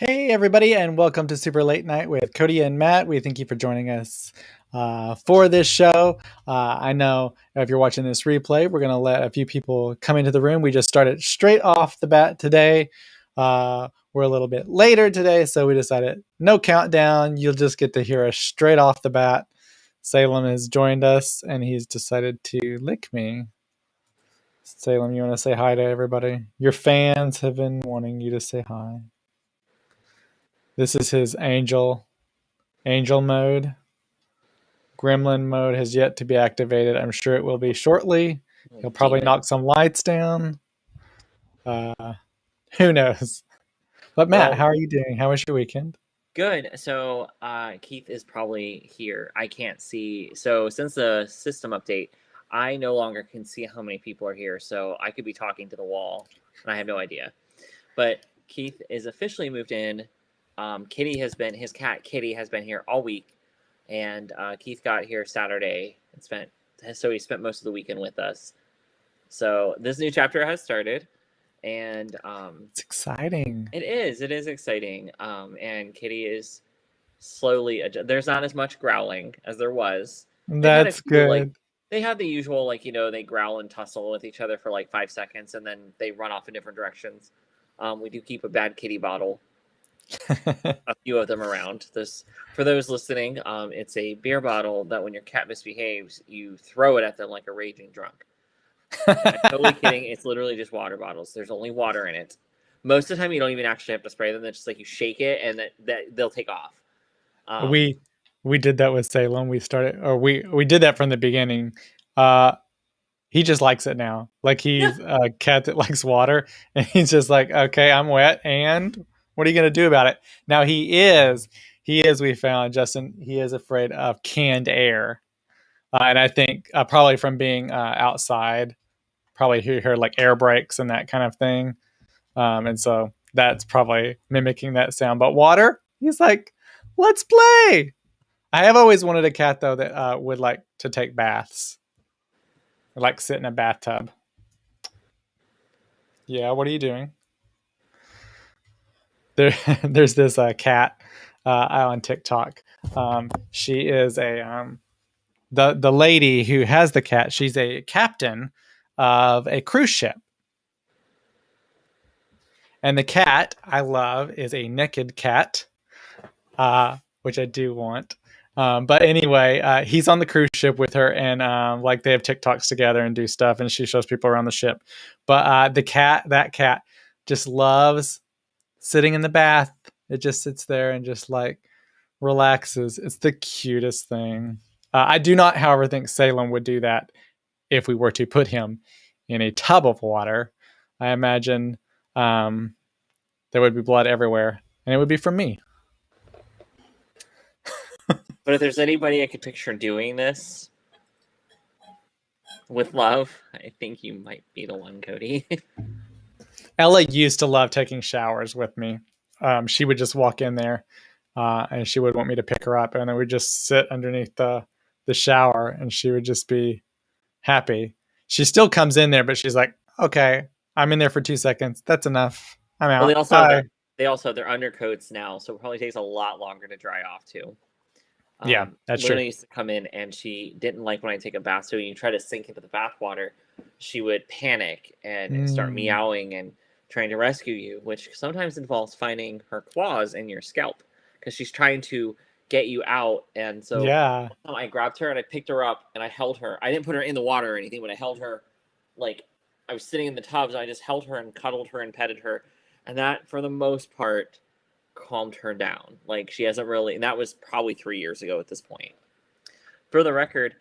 Hey, everybody, and welcome to Super Late Night with Cody and Matt. We thank you for joining us for this show. I know if you're watching this replay, we're going to let a few people come into the room. We just started straight off the bat today. We're a little bit later today, so we decided no countdown. You'll just get to hear us straight off the bat. Salem has joined us, and he's decided to lick me. Salem, you want to say hi to everybody? Your fans have been wanting you to say hi. This is his angel mode. Gremlin mode has yet to be activated. I'm sure it will be shortly. He'll probably knock some lights down. Who knows? But Matt, how are you doing? How was your weekend? Good. So Keith is probably here. I can't see. So since the system update, I no longer can see how many people are here. So I could be talking to the wall, and I have no idea. But Keith is officially moved in. His cat Kitty has been here all week, and Keith got here Saturday and he spent most of the weekend with us. So this new chapter has started. And it's exciting. It is exciting. And Kitty is slowly there's not as much growling as there was. That's good. They had the usual, they growl and tussle with each other for like 5 seconds and then they run off in different directions. We do keep a bad kitty bottle. A few of them around. For those listening, it's a beer bottle that when your cat misbehaves, you throw it at them like a raging drunk. I'm totally kidding. It's literally just water bottles. There's only water in it. Most of the time, you don't even actually have to spray them. It's just like you shake it, and that they'll take off. We did that with Salem. We did that from the beginning. He just likes it now. Like he's a cat that likes water, and he's just like, okay, I'm wet, and what are you gonna do about it? Now he is. We found Justin. He is afraid of canned air. And I think probably from being outside, probably he heard like air brakes and that kind of thing. And so that's probably mimicking that sound. But water, he's like, let's play. I have always wanted a cat, though, that would like to take baths. Or like sit in a bathtub. Yeah, what are you doing? There's this cat on TikTok. She is the lady who has the cat. She's a captain of a cruise ship. And the cat I love is a naked cat, which I do want. But anyway, he's on the cruise ship with her, and like they have TikToks together and do stuff, and she shows people around the ship. But that cat just loves sitting in the bath. It just sits there and just like relaxes. It's the cutest thing. I do not, however, think Salem would do that if we were to put him in a tub of water. I imagine there would be blood everywhere, and it would be from me. But if there's anybody I could picture doing this with love, I think you might be the one, Cody. Ella used to love taking showers with me. She would just walk in there, and she would want me to pick her up, and then we'd just sit underneath the shower, and she would just be happy. She still comes in there, but she's like, okay, I'm in there for 2 seconds. That's enough. I'm out. Well, they also have their undercoats now, so it probably takes a lot longer to dry off too. Yeah, that's Luna true. used to come in and she didn't like when I take a bath. So when you try to sink into the bath water, she would panic and start meowing and trying to rescue you, which sometimes involves finding her claws in your scalp because she's trying to get you out. And so yeah, I grabbed her and I picked her up and I held her. I didn't put her in the water or anything, but I held her like I was sitting in the tubs. And I just held her and cuddled her and petted her. And that, for the most part, calmed her down. Like she hasn't really, and that was probably 3 years ago at this point. For the record,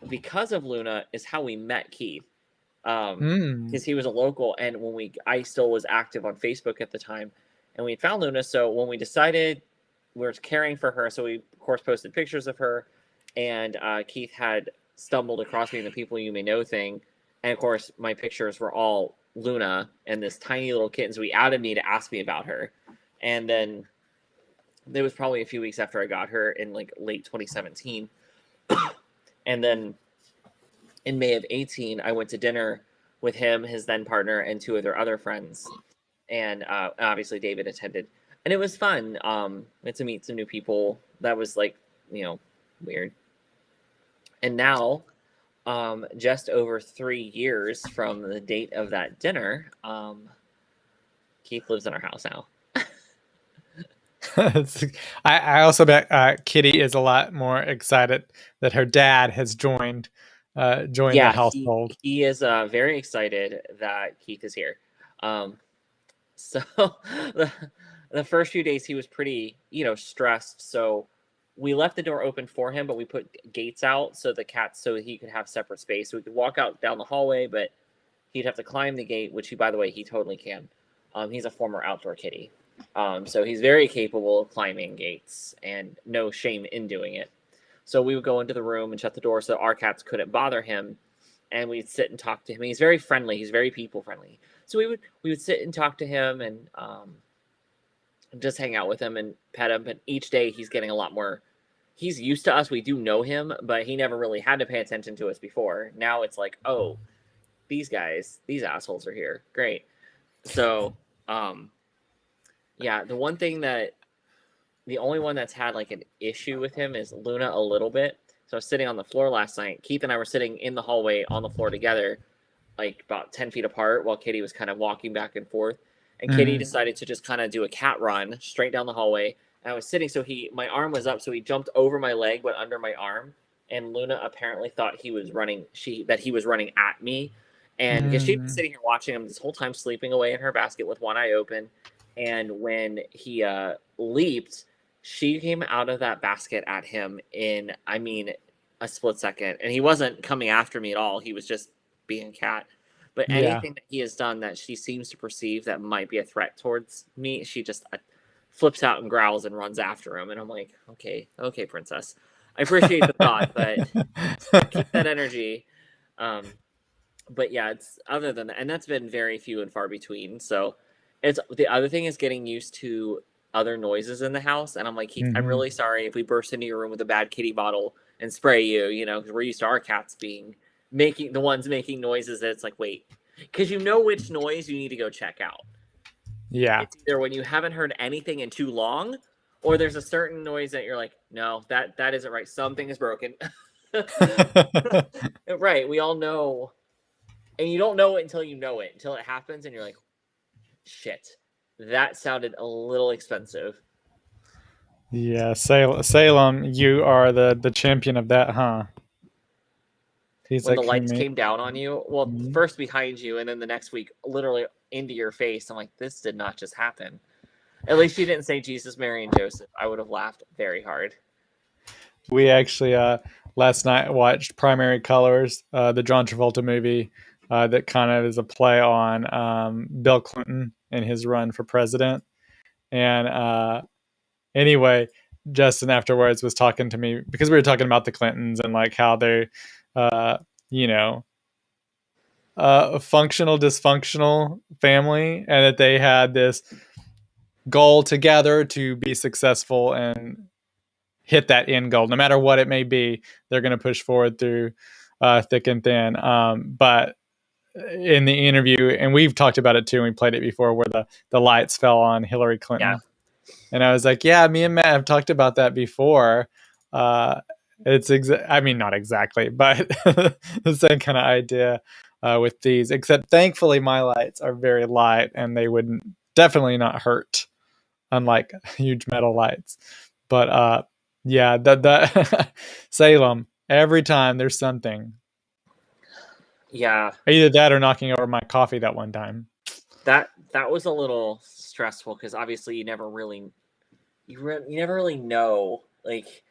because of Luna is how we met Keith. Because he was a local, and I still was active on Facebook at the time, and we found Luna. So when we decided we were caring for her, so we of course posted pictures of her, and Keith had stumbled across me in the People You May Know thing, and of course my pictures were all Luna and this tiny little kitten. So he added me to ask me about her. And then there was probably a few weeks after I got her in like late 2017. And then in May of 18, I went to dinner with him, his then partner, and 2 of their other friends. And obviously David attended. And it was fun. We had to meet some new people. That was like, you know, weird. And now, just over 3 years from the date of that dinner, Keith lives in our house now. I also bet Kitty is a lot more excited that her dad has joined the Yeah, he household. he is very excited that Keith is here. Um, so the the first few days he was pretty, stressed. So we left the door open for him, but we put gates out so the cats so he could have separate space. So we could walk out down the hallway, but he'd have to climb the gate, which he, by the way, he totally can. He's a former outdoor kitty. So he's very capable of climbing gates and no shame in doing it. So we would go into the room and shut the door so our cats couldn't bother him, and we'd sit and talk to him. He's very friendly. He's very people friendly. So we would sit and talk to him and just hang out with him and pet him. And each day he's getting a lot more. He's used to us. We do know him, but he never really had to pay attention to us before. Now it's like, oh, these guys, these assholes are here. Great. So, yeah, the only one that's had like an issue with him is Luna a little bit. So I was sitting on the floor last night. Keith and I were sitting in the hallway on the floor together, like about 10 feet apart, while Kitty was kind of walking back and forth. And Kitty decided to just kind of do a cat run straight down the hallway. And I was sitting, so my arm was up, so he jumped over my leg, but under my arm. And Luna apparently thought he was running at me. And because she'd been sitting here watching him this whole time, sleeping away in her basket with one eye open. And when he leaped, she came out of that basket at him in, I mean, a split second. And he wasn't coming after me at all. He was just being a cat. But Yeah. anything that he has done that she seems to perceive that might be a threat towards me, she just flips out and growls and runs after him. And I'm like, okay, princess. I appreciate the thought, but keep that energy. But yeah, it's other than that, and that's been very few and far between. So it's the other thing is getting used to other noises in the house. And I'm like, Keith, I'm really sorry if we burst into your room with a bad kitty bottle and spray you, because we're used to our cats making noises that it's like, wait, because you know which noise you need to go check out. Yeah. It's either when you haven't heard anything in too long, or there's a certain noise that you're like, no, that isn't right. Something is broken. Right. We all know. And you don't know it until you know it, until it happens, and you're like, shit, that sounded a little expensive. Yeah, Salem, you are the champion of that, huh? He's When the like, he lights made. came down on you, well, first behind you, and then the next week, literally into your face, I'm like, this did not just happen. At least you didn't say Jesus, Mary, and Joseph. I would have laughed very hard. We actually last night watched Primary Colors, the John Travolta movie that kind of is a play on Bill Clinton and his run for president. And anyway, Justin afterwards was talking to me because we were talking about the Clintons and like how they, uh, you know, a functional dysfunctional family, and that they had this goal together to be successful and hit that end goal, no matter what it may be. They're going to push forward through thick and thin. But in the interview, and we've talked about it too, and we played it before, where the lights fell on Hillary Yeah. Clinton. And I was like, yeah, me and Matt have talked about that before. I mean, not exactly, but the same kind of idea with these, except thankfully my lights are very light and they would definitely not hurt, unlike huge metal lights. But yeah, the Salem, every time there's something. Yeah. Either that or knocking over my coffee that one time. That was a little stressful because obviously you never really know, like,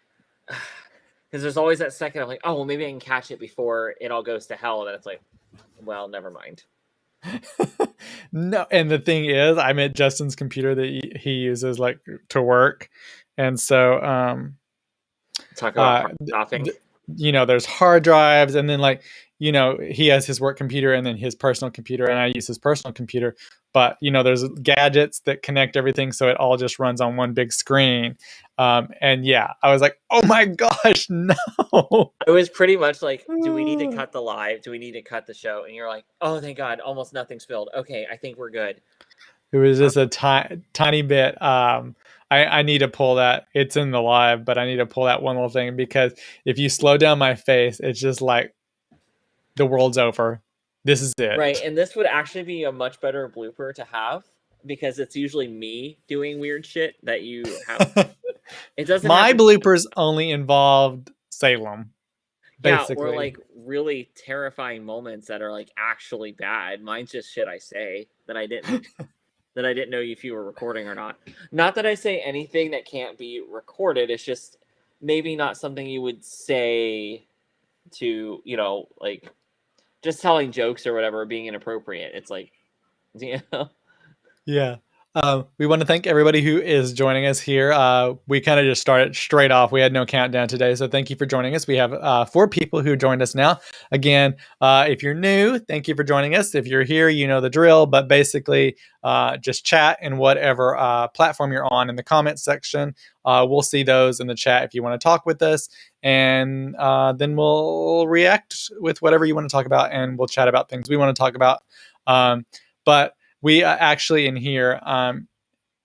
because there's always that second of like, oh well, maybe I can catch it before it all goes to hell, and then it's like, well, never mind. No, and the thing is, I'm at Justin's computer that he uses like to work, and so Talk about hard stopping. there's hard drives, and then like he has his work computer and then his personal computer, and I use his personal computer. But there's gadgets that connect everything, so it all just runs on one big screen. And yeah, I was like, oh my gosh, no. It was pretty much like, do we need to cut the live? Do we need to cut the show? And you're like, oh, thank God, almost nothing spilled. Okay, I think we're good. It was just a tiny bit. I need to pull that. It's in the live, but I need to pull that one little thing because if you slow down my face, it's just like the world's over. This is Right, it. and this would actually be a much better blooper to have because it's usually me doing weird shit that you have. It doesn't have My to. bloopers only involved Salem, Yeah, or basically. like really terrifying moments that are like actually bad. Mine's just shit I say that I didn't know if you were recording or not. Not that I say anything that can't be recorded. It's just maybe not something you would say to, like just telling jokes or whatever being inappropriate. It's like, you know. Yeah. We want to thank everybody who is joining us here. We kind of just started straight off. We had no countdown today. So thank you for joining us. We have 4 people who joined us now. Again, if you're new, thank you for joining us. If you're here, you know the drill. But basically, just chat in whatever platform you're on in the comments section. We'll see those in the chat if you want to talk with us. And then we'll react with whatever you want to talk about. And we'll chat about things we want to talk about. But we actually in here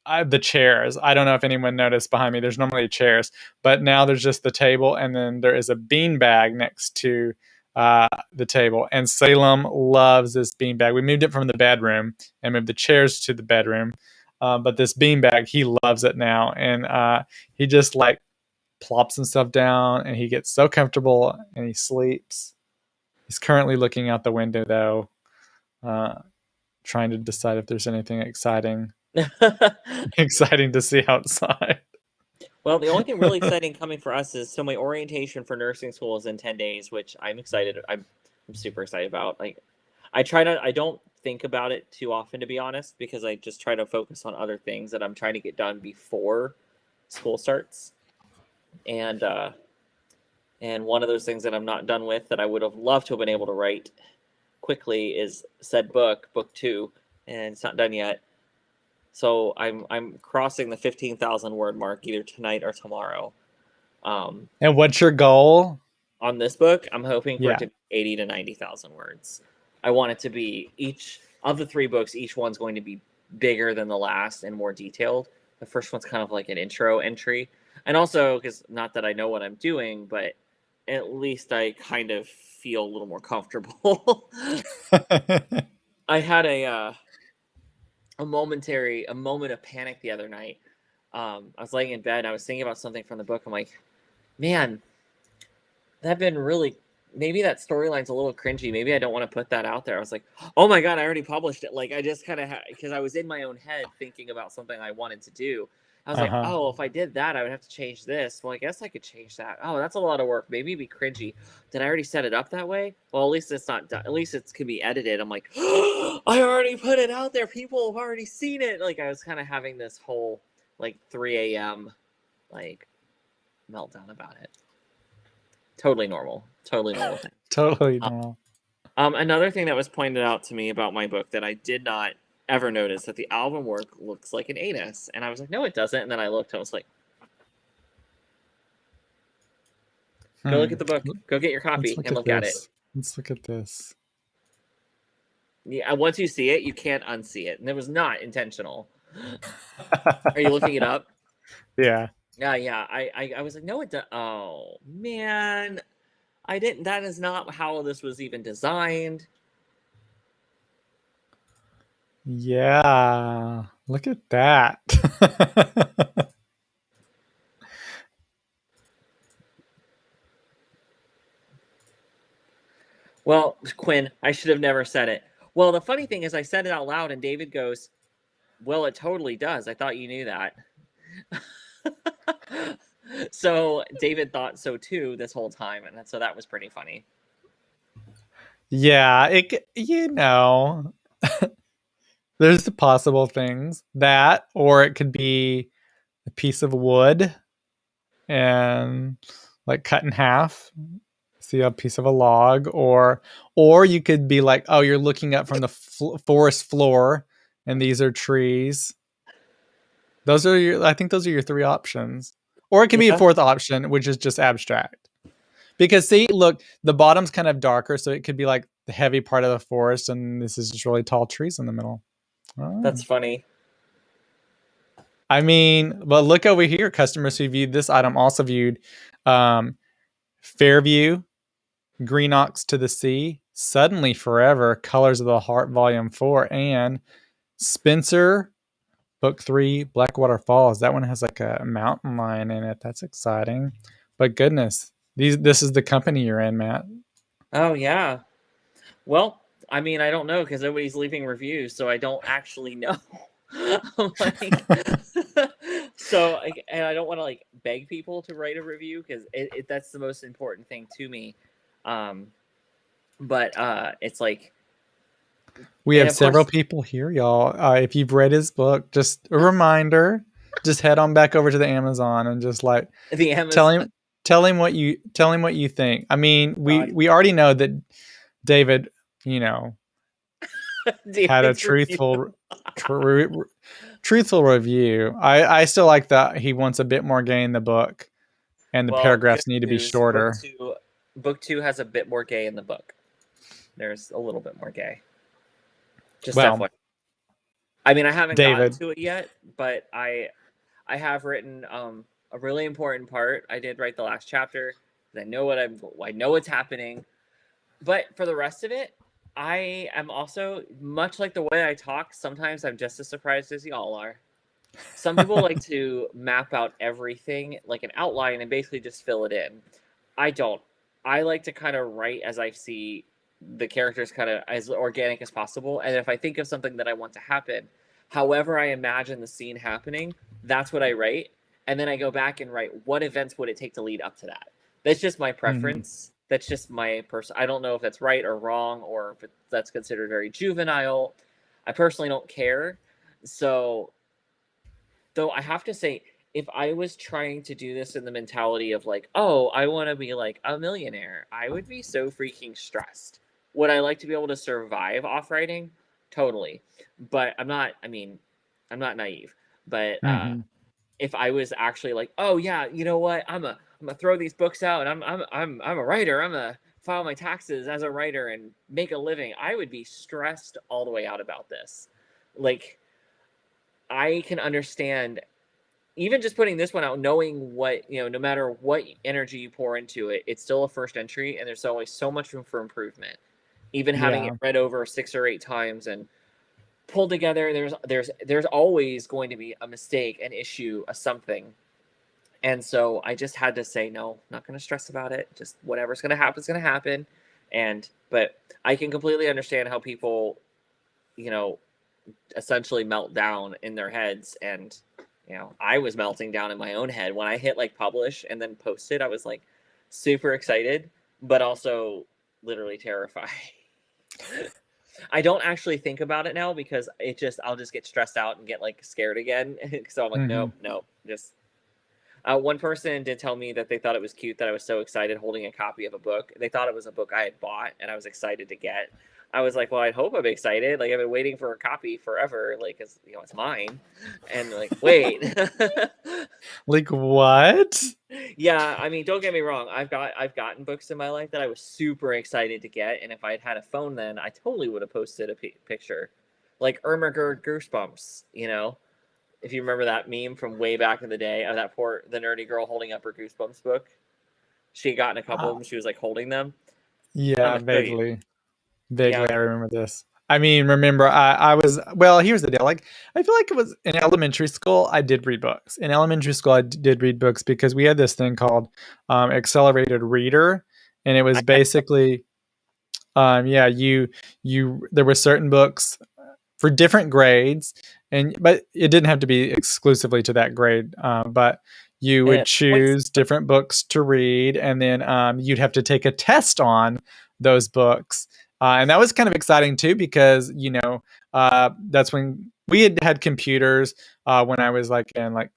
the chairs, I don't know if anyone noticed behind me, there's normally chairs, but now there's just the table and then there is a bean bag next to the table, and Salem loves this bean bag. We moved it from the bedroom and moved the chairs to the bedroom, but this bean bag, he loves it now, and he just like plops himself down and he gets so comfortable and he sleeps. He's currently looking out the window though, trying to decide if there's anything exciting exciting to see outside. Well, the only thing really exciting coming for us is so my orientation for nursing school is in 10 days, which I'm excited. I'm super excited about. Like, I don't think about it too often, to be honest, because I just try to focus on other things that I'm trying to get done before school starts. And one of those things that I'm not done with that I would have loved to have been able to write quickly is said book 2, and it's not done yet. So I'm crossing the 15,000 word mark either tonight or tomorrow. And what's your goal? On this book, I'm hoping for it Yeah. to be 80 to 90,000 words. I want it to be each of the 3 books. Each one's going to be bigger than the last and more detailed. The first one's kind of like an intro entry, and also because not that I know what I'm doing, but at least I kind of feel a little more comfortable. I had a moment of panic the other night. I was laying in bed and I was thinking about something from the book. I'm like, man, that'd been really, maybe that storyline's a little cringy. Maybe I don't want to put that out there. I was like, oh my God, I already published it. Like, I just kind of because I was in my own head thinking about something I wanted to do. I was like, oh, if I did that, I would have to change this. Well, I guess I could change that. Oh, that's a lot of work. Maybe it'd be cringy. Did I already set it up that way? Well, at least it's not done. At least it can be edited. I'm like, oh, I already put it out there. People have already seen it. Like, I was kind of having this whole like 3 a.m. like meltdown about it. Totally normal. Totally normal thing. Totally normal. Another thing that was pointed out to me about my book that I did not ever notice that the album work looks like an anus, and I was like, no, it doesn't. And then I looked, and I was like, go look at the book. Go get your copy and look at it. Let's look at this. Yeah, once you see it, you can't unsee it, and it was not intentional. Are you looking it up? Yeah. Yeah. I was like, no, it does. Oh man, I didn't. That is not how this was even designed. Yeah. Look at that. Well, Quinn, I should have never said it. Well, the funny thing is I said it out loud and David goes, well, it totally does. I thought you knew that. So David thought so too this whole time, and so that was pretty funny. Yeah, there's the possible things that, or it could be a piece of wood and like cut in half. See a piece of a log, or you could be like, oh, you're looking up from the forest floor, and these are trees. I think those are your 3 options, or it can be a Yeah, 4th option, which is just abstract. Because see, look, the bottom's kind of darker, so it could be like the heavy part of the forest, and this is just really tall trees in the middle. Oh. that's funny. I mean, but look over here. Customers who viewed this item also viewed um, Fairview, Green Ox to the Sea, Suddenly Forever, Colors of the Heart, Volume 4, and Spencer, Book 3, Blackwater Falls. That one has like a mountain lion in it. That's exciting. But goodness, this is the company you're in, Matt. Oh yeah. Well, I mean, I don't know because nobody's leaving reviews, so I don't actually know. I'm like, so, and I don't want to like beg people to write a review because that's the most important thing to me. Um, but it's like, We and have of several course, people here, y'all. If you've read his book, just a reminder, just head on back over to the Amazon and just like the tell Amazon. him what you think. I mean, God, we already know that David, you know, had a David's review. tr- truthful review. I still like that he wants a bit more gay in the book, and the Well, good paragraphs need to be news. Book shorter. two, book two has a bit more gay in the book. There's a little bit more gay. Just Well, FYI. I mean, I haven't gotten David, to it yet, but I have written a really important part. I did write the last chapter. I know what's happening. But for the rest of it, I am also much like the way I talk. Sometimes I'm just as surprised as y'all are. Some people like to map out everything like an outline and basically just fill it in. I don't. I like to kind of write as I see the characters kind of as organic as possible. And if I think of something that I want to happen, however I imagine the scene happening, that's what I write. And then I go back and write what events would it take to lead up to that. That's just my mhm. preference. That's just my person. I don't know if that's right or wrong or if that's considered very juvenile. I personally don't care. So though I have to say, if I was trying to do this in the mentality of like, oh, I want to be like a millionaire, I would be so freaking stressed. Would I like to be able to survive off writing? Totally. But I'm not, I mean, I'm not naive. But Mhm. if I was actually like, oh yeah, you know what? I'm gonna throw these books out and I'm a writer. I'm gonna file my taxes as a writer and make a living. I would be stressed all the way out about this. Like I can understand even just putting this one out, knowing what, no matter what energy you pour into it, it's still a first entry and there's always so much room for improvement. Even having it Yeah. read over 6 or 8 times and pulled together, there's always going to be a mistake, an issue, a something. And so I just had to say, no, not going to stress about it. Just whatever's going to happen is going to happen. But I can completely understand how people, you know, essentially melt down in their heads. And I was melting down in my own head when I hit like publish and then post it. I was like super excited but also literally terrified. I don't actually think about it now because I'll just get stressed out and get like scared again. So I'm like, Mhm. nope, nope. Just one person did tell me that they thought it was cute that I was so excited holding a copy of a book. They thought it was a book I had bought and I was excited to get. I was like, well, I hope I'm excited. Like I've been waiting for a copy forever. Like, it's mine. And like, wait. Like what? Yeah, I mean, don't get me wrong. I've gotten books in my life that I was super excited to get, and if I had a phone then, I totally would have posted a picture, like Ermagerd Goosebumps. If you remember that meme from way back in the day of the nerdy girl holding up her Goosebumps book. She had gotten a couple of Uh, them. She was like holding them. I'm yeah, gonna show you. vaguely, Yeah, I remember this. I mean, remember, I was, well, here's the deal. Like, I feel like it was in elementary school, I did read books. In elementary school, did read books because we had this thing called accelerated reader. And it was I had basically, yeah, there were certain books for different grades, but it didn't have to be exclusively to that grade. But you would points. choose different books to read, and then you'd have to take a test on those books. And that was kind of exciting too, because that's when we had computers when I was like in like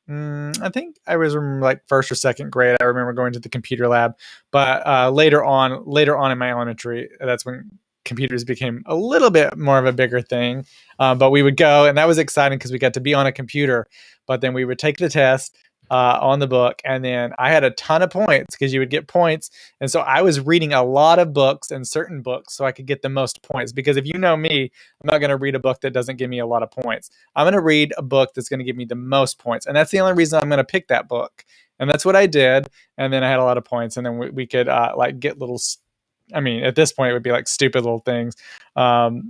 I think I was in like first or second grade. I remember going to the computer lab, but later on in my elementary, that's when computers became a little bit more of a bigger thing. But we would go, and that was exciting because we got to be on a computer. But then we would take the test, on the book, and then I had a ton of points because you would get points, and so I was reading a lot of books and certain books so I could get the most points. Because if you know me, I'm not going to read a book that doesn't give me a lot of points. I'm going to read a book that's going to give me the most points, and that's the only reason I'm going to pick that book. And that's what I did. And then I had a lot of points, and then we could like get little. I mean, at this point, it would be like stupid little things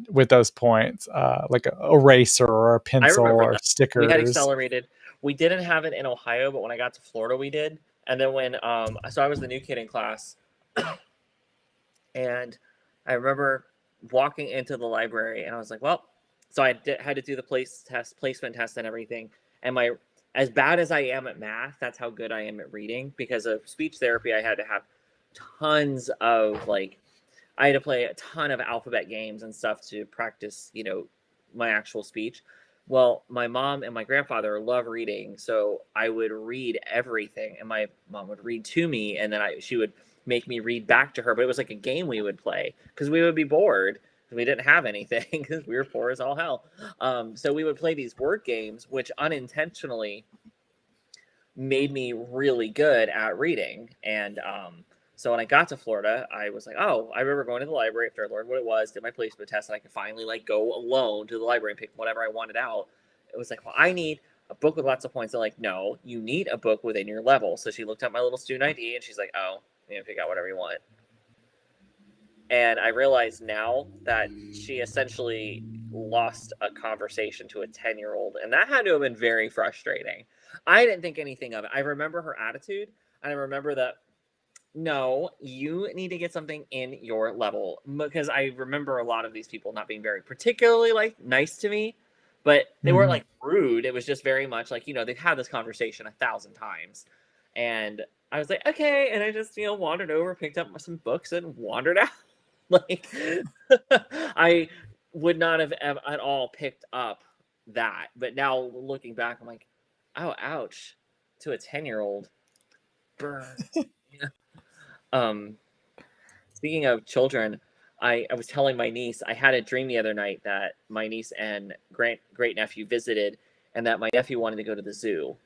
with those points, like a eraser or a I pencil remember or that. We had stickers. accelerated. We didn't have it in Ohio, but when I got to Florida, we did. And then when so I was the new kid in class, and I remember walking into the library, and I was like, well, so had to do the placement test, and everything. And my as bad as I am at math, that's how good I am at reading. Because of speech therapy, I had to have tons of like I had to play a ton of alphabet games and stuff to practice, my actual speech. Well, my mom and my grandfather love reading, so I would read everything, and my mom would read to me, and then she would make me read back to her. But it was like a game we would play because we would be bored because we didn't have anything because we were poor as all hell. So we would play these word games, which unintentionally made me really good at reading. And so when I got to Florida, I was like, oh, I remember going to the library after I learned what it was, did my placement test, and I could finally like go alone to the library and pick whatever I wanted out. It was like, well, I need a book with lots of points. They're like, no, you need a book within your level. So she looked at my little student ID and she's like, oh, pick out whatever you want. And I realize now that she essentially lost a conversation to a 10-year-old. And that had to have been very frustrating. I didn't think anything of it. I remember her attitude. And I remember that, no, you need to get something in your level. Because I remember a lot of these people not being very particularly like nice to me. But they weren't like rude. It was just very much like, they've had this conversation 1,000 times. And I was like, okay. And I just, wandered over, picked up some books and wandered out. Like, I would not have at all picked up that. But now looking back, I'm like, oh, ouch, to a 10-year-old. Burn. Yeah. Speaking of children, I was telling my niece, I had a dream the other night that my niece and great nephew visited, and that my nephew wanted to go to the zoo.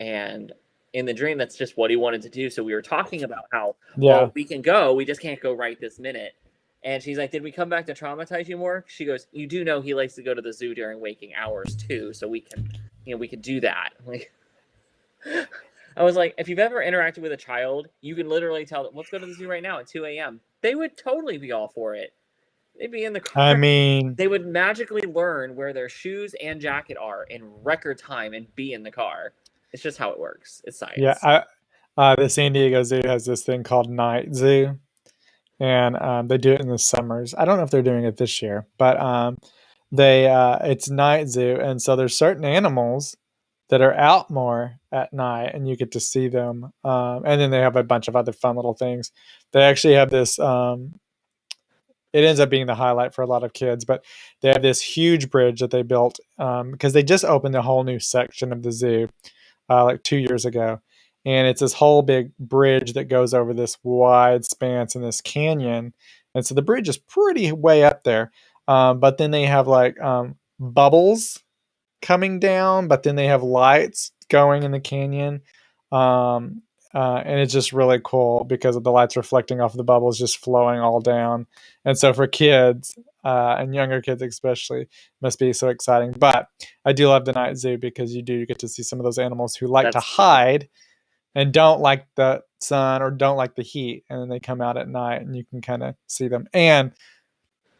And in the dream, that's just what he wanted to do. So we were talking about how, Yeah. well, we can go, we just can't go right this minute. And she's like, did we come back to traumatize you more? She goes, you do know he likes to go to the zoo during waking hours too, so we can, we could do that. Like, I was like, if you've ever interacted with a child, you can literally tell them, let's go to the zoo right now at 2 a.m. They would totally be all for it. They'd be in the I car. mean, They would magically learn where their shoes and jacket are in record time and be in the car. It's just how it works. It's yeah, science. the San Diego Zoo has this thing called Night Zoo, and they do it in the summers. I don't know if they're doing it this year, but they it's Night Zoo, and so there's certain animals that are out more at night, and you get to see them. And then they have a bunch of other fun little things. They actually have this. It ends up being the highlight for a lot of kids, but they have this huge bridge that they built because they just opened a whole new section of the zoo like 2 years ago. And it's this whole big bridge that goes over this wide expanse in this canyon. And so the bridge is pretty way up there. But then they have like bubbles coming down, but then they have lights going in the canyon. Um, and it's just really cool because of the lights reflecting off the bubbles just flowing all down. And so for kids and younger kids especially, must be so exciting. But I do love the night zoo because you do get to see some of those animals who like to That's hide and don't like the sun or don't like the heat, and then they come out at night and you can kind of see them. And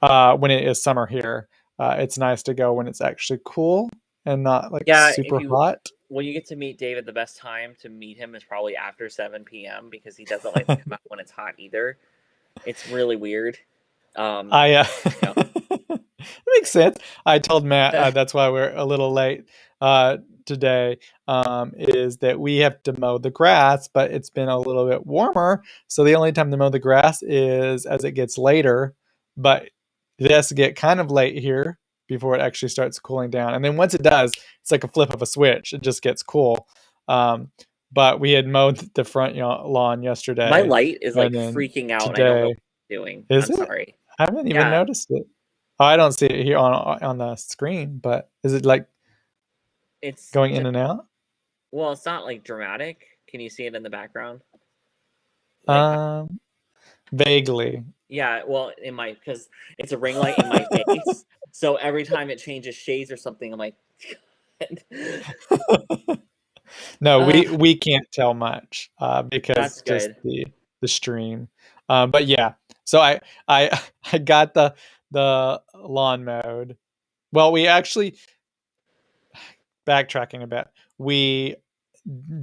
when it is summer here, it's nice to go when it's actually cool and not like yeah. If super you hot. When you get to meet David, the best time to meet him is probably after 7 p.m. because he doesn't like to come out when it's hot either. It's really weird. I Yeah. it makes sense. I told Matt that's why we're a little late today. Is that we have to mow the grass, but it's been a little bit warmer, so the only time to mow the grass is as it gets later. But it has to get kind of late here before it actually starts cooling down, and then once it does, it's like a flip of a switch. It just gets cool. Um, but we had mowed the front lawn My yesterday, light is like and then freaking out, and I don't know today what it's doing. is I'm it? sorry. I haven't even Yeah, noticed it. Oh, I don't see it here on the screen, but is it like it's going in just and out? Well, it's not like dramatic. Can you see it in the background? Like, Um, Vaguely. yeah, well, in my because it's a ring light in my face, so every time it changes shades or something, I'm like, No, uh, we can't tell much that's because just good. the stream. But yeah, so I I got the lawn mowed. Well, we actually backtracking a bit. We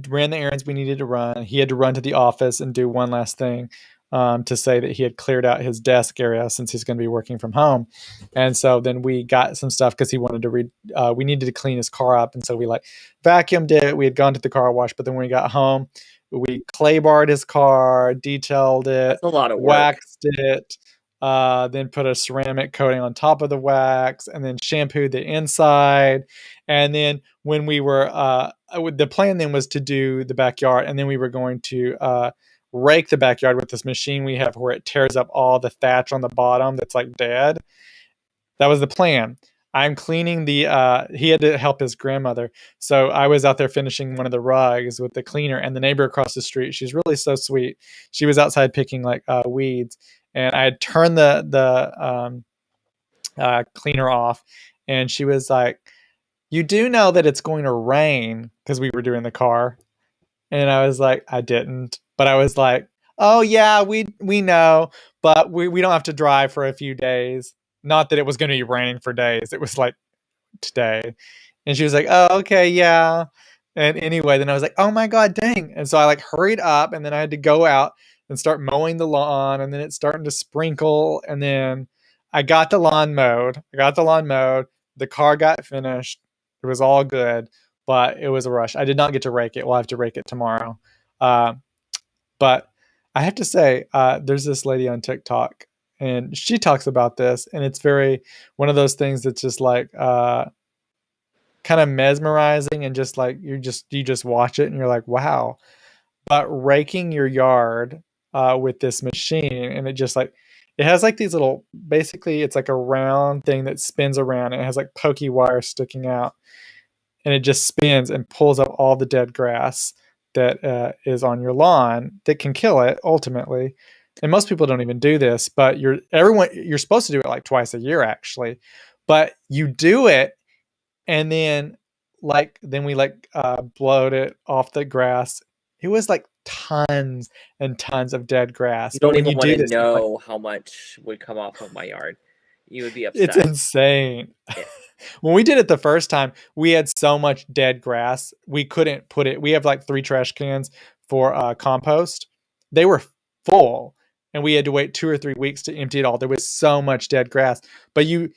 ran the errands we needed to run. He had to run to the office and do one last thing to say that he had cleared out his desk area since he's going to be working from home. And so then we got some stuff because he wanted to read. We needed to clean his car up, and so we like vacuumed it. We had gone to the car wash, but then when we got home, we clay barred his car, detailed it, That's a lot of work. waxed it. Then put a ceramic coating on top of the wax, and then shampooed the inside. And then when we were the plan then was to do the backyard, and then we were going to rake the backyard with this machine we have where it tears up all the thatch on the bottom that's like dead. That was the plan. I'm cleaning the he had to help his grandmother, so I was out there finishing one of the rugs with the cleaner, and the neighbor across the street, she's really so sweet, she was outside picking like weeds, and I had turned the cleaner off, and she was like, you do know that it's going to rain, because we were doing the car. And I was like, I didn't. But I was like, oh yeah, we know, but we don't have to drive for a few days. Not that it was going to be raining for days. It was like today. And she was like, oh, okay, yeah. And anyway, then I was like, oh my God, dang. And so I like hurried up, and then I had to go out and start mowing the lawn, and then it's starting to sprinkle. And then I got the lawn mowed. I got the lawn mowed. The car got finished. It was all good, but it was a rush. I did not get to rake it. We'll have to rake it tomorrow. Uh, but I have to say, there's this lady on TikTok, and she talks about this, and it's very one of those things that's just like kind of mesmerizing, and just like you just watch it and you're like, wow. But raking your yard with this machine, and it just like it has like these little, basically it's like a round thing that spins around, and it has like pokey wires sticking out, and it just spins and pulls up all the dead grass that is on your lawn that can kill it ultimately. And most people don't even do this, but you're supposed to do it like twice a year actually, but you do it, and then then we blowed it off the grass. It was like tons and tons of dead grass. You But don't when even you want do to this, it's like know how much would come off of my yard. You would be it's upset. insane. Yeah. When we did it the first time, we had so much dead grass. We couldn't put it. We have like 3 trash cans for compost. They were full, and we had to wait 2 or 3 weeks to empty it all. There was so much dead grass, but you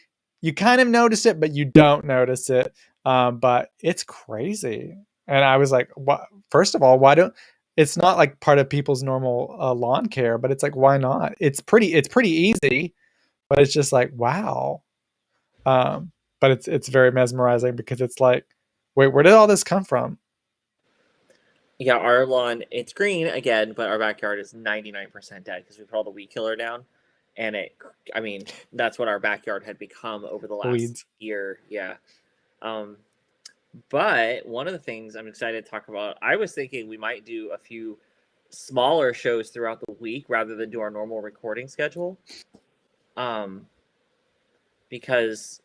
kind of notice it, but you don't notice it. But it's crazy. And I was like, what? First of all, why don't? It's not like part of people's normal lawn care, but it's like, why not? It's pretty easy, but it's just like, wow. Um, but it's very mesmerizing because it's like, wait, where did all this come from? Yeah, our lawn, it's green again, but our backyard is 99% dead because we put all the weed killer down. And I mean, that's what our backyard had become over the last Weeds. year. Yeah. Um, but one of the things I'm excited to talk about, I was thinking we might do a few smaller shows throughout the week rather than do our normal recording schedule. Um, because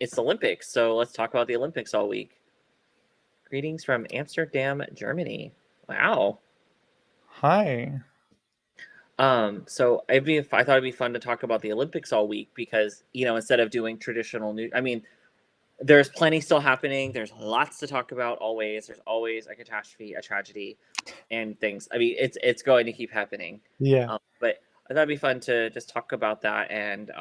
it's the Olympics. So let's talk about the Olympics all week. Greetings from Amsterdam, Germany. Wow. Hi. So I thought it'd be fun to talk about the Olympics all week because, instead of doing traditional news, I mean, there's plenty still happening. There's lots to talk about always. There's always a catastrophe, a tragedy, and things. I mean, it's going to keep happening. Yeah. But I thought it'd be fun to just talk about that. And do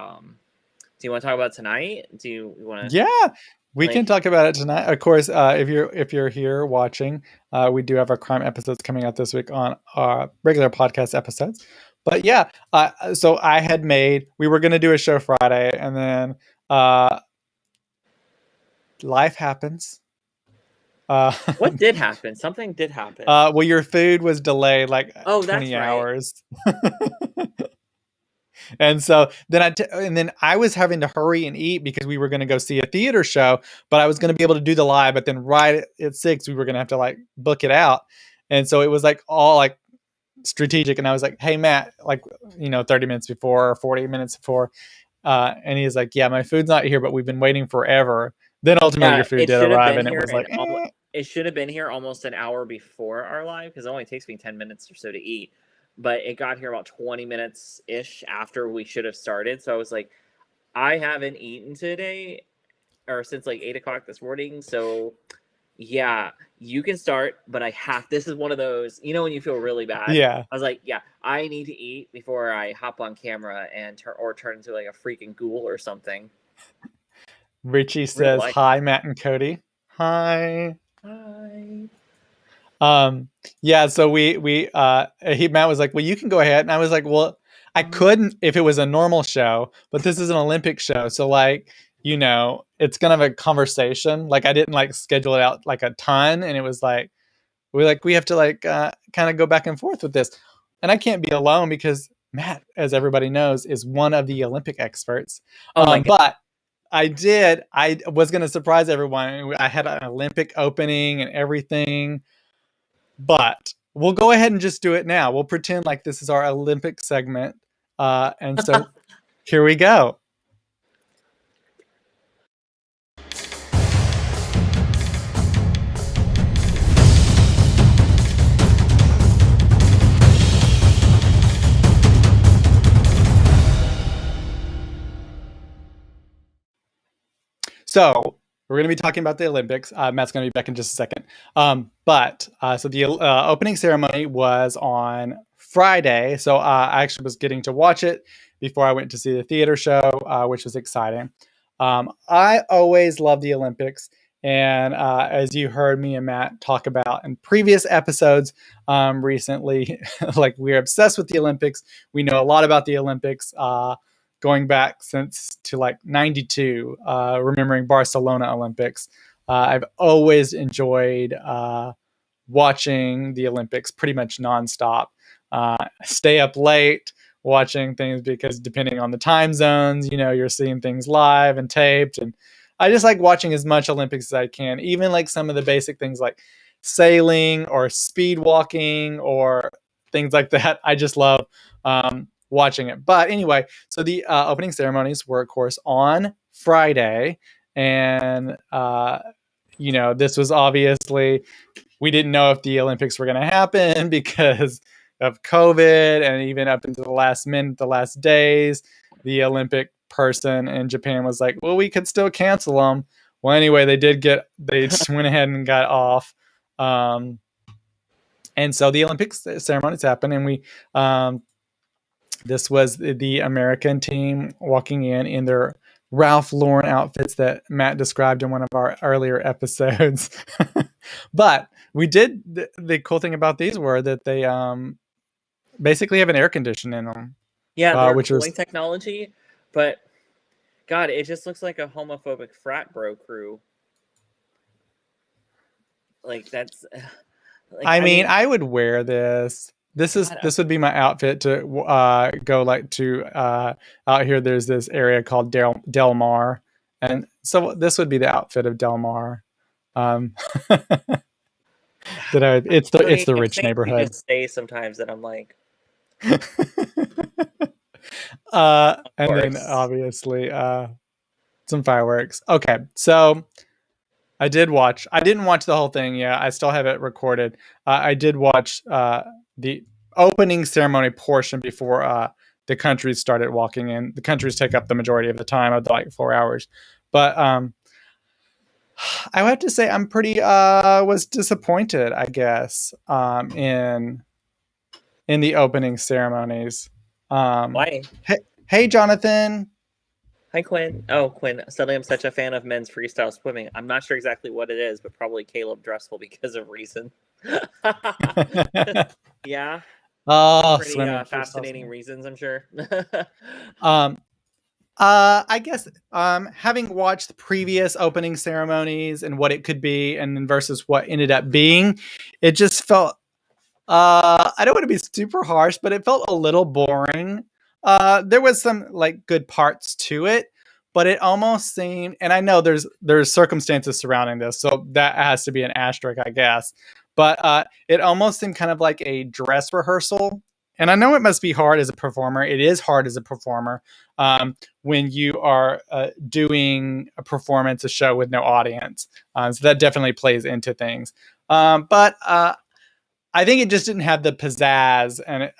you want to talk about it tonight? Do you want to Yeah. We can like talk about it tonight. Of course, if you're here watching, we do have our crime episodes coming out this week on our regular podcast episodes. But yeah, so we were gonna do a show Friday, and then life happens. Uh, what did happen? Something did happen. well, your food was delayed like Oh, that's 20 right. hours. And so then and then I was having to hurry and eat because we were going to go see a theater show, but I was going to be able to do the live. But then right at 6, we were going to have to like book it out. And so it was like all like strategic. And I was like, hey, Matt, like, 30 minutes before or 40 minutes before. And he's like, yeah, my food's not here, but we've been waiting forever. Then ultimately your Yeah, food it did should have arrive been and it here was like, eh. it should have been here almost an hour before our live because it only takes me 10 minutes or so to eat. But it got here about 20 minutes ish after we should have started. So I was like, I haven't eaten today or since like 8 o'clock this morning. So yeah, you can start, but this is one of those, when you feel really bad. Yeah. I was like, yeah, I need to eat before I hop on camera and turn into like a freaking ghoul or something. Richie Real says, life. hi, Matt and Cody. Hi. Hi. Um, yeah, so Matt was like, well, you can go ahead. And I was like, well, I couldn't if it was a normal show, but this is an Olympic show. So like, it's kind of a conversation. Like I didn't like schedule it out like a ton. And it was like, we have to like kind of go back and forth with this. And I can't be alone because Matt, as everybody knows, is one of the Olympic experts. Oh my god. But I was going to surprise everyone. I had an Olympic opening and everything, but we'll go ahead and just do it now. We'll pretend like this is our Olympic segment. And so here we go. So we're going to be talking about the Olympics. Matt's going to be back in just a second. So the opening ceremony was on Friday. So I actually was getting to watch it before I went to see the theater show, which was exciting. I always love the Olympics. And as you heard me and Matt talk about in previous episodes recently, like we're obsessed with the Olympics. We know a lot about the Olympics. Going back since to like 92, remembering Barcelona Olympics. I've always enjoyed watching the Olympics pretty much nonstop. Stay up late watching things because depending on the time zones, you're seeing things live and taped. And I just like watching as much Olympics as I can, even like some of the basic things like sailing or speed walking or things like that. I just love watching it. But anyway, so the opening ceremonies were, of course, on Friday. And, this was obviously, we didn't know if the Olympics were going to happen because of COVID. And even up into the last minute, the last days, the Olympic person in Japan was like, well, we could still cancel them. Well, anyway, they just went ahead and got off. And so the Olympics ceremonies happened, and this was the American team walking in their Ralph Lauren outfits that Matt described in one of our earlier episodes. But we did the cool thing about these were that they basically have an air conditioner in them. Yeah, they're Which cooling was technology, but God, it just looks like a homophobic frat bro crew. Like that's like I mean, I would wear this. God, This would be my outfit to go like to out here. There's this area called Del Mar, and so this would be the outfit of Del Mar. Um, it's Cody, the if rich things you neighborhood. just say sometimes that I'm like, of And then course. obviously some fireworks. Okay, so I did watch. I didn't watch the whole thing. Yeah, I still have it recorded. I did watch the opening ceremony portion before the countries started walking in. The countries take up the majority of the time of the like 4 hours, but I would have to say I'm pretty was disappointed. I guess in the opening ceremonies. Why? Hey, Jonathan. Hi, Quinn. Oh, Quinn. Suddenly, I'm such a fan of men's freestyle swimming. I'm not sure exactly what it is, but probably Caleb Dressel because of reason. Yeah, Oh, pretty swimming freestyle fascinating swimming. reasons, I'm sure. Um, I guess having watched the previous opening ceremonies and what it could be, and then versus what ended up being, it just felt. I don't want to be super harsh, but it felt a little boring. There was some like good parts to it, but it almost seemed, and I know there's circumstances surrounding this, so that has to be an asterisk, I guess. But it almost seemed kind of like a dress rehearsal. And I know it must be hard as a performer. It is hard as a performer when you are doing a performance, a show with no audience. So that definitely plays into things. But I think it just didn't have the pizzazz and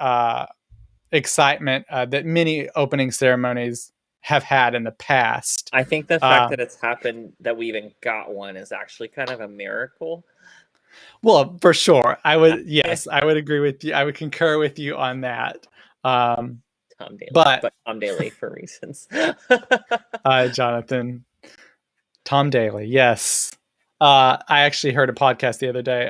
excitement that many opening ceremonies have had in the past. I think the fact Uh, that it's happened that we even got one is actually kind of a miracle. well, for sure, yes, I would agree with you. I would concur with you on that. Um, Tom Daly, but but Tom Daly for reasons. Jonathan, Tom Daly, yes. I actually heard a podcast the other day.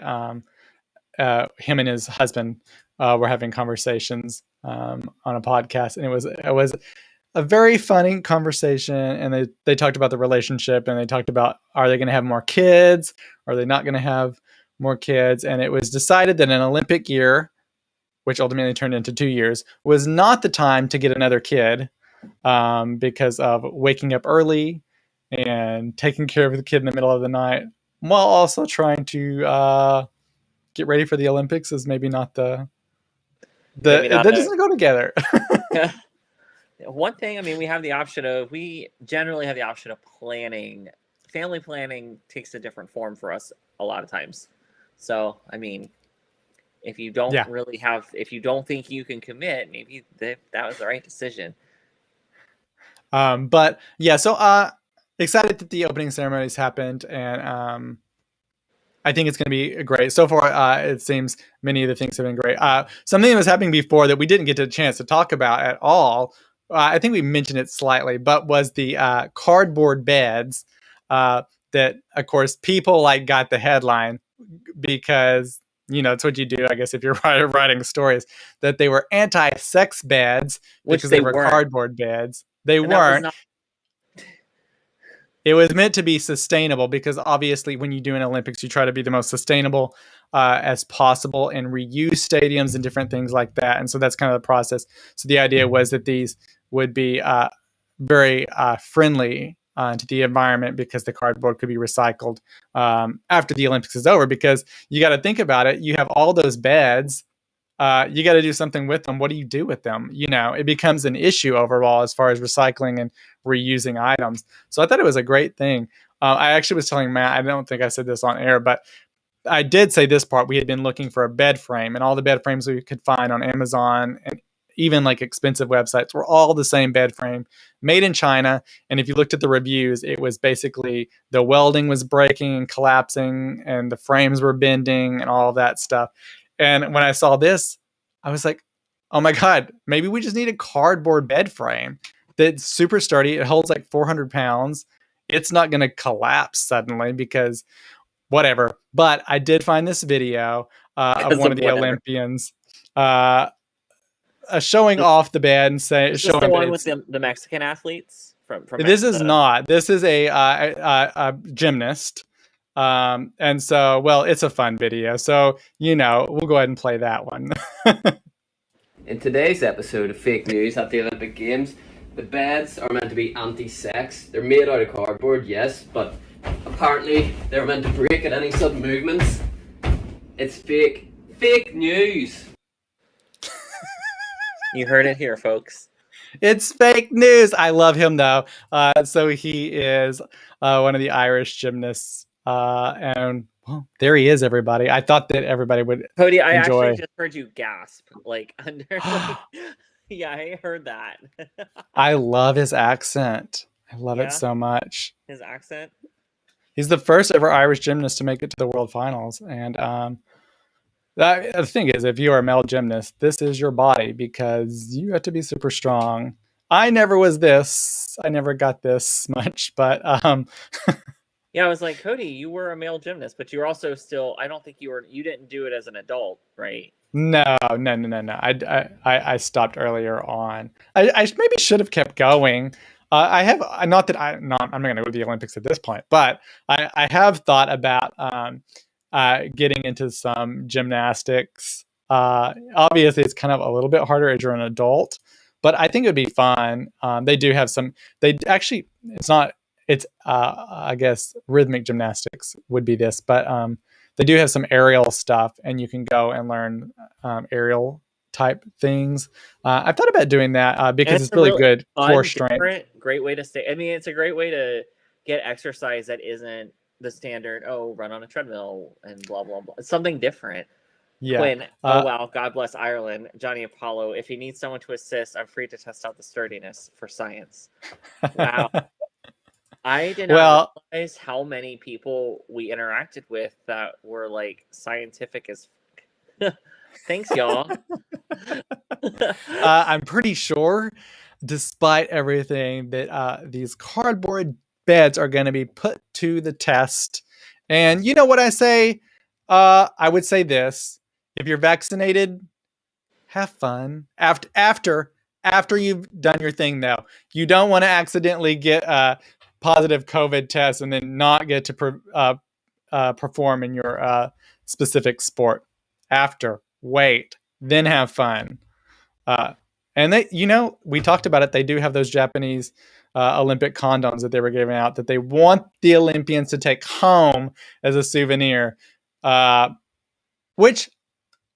Him and his husband were having conversations on a podcast, and it was a very funny conversation. And they talked about the relationship, and they talked about, are they going to have more kids? Are they not going to have more kids? And it was decided that an Olympic year, which ultimately turned into 2 years, was not the time to get another kid because of waking up early and taking care of the kid in the middle of the night, while also trying to get ready for the Olympics is maybe not Maybe that not doesn't go together. a one thing. I mean, we generally have the option of planning. Family planning takes a different form for us a lot of times. So, I mean, if you don't Yeah. really have, if you don't think you can commit, maybe that was the right decision. But yeah, so excited that the opening ceremonies happened, and I think it's going to be great. So far, it seems many of the things have been great. Something that was happening before that we didn't get a chance to talk about at all, I think we mentioned it slightly, but was the cardboard beds that, of course, people like got the headline because, it's what you do, I guess, if you're writing stories, that they were anti-sex beds Which because they they were weren't, cardboard beds. They and that was weren't. not. It was meant to be sustainable because obviously when you do an Olympics, you try to be the most sustainable as possible and reuse stadiums and different things like that. And so that's kind of the process. So the idea was that these would be very friendly to the environment because the cardboard could be recycled after the Olympics is over. Because you got to think about it, you have all those beds, you got to do something with them. What do you do with them? It becomes an issue overall as far as recycling and reusing items. So I thought it was a great thing. I actually was telling Matt, I don't think I said this on air, but I did say this part. We had been looking for a bed frame, and all the bed frames we could find on Amazon and even like expensive websites were all the same bed frame made in China. And if you looked at the reviews, it was basically the welding was breaking and collapsing and the frames were bending and all of that stuff. And when I saw this, I was like, oh my God, maybe we just need a cardboard bed frame that's super sturdy. It holds like 400 pounds. It's not going to collapse suddenly because whatever. But I did find this video of Because one of of the whatever. Olympians showing off the bed and Is this the showing that one with it's. the Mexican athletes from This is the? not. This is a gymnast. And so, well, it's a fun video. So, we'll go ahead and play that one. In today's episode of Fake News at the Olympic Games, the beds are meant to be anti-sex. They're made out of cardboard, yes, but apparently they're meant to break at any sudden movements. It's fake. Fake news! You heard it here, folks. It's fake news. I love him though. So he is one of the Irish gymnasts. And well, there he is, everybody. I thought that everybody would Cody, I enjoy. actually just heard you gasp, like under. Like, yeah, I heard that. I love his accent. I love it Yeah, so much. his accent. He's the first ever Irish gymnast to make it to the World Finals. And the thing is, if you are a male gymnast, this is your body because you have to be super strong. I never was this. I never got this much, but Yeah, I was like, Cody, you were a male gymnast, but you're also still. I don't think you didn't do it as an adult, right? no, no, no, no, no. I stopped earlier on. I maybe should have kept going. I have not that I'm not going to go to the Olympics at this point, but I have thought about getting into some gymnastics. Obviously, it's kind of a little bit harder as you're an adult, but I think it would be fun. They do have some. They actually, it's not. It's I guess rhythmic gymnastics would be this, but they do have some aerial stuff, and you can go and learn aerial type things. I've thought about doing that And because it's it's a really really good core fun, strength. different, great way to stay. I mean, it's a great way to get exercise that isn't the standard, oh, run on a treadmill and blah, blah, blah. It's something different. Yeah. Quinn, oh, wow, God bless Ireland. Johnny Apollo, if he needs someone to assist, I'm free to test out the sturdiness for science. Wow. I did not Well, realize how many people we interacted with that were like scientific as thanks, y'all. I'm pretty sure, despite everything, that these cardboard beds are going to be put to the test. And you know what I say? I would say this: if you're vaccinated, have fun. After you've done your thing, though, you don't want to accidentally get a positive COVID test and then not get to perform in your specific sport. After, wait, then have fun. Uh, and they, we talked about it. They do have those Japanese Olympic condoms that they were giving out that they want the Olympians to take home as a souvenir, which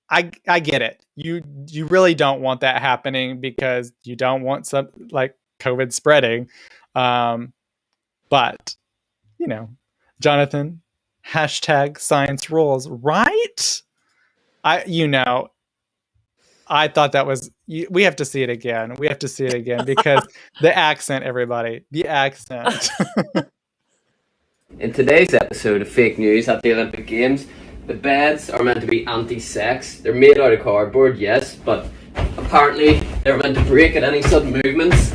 I get it. You really don't want that happening because you don't want some like COVID spreading. But Jonathan, hashtag science rules, right? I thought that was. We have to see it again. We have to see it again because the accent, everybody, the accent. In today's episode of Fake News at the Olympic Games, the beds are meant to be anti-sex. They're made out of cardboard, yes, but apparently they're meant to break at any sudden movements.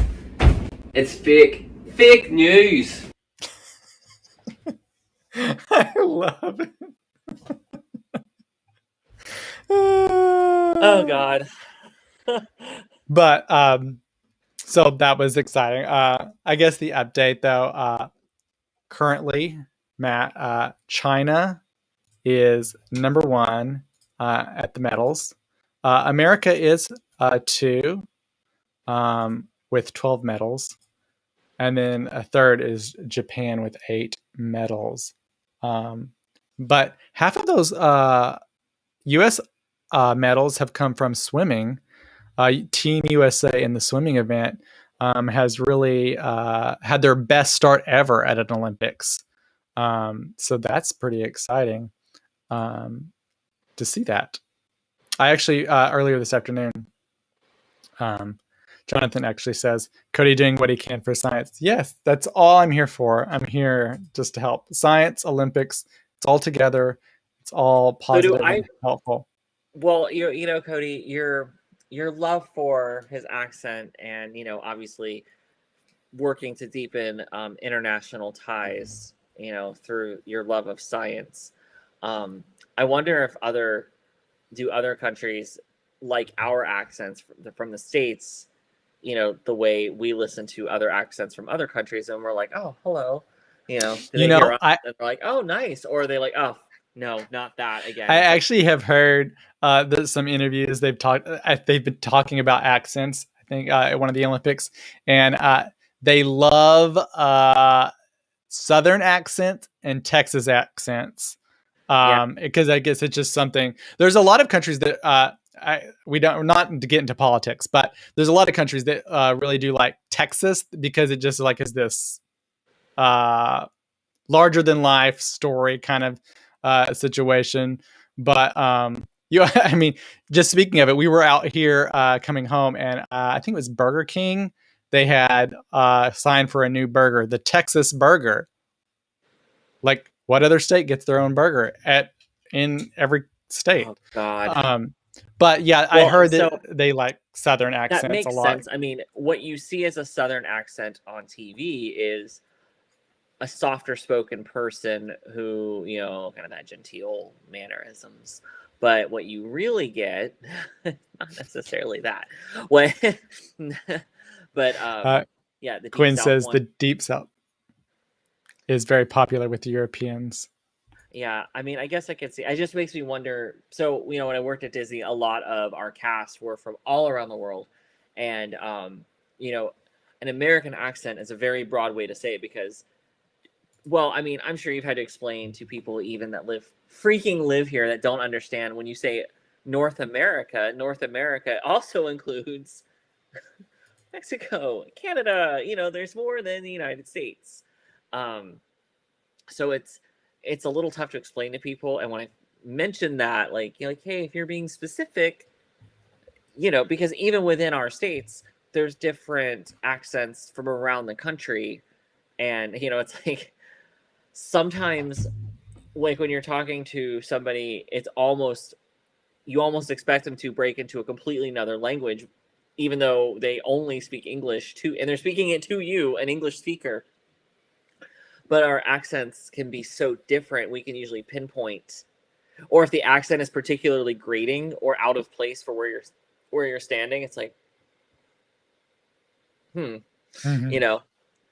It's fake. Fake news! I love it. Oh God. But so that was exciting. I guess the update though, currently, Matt, China is number one at the medals. America is two with 12 medals. And then a third is Japan with 8 medals. But half of those U.S. Medals have come from swimming. Team USA in the swimming event has really had their best start ever at an Olympics. So that's pretty exciting to see that. I actually, earlier this afternoon, Jonathan actually says, Cody doing what he can for science. Yes, that's all I'm here for. I'm here just to help. Science, Olympics, it's all together. It's all positive and helpful. Well, Cody, your love for his accent and, obviously working to deepen international ties, through your love of science. I wonder if other countries like our accents from the States, the way we listen to other accents from other countries and we're like, oh, hello, do they hear us and they're like, oh, nice, or are they like, oh, no, not that again? I actually have heard some interviews they've been talking about accents. I think at one of the Olympics, and they love Southern accent and Texas accents because I guess it's just something. There's a lot of countries that we're not to get into politics, but there's a lot of countries that really do like Texas because it just like is this larger than life story kind of situation. But I mean, just speaking of it, we were out here coming home, and I think it was Burger King. They had signed for a new burger, the Texas burger. Like, what other state gets their own burger in every state? Oh God. But yeah, I heard that they like Southern accents that makes a lot. Sense. I mean, what you see as a Southern accent on TV is a softer spoken person who, kind of that genteel mannerisms. But what you really get, not necessarily that. What, but yeah, the Quinn Deep South says one. the Deep South is very popular with the Europeans. Yeah, I mean, I guess I could see. It just makes me wonder. So, when I worked at Disney, a lot of our cast were from all around the world, And you know, an American accent is a very broad way to say it because, well, I mean, I'm sure you've had to explain to people even that live here that don't understand when you say North America. North America also includes Mexico, Canada. You know, there's more than the United States. So it's a little tough to explain to people. And when I mention that, like, you're like, hey, if you're being specific, you know, because even within our states, there's different accents from around the country. And, you know, it's like sometimes, like, when you're talking to somebody, you almost expect them to break into a completely another language, even though they only speak English and they're speaking it to you, an English speaker. But our accents can be so different, we can usually pinpoint, or if the accent is particularly grating or out of place for where you're standing, it's like, you know,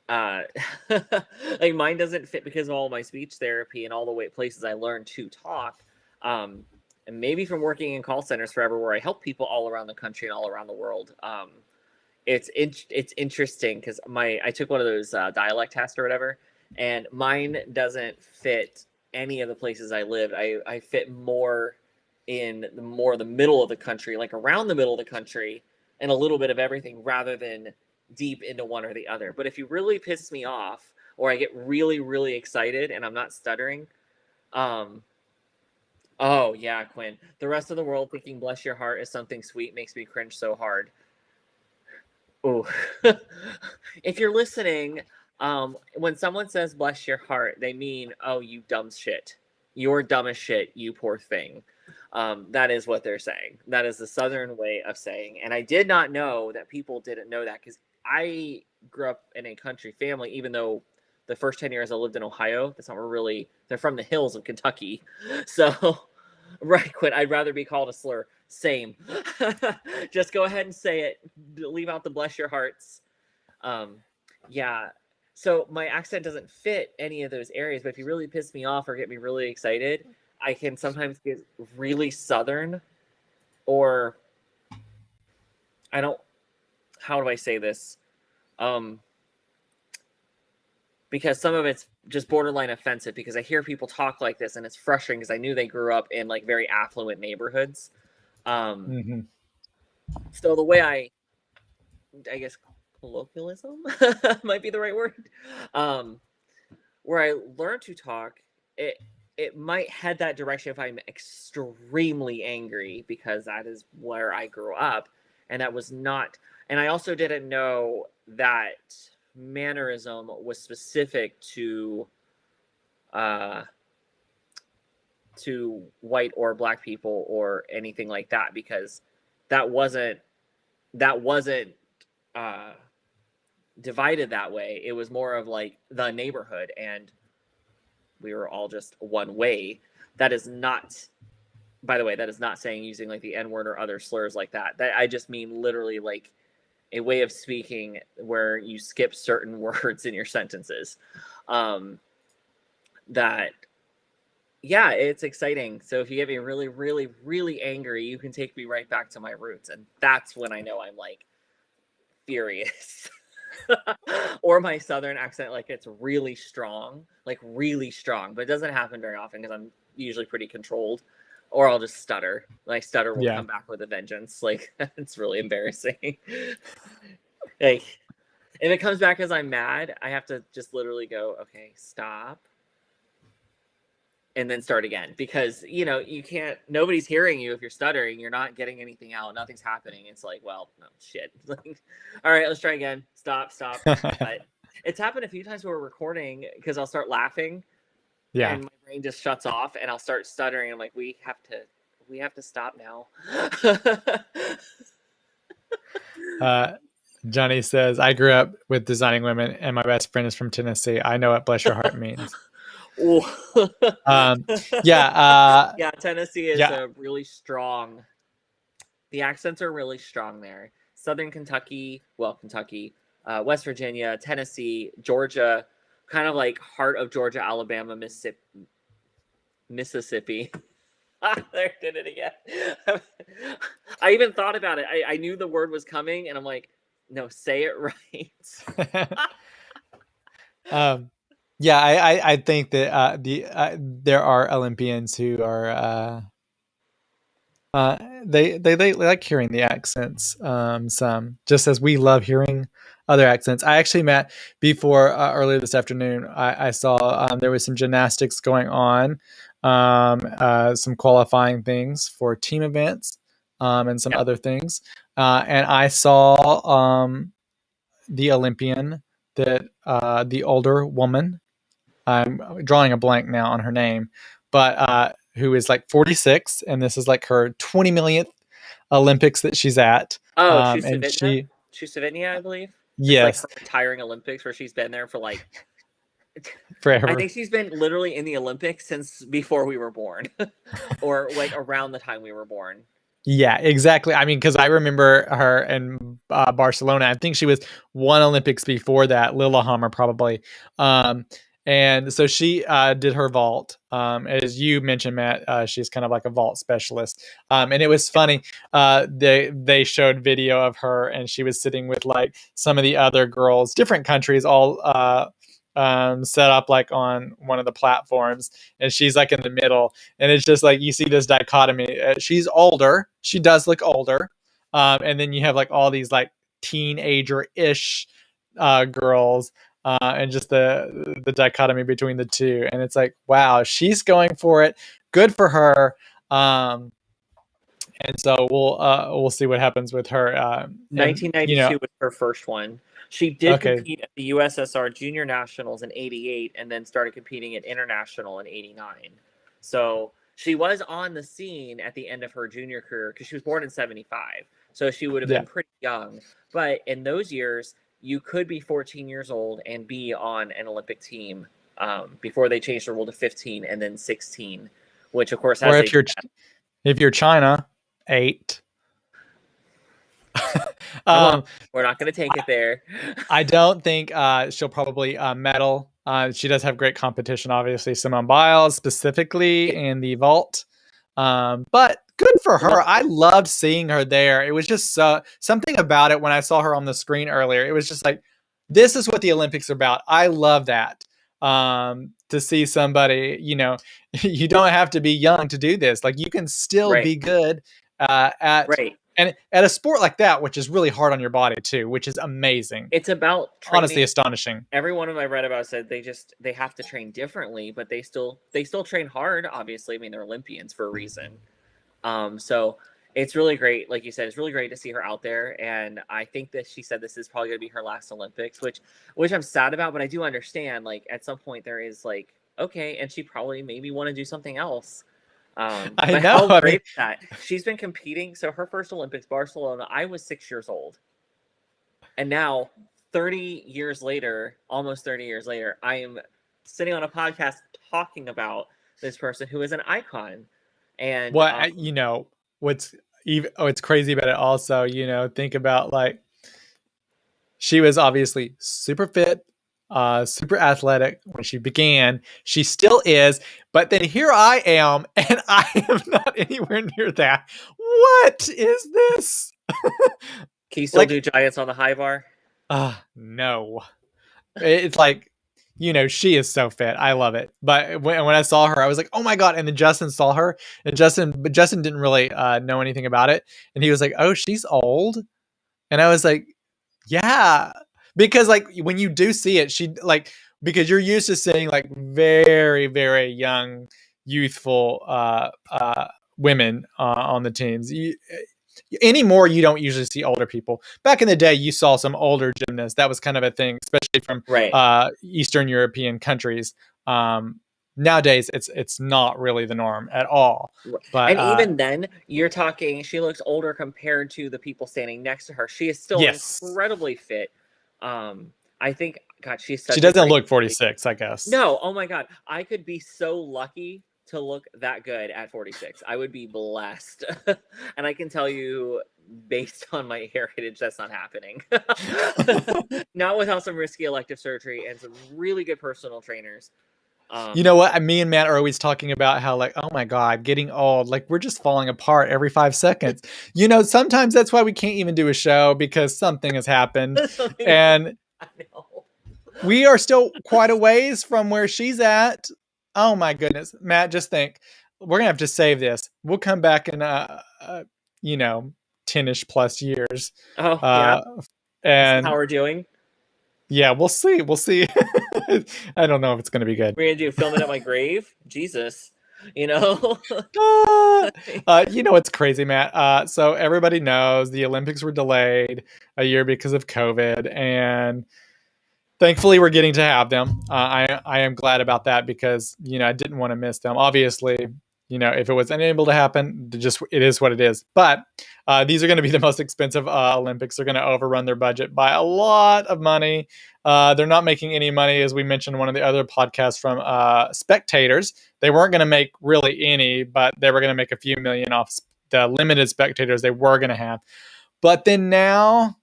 like mine doesn't fit because of all my speech therapy and all the places I learned to talk. And maybe from working in call centers forever, where I help people all around the country and all around the world. It's interesting because I took one of those dialect tests or whatever, and mine doesn't fit any of the places I lived. I fit more in the middle of the country, like around the middle of the country, and a little bit of everything, rather than deep into one or the other. But if you really piss me off, or I get really, really excited and I'm not stuttering, oh yeah, Quinn, the rest of the world thinking bless your heart is something sweet makes me cringe so hard. Oh, if you're listening, when someone says bless your heart, they mean, oh, you dumb shit. You're dumb as shit, you poor thing. That is what they're saying. That is the Southern way of saying. And I did not know that people didn't know that, because I grew up in a country family, even though the first 10 years I lived in Ohio. That's not really, they're from the hills of Kentucky. So, right, Quinn, I'd rather be called a slur. Same. Just go ahead and say it. Leave out the bless your hearts. Yeah. So my accent doesn't fit any of those areas, but if you really piss me off or get me really excited, I can sometimes get really Southern, or how do I say this? Because some of it's just borderline offensive, because I hear people talk like this and it's frustrating because I knew they grew up in like very affluent neighborhoods. So the way I guess colloquialism might be the right word, where I learned to talk, it might head that direction if I'm extremely angry, because that is where I grew up, and that was not. And I also didn't know that mannerism was specific to white or black people or anything like that, because that wasn't divided that way. It was more of like the neighborhood, and we were all just one way. That is not, by the way, that is not saying using like the N-word or other slurs like that. That I just mean literally like a way of speaking where you skip certain words in your sentences. That, yeah, it's exciting. So if you get me really, really, really angry, you can take me right back to my roots. And that's when I know I'm like furious. Or my Southern accent, like it's really strong, but it doesn't happen very often because I'm usually pretty controlled. Or I'll just stutter. My stutter will come back with a vengeance. Like, it's really embarrassing. Like, if it comes back as I'm mad, I have to just literally go, okay, stop, and then start again, because you know you can't. Nobody's hearing you if you're stuttering. You're not getting anything out. Nothing's happening. It's like, well, no shit. Like, all right, let's try again. Stop. But it's happened a few times where we're recording, because I'll start laughing, and my brain just shuts off, and I'll start stuttering. I'm like, we have to stop now. Johnny says, I grew up with designing women, and my best friend is from Tennessee. I know what bless your heart means. Yeah, Tennessee is a really strong. The accents are really strong there. Southern Kentucky, West Virginia, Tennessee, Georgia, kind of like heart of Georgia, Alabama, Mississippi. There did it again. I even thought about it. I knew the word was coming, and I'm like, no, say it right. Yeah, I think that there are Olympians who are they like hearing the accents, some, just as we love hearing other accents. I actually met before, earlier this afternoon. I saw, there was some gymnastics going on, some qualifying things for team events, and some Yeah. other things. And I saw, the Olympian that, the older woman. I'm drawing a blank now on her name, but who is like 46, and this is like her 20 millionth Olympics that she's at. Oh, And she, Shusavitnia, I believe. It's like yes, her retiring Olympics where she's been there for like I forever. think she's been literally in the Olympics since before we were born. Or like around the time we were born. Yeah, exactly. I mean, because I remember her in, Barcelona. I think she was one Olympics before that, Lillehammer probably. Um, and so she, did her vault. As you mentioned, Matt, she's kind of like a vault specialist. And it was Yeah. funny. They showed video of her, and she was sitting with like some of the other girls, different countries, all, set up like on one of the platforms, and she's like in the middle, and it's just like you see this dichotomy. She's older, she does look older, and then you have like all these like teenager-ish, girls, and just the dichotomy between the two, and it's like, wow, she's going for it. Good for her. And so we'll see what happens with her. And 1992 was her first one. She did okay, compete at the USSR Junior Nationals in '88 and then started competing at International in '89. So she was on the scene at the end of her junior career because she was born in '75. So she would have yeah. been pretty young. But in those years, you could be 14 years old and be on an Olympic team, before they changed the rule to 15 and then 16, which of course Or has a if you're China, 8. come on, um, we're not going to take it there. I don't think, she'll probably, medal. She does have great competition, obviously. Simone Biles specifically Yeah. in the vault. But good for Well, her. I loved seeing her there. It was just, something about it when I saw her on the screen earlier. It was just like, this is what the Olympics are about. I love that. To see somebody, you don't have to be young to do this. Like, you can still right, be good, at right. and at a sport like that, which is really hard on your body too, which is amazing. It's about Honestly, training. astonishing. Every one of them I read about said they have to train differently, but they still train hard. Obviously, I mean they're Olympians for a reason. So it's really great, like you said, it's really great to see her out there. And I think that she said this is probably going to be her last Olympics, which I'm sad about, but I do understand. Like at some point there is like okay, and she probably maybe want to do something else. I But know. how I mean, great is that? She's been competing. So her first Olympics, Barcelona, I was 6 years old. And now, 30 years later, almost 30 years later, I am sitting on a podcast talking about this person who is an icon. And what what's even it's crazy about it also, think about like she was obviously super fit, super athletic when she began. She still is, but then here I am, and I am not anywhere near that. What is this? can you still do Like, giants on the high bar? no. It's like, she is so fit. I love it. But when I saw her, I was like, oh my God. And then Justin saw her, and Justin didn't really, know anything about it. And he was like, oh, she's old. And I was like, yeah, because like when you do see it, she like, because you're used to seeing like very, very young, youthful, women, on the teams. Anymore, you don't usually see older people. Back in the day, you saw some older gymnasts. That was kind of a thing, especially from, Right. Eastern European countries. Nowadays, it's not really the norm at all. But And even then, you're talking, she looks older compared to the people standing next to her. She is still yes, incredibly fit. I think, God, she's she such a doesn't great. look 46, I guess. No, oh my God. I could be so lucky to look that good at 46. I would be blessed. And I can tell you, based on my heritage, that's not happening. Not without some risky elective surgery and some really good personal trainers. You know what? Me and Matt are always talking about how, like, oh my God, getting old. Like, we're just falling apart every 5 seconds. You know, sometimes that's why we can't even do a show because something has happened. And I know. we are still quite a ways from where she's at. Oh my goodness. Matt, just think. We're going to have to save this. We'll come back in, you know, 10-ish plus years. Oh, yeah. Uh, See how and we're doing. yeah, we'll see. We'll see. I don't know if it's going to be good. We're gonna do filming at my grave. Jesus, you know. You know what's crazy, Matt? So everybody knows the Olympics were delayed a year because of COVID, and thankfully we're getting to have them. I am glad about that because I didn't want to miss them. Obviously, if it was unable to happen, it is what it is. But these are going to be the most expensive Olympics. They're going to overrun their budget by a lot of money. They're not making any money, as we mentioned in one of the other podcasts, from spectators. They weren't going to make really any, but they were going to make a few million off the limited spectators they were going to have. But then now,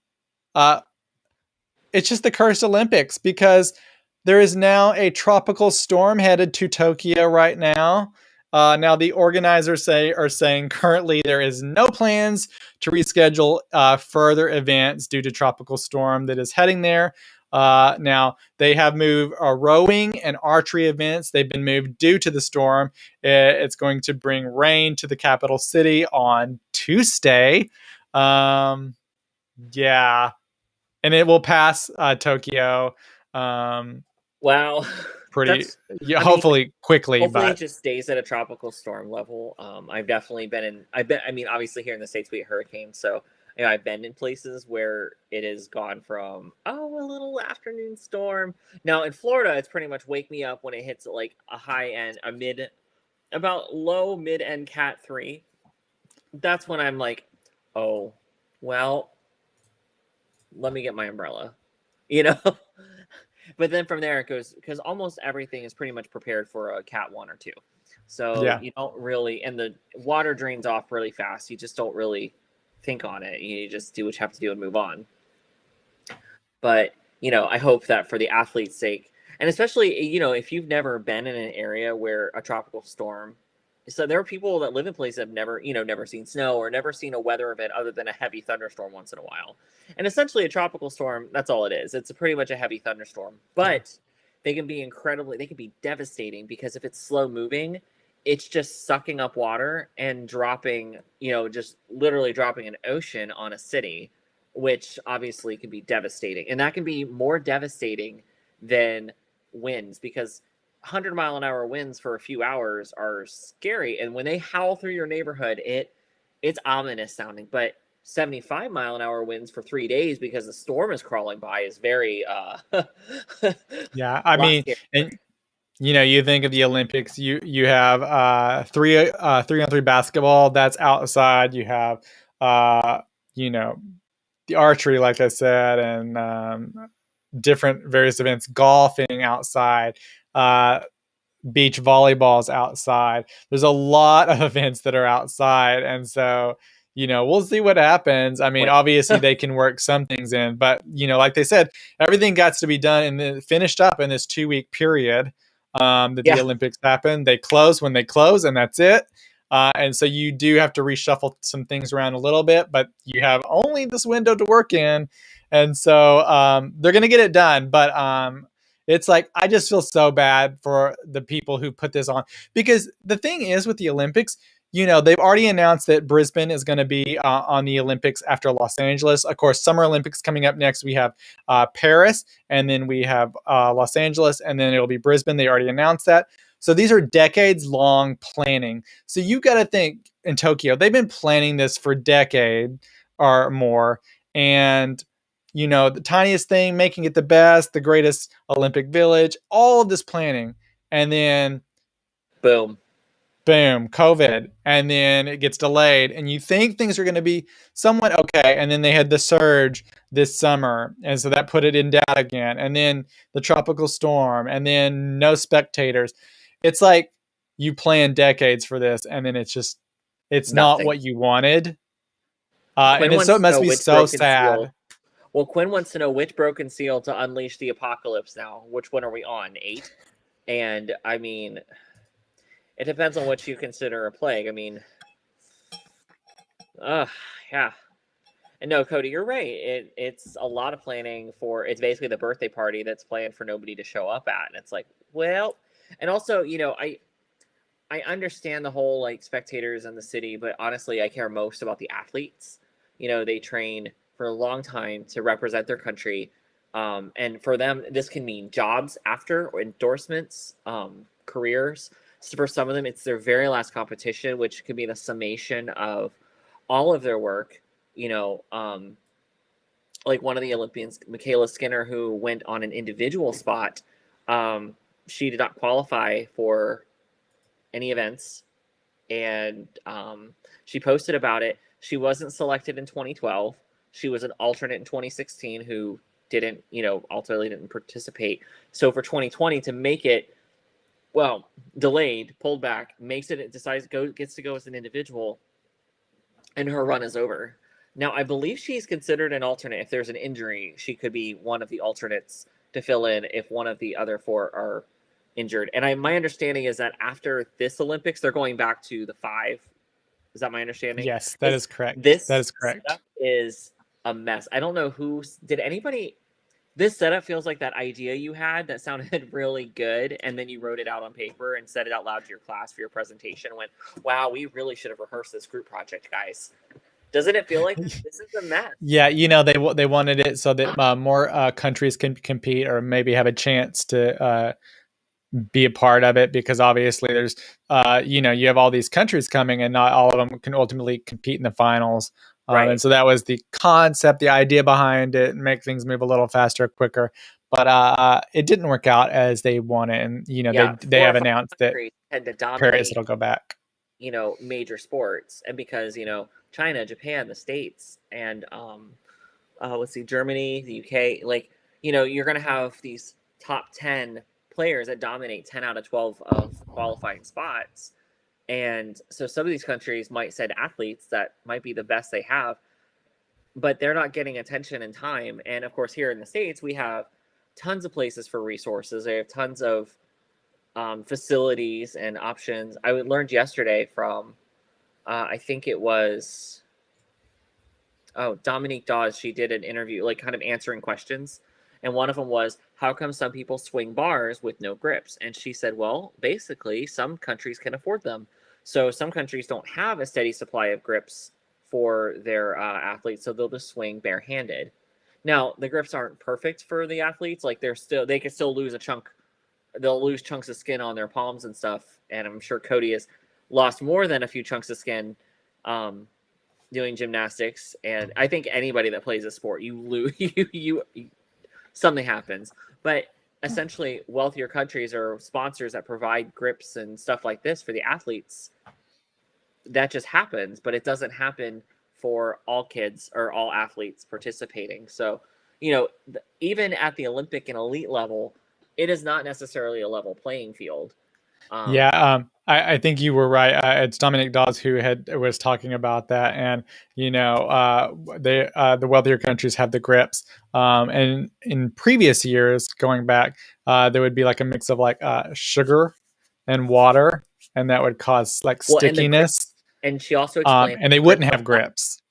it's just the cursed Olympics because there is now a tropical storm headed to Tokyo right now. Now the organizers are saying currently there is no plans to reschedule further events due to tropical storm that is heading there. Now they have moved rowing and archery events. They've been moved due to the storm. It's going to bring rain to the capital city on Tuesday. Yeah, and it will pass Tokyo. Wow. Pretty, That's. yeah, I mean, hopefully quickly, hopefully it but just stays at a tropical storm level. I've definitely been in. I've been. I mean, obviously here in the States we get hurricanes, so I've been in places where it has gone from a little afternoon storm. Now in Florida, it's pretty much wake me up when it hits like a high end, about low mid end Cat 3. That's when I'm like, oh, well, let me get my umbrella, you know. But then from there it goes because almost everything is pretty much prepared for a Cat 1 or 2. So yeah, you don't really, and the water drains off really fast. You just don't really think on it. You just do what you have to do and move on. But I hope that for the athlete's sake, and especially if you've never been in an area where a tropical storm. So there are people that live in places that have never seen snow or never seen a weather event other than a heavy thunderstorm once in a while. And essentially a tropical storm, that's all it is. It's pretty much a heavy thunderstorm. But they can be devastating because if it's slow moving, it's just sucking up water and dropping, just literally dropping an ocean on a city, which obviously can be devastating. And that can be more devastating than winds because 100-mile-an-hour winds for a few hours are scary, and when they howl through your neighborhood, it's ominous sounding. But 75-mile-an-hour winds for 3 days because the storm is crawling by is very yeah. I mean, scary. and you think of the Olympics. You have 3-on-3 basketball that's outside. You have you know the archery, like I said, and different various events, golfing outside. Beach volleyballs outside. There's a lot of events that are outside. And so, we'll see what happens. I mean, obviously they can work some things in, but like they said, everything got to be done and then finished up in this 2-week period that the Olympics happen. They close when they close and that's it. And so you do have to reshuffle some things around a little bit, but you have only this window to work in. And so they're going to get it done. But it's like, I just feel so bad for the people who put this on, because the thing is with the Olympics, they've already announced that Brisbane is going to be on the Olympics after Los Angeles. Of course, Summer Olympics coming up next. We have Paris, and then we have Los Angeles, and then it'll be Brisbane. They already announced that. So these are decades long planning. So you got to think in Tokyo, they've been planning this for decade or more. And the tiniest thing, making it the best, the greatest Olympic village, all of this planning. And then boom, COVID. And then it gets delayed. And you think things are going to be somewhat okay. And then they had the surge this summer. And so that put it in doubt again. And then the tropical storm. And then no spectators. It's like you planned decades for this. And then it's nothing. not what you wanted. And it must be so sad. Seal. Well, Quinn wants to know which broken seal to unleash the apocalypse now. Which one are we on? 8? And I mean, it depends on what you consider a plague. I mean, yeah. And no, Cody, you're right. It's a lot of planning for. It's basically the birthday party that's planned for nobody to show up at, and it's like, well, and also, I understand the whole like spectators in the city, but honestly, I care most about the athletes. They train for a long time to represent their country, and for them, this can mean jobs after, or endorsements, careers. So for some of them, it's their very last competition, which could be the summation of all of their work. Like one of the Olympians, Michaela Skinner, who went on an individual spot, she did not qualify for any events, and she posted about it. She wasn't selected in 2012. She was an alternate in 2016 who didn't, ultimately didn't participate. So for 2020 to make it, well, delayed, pulled back, gets to go as an individual, and her run is over. Now, I believe she's considered an alternate. If there's an injury, she could be one of the alternates to fill in if one of the other four are injured. And my understanding is that after this Olympics, they're going back to the 5. Is that my understanding? Yes, that is correct. This That is correct. setup is a mess. I don't know did anybody. This setup feels like that idea you had that sounded really good, and then you wrote it out on paper and said it out loud to your class for your presentation. And went, wow, we really should have rehearsed this group project, guys. Doesn't it feel like this is a mess? Yeah, they wanted it so that more countries can compete or maybe have a chance to be a part of it, because obviously there's you have all these countries coming and not all of them can ultimately compete in the finals. Right. And so that was the concept, the idea behind it, and make things move a little faster, quicker. But it didn't work out as they wanted, and they have announced that had to dominate, Paris it'll go back. Major sports, and because China, Japan, the States, and let's see, Germany, the UK, like you're gonna have these top 10 players that dominate 10 out of 12 of qualifying spots. And so some of these countries might send athletes that might be the best they have, but they're not getting attention in time. And of course, here in the States, we have tons of places for resources. They have tons of facilities and options. I learned yesterday from, I think it was, Dominique Dawes. She did an interview, like kind of answering questions. And one of them was, how come some people swing bars with no grips? And she said, well, basically, some countries can afford them. So some countries don't have a steady supply of grips for their athletes, so they'll just swing barehanded. Now, the grips aren't perfect for the athletes. Like they can still lose a chunk. They'll lose chunks of skin on their palms and stuff. And I'm sure Cody has lost more than a few chunks of skin doing gymnastics. And I think anybody that plays a sport, you lose, you something happens. But essentially, wealthier countries or sponsors that provide grips and stuff like this for the athletes, that just happens. But it doesn't happen for all kids or all athletes participating. So, even at the Olympic and elite level, it is not necessarily a level playing field. I think you were right. It's Dominic Dawes who was talking about that, and the wealthier countries have the grips. And in previous years, going back, there would be like a mix of like sugar and water, and that would cause like stickiness. And she also explained, and they wouldn't have grips.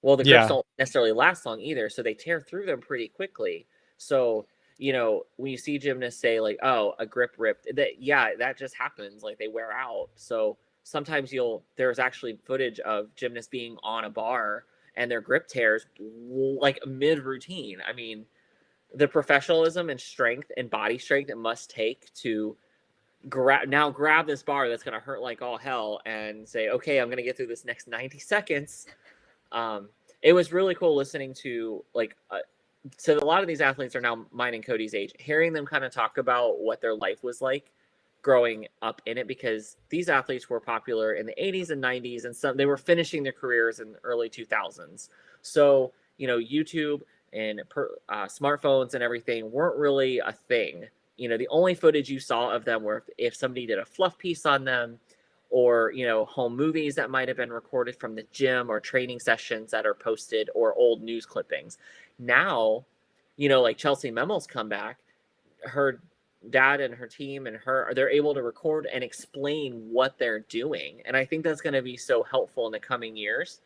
Well, the grips don't necessarily last long either, so they tear through them pretty quickly. So when you see gymnasts say like, oh, a grip ripped, that just happens. Like they wear out. So sometimes there's actually footage of gymnasts being on a bar and their grip tears like mid routine. I mean, the professionalism and strength and body strength it must take to grab this bar that's going to hurt like all hell and say, okay, I'm going to get through this next 90 seconds. It was really cool listening to so a lot of these athletes are now mine and Cody's age, hearing them kind of talk about what their life was like growing up in it, because these athletes were popular in the 80s and 90s, and they were finishing their careers in the early 2000s. So, YouTube and smartphones and everything weren't really a thing. The only footage you saw of them were if somebody did a fluff piece on them, or home movies that might have been recorded from the gym, or training sessions that are posted, or old news clippings. Now, like Chelsea Memmel's comeback, her dad and her team and her, they're able to record and explain what they're doing. And I think that's going to be so helpful in the coming years.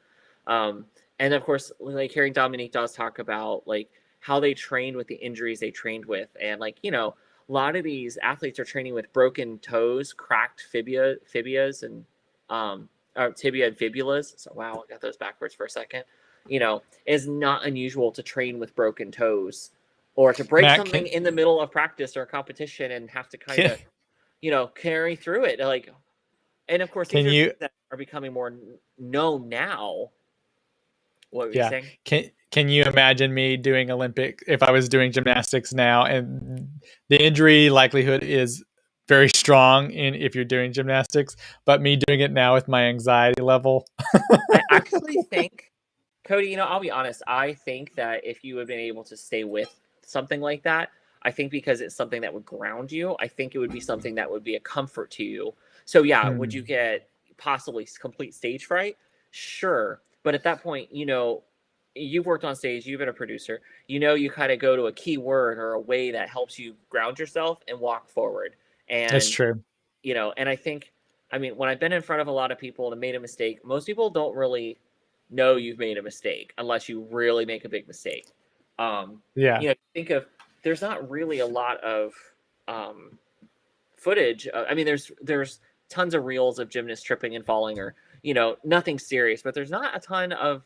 And of course, like hearing Dominique Dawes talk about like how they trained with the injuries they trained with. And like, you know, a lot of these athletes are training with broken toes, cracked fibias and tibia and fibulas. So, wow, I got those backwards for a second. You know, it's not unusual to train with broken toes or to break Matt, something in the middle of practice or a competition and have to kind of, you know, carry through it. Like, and of course, these are things that are becoming more known now. What were you saying? Can you imagine me doing Olympic if I was doing gymnastics now, and the injury likelihood is very strong in if you're doing gymnastics, but me doing it now with my anxiety level. I actually think, Cody, you know, I'll be honest. I think that if you had been able to stay with something like that, I think because it's something that would ground you, I think it would be something that would be a comfort to you. So yeah, would you get possibly complete stage fright? Sure. But at that point, you know, you've worked on stage, you've been a producer, you know, you kind of go to a key word or a way that helps you ground yourself and walk forward. And That's true. You know, and I think, I mean, when I've been in front of a lot of people and made a mistake, most people don't really know you've made a mistake unless you really make a big mistake. You know, think of, there's not really a lot of footage. I mean, there's tons of reels of gymnasts tripping and falling, or you know, nothing serious, but there's not a ton of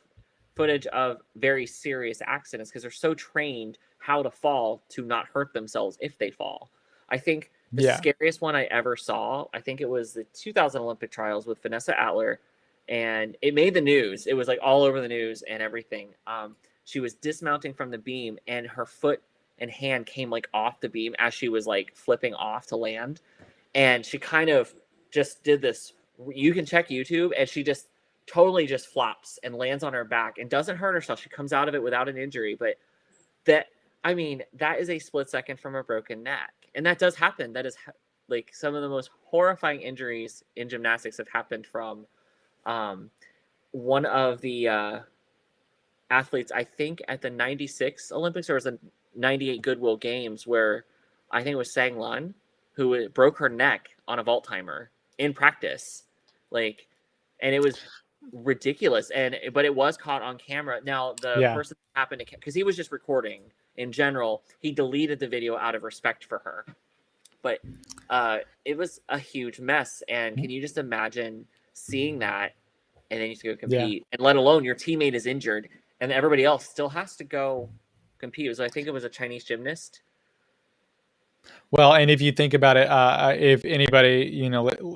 footage of very serious accidents because they're so trained how to fall to not hurt themselves if they fall. I think the scariest one I ever saw, I think it was the 2000 Olympic trials with Vanessa Atler, and it made the news. It was like all over the news and everything. She was dismounting from the beam and her foot and hand came like off the beam as she was like flipping off to land. And she kind of just did this. You can check YouTube, and she just totally just flops and lands on her back and doesn't hurt herself. She comes out of it without an injury. But that, I mean, that is a split second from a broken neck. And that does happen. That is like some of the most horrifying injuries in gymnastics have happened from one of the athletes, I think at the 96 Olympics, or it was the 98 Goodwill Games, where I think it was Sang Lun, who broke her neck on a vault timer in practice. Like, and it was ridiculous. But it was caught on camera. Now, the person happened to, because he was just recording in general, he deleted the video out of respect for her. But it was a huge mess. And can you just imagine seeing that and then you have to go compete, and let alone your teammate is injured and everybody else still has to go compete? So I think it was a Chinese gymnast. Well, and if you think about it, if anybody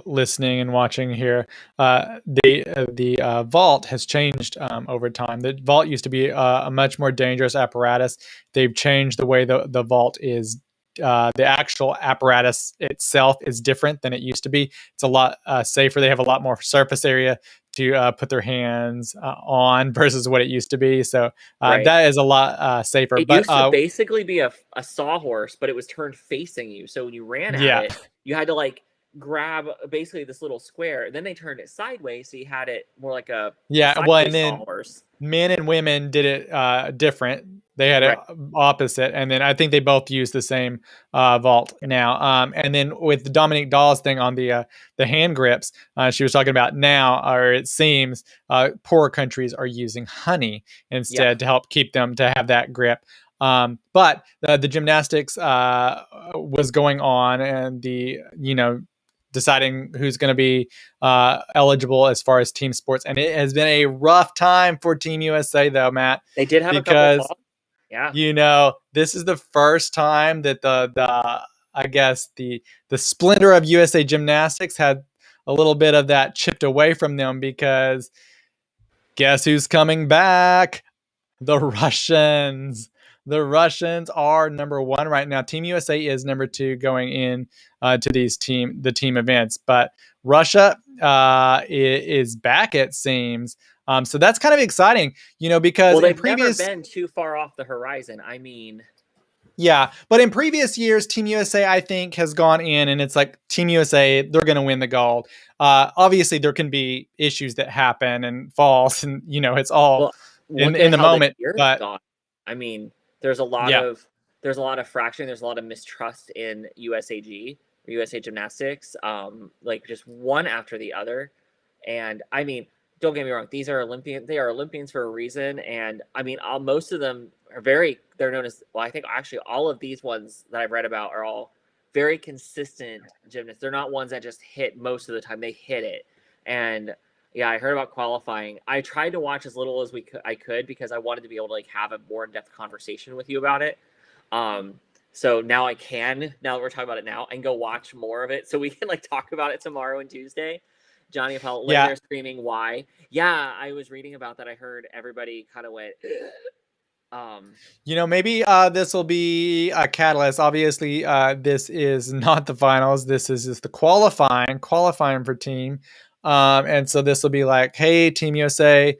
listening and watching here, the vault has changed over time. The vault used to be a much more dangerous apparatus. They've changed the way the vault is. The actual apparatus itself is different than it used to be. It's a lot safer. They have a lot more surface area to put their hands on versus what it used to be. So that is a lot safer. It used to basically be a sawhorse, but it was turned facing you. So when you ran at it, you had to like grab basically this little square. Then they turned it sideways, so you had it more like a and then sawhorse. Men and women did it different. They had it opposite, and then I think they both use the same vault now. And then with the Dominique Dawes thing on the hand grips, she was talking about now, or it seems poorer countries are using honey instead to help keep them to have that grip. But the gymnastics was going on, and deciding who's going to be eligible as far as team sports. And it has been a rough time for Team USA, though, Matt. They did have a couple falls. Yeah. This is the first time that I guess the splendor of USA Gymnastics had a little bit of that chipped away from them, because guess who's coming back? The Russians. The Russians are number one right now. Team USA is number two going in to the team events, but Russia is back, it seems. So that's kind of exciting, because they've never been too far off the horizon. I mean, yeah, but in previous years, Team USA, I think, has gone in, and it's like Team USA, they're going to win the gold. Obviously, there can be issues that happen and falls, and it's all in the moment. But I mean, there's a lot of there's a lot of fracturing. There's a lot of mistrust in USAG or USA Gymnastics, like just one after the other. And I mean, don't get me wrong; these are Olympians. They are Olympians for a reason. And I mean, most of them are very. They're known as. Well, I think actually all of these ones that I've read about are all very consistent gymnasts. They're not ones that just hit most of the time. They hit it. And yeah, I heard about qualifying. I tried to watch as little as I could because I wanted to be able to like have a more in-depth conversation with you about it. So now I can, now that we're talking about it now, and go watch more of it so we can like talk about it tomorrow and Tuesday. Johnny Appel laying there screaming, why? Yeah, I was reading about that. I heard everybody kind of went, maybe this will be a catalyst. Obviously, this is not the finals. This is just the qualifying for team. And so this will be like, hey, Team USA,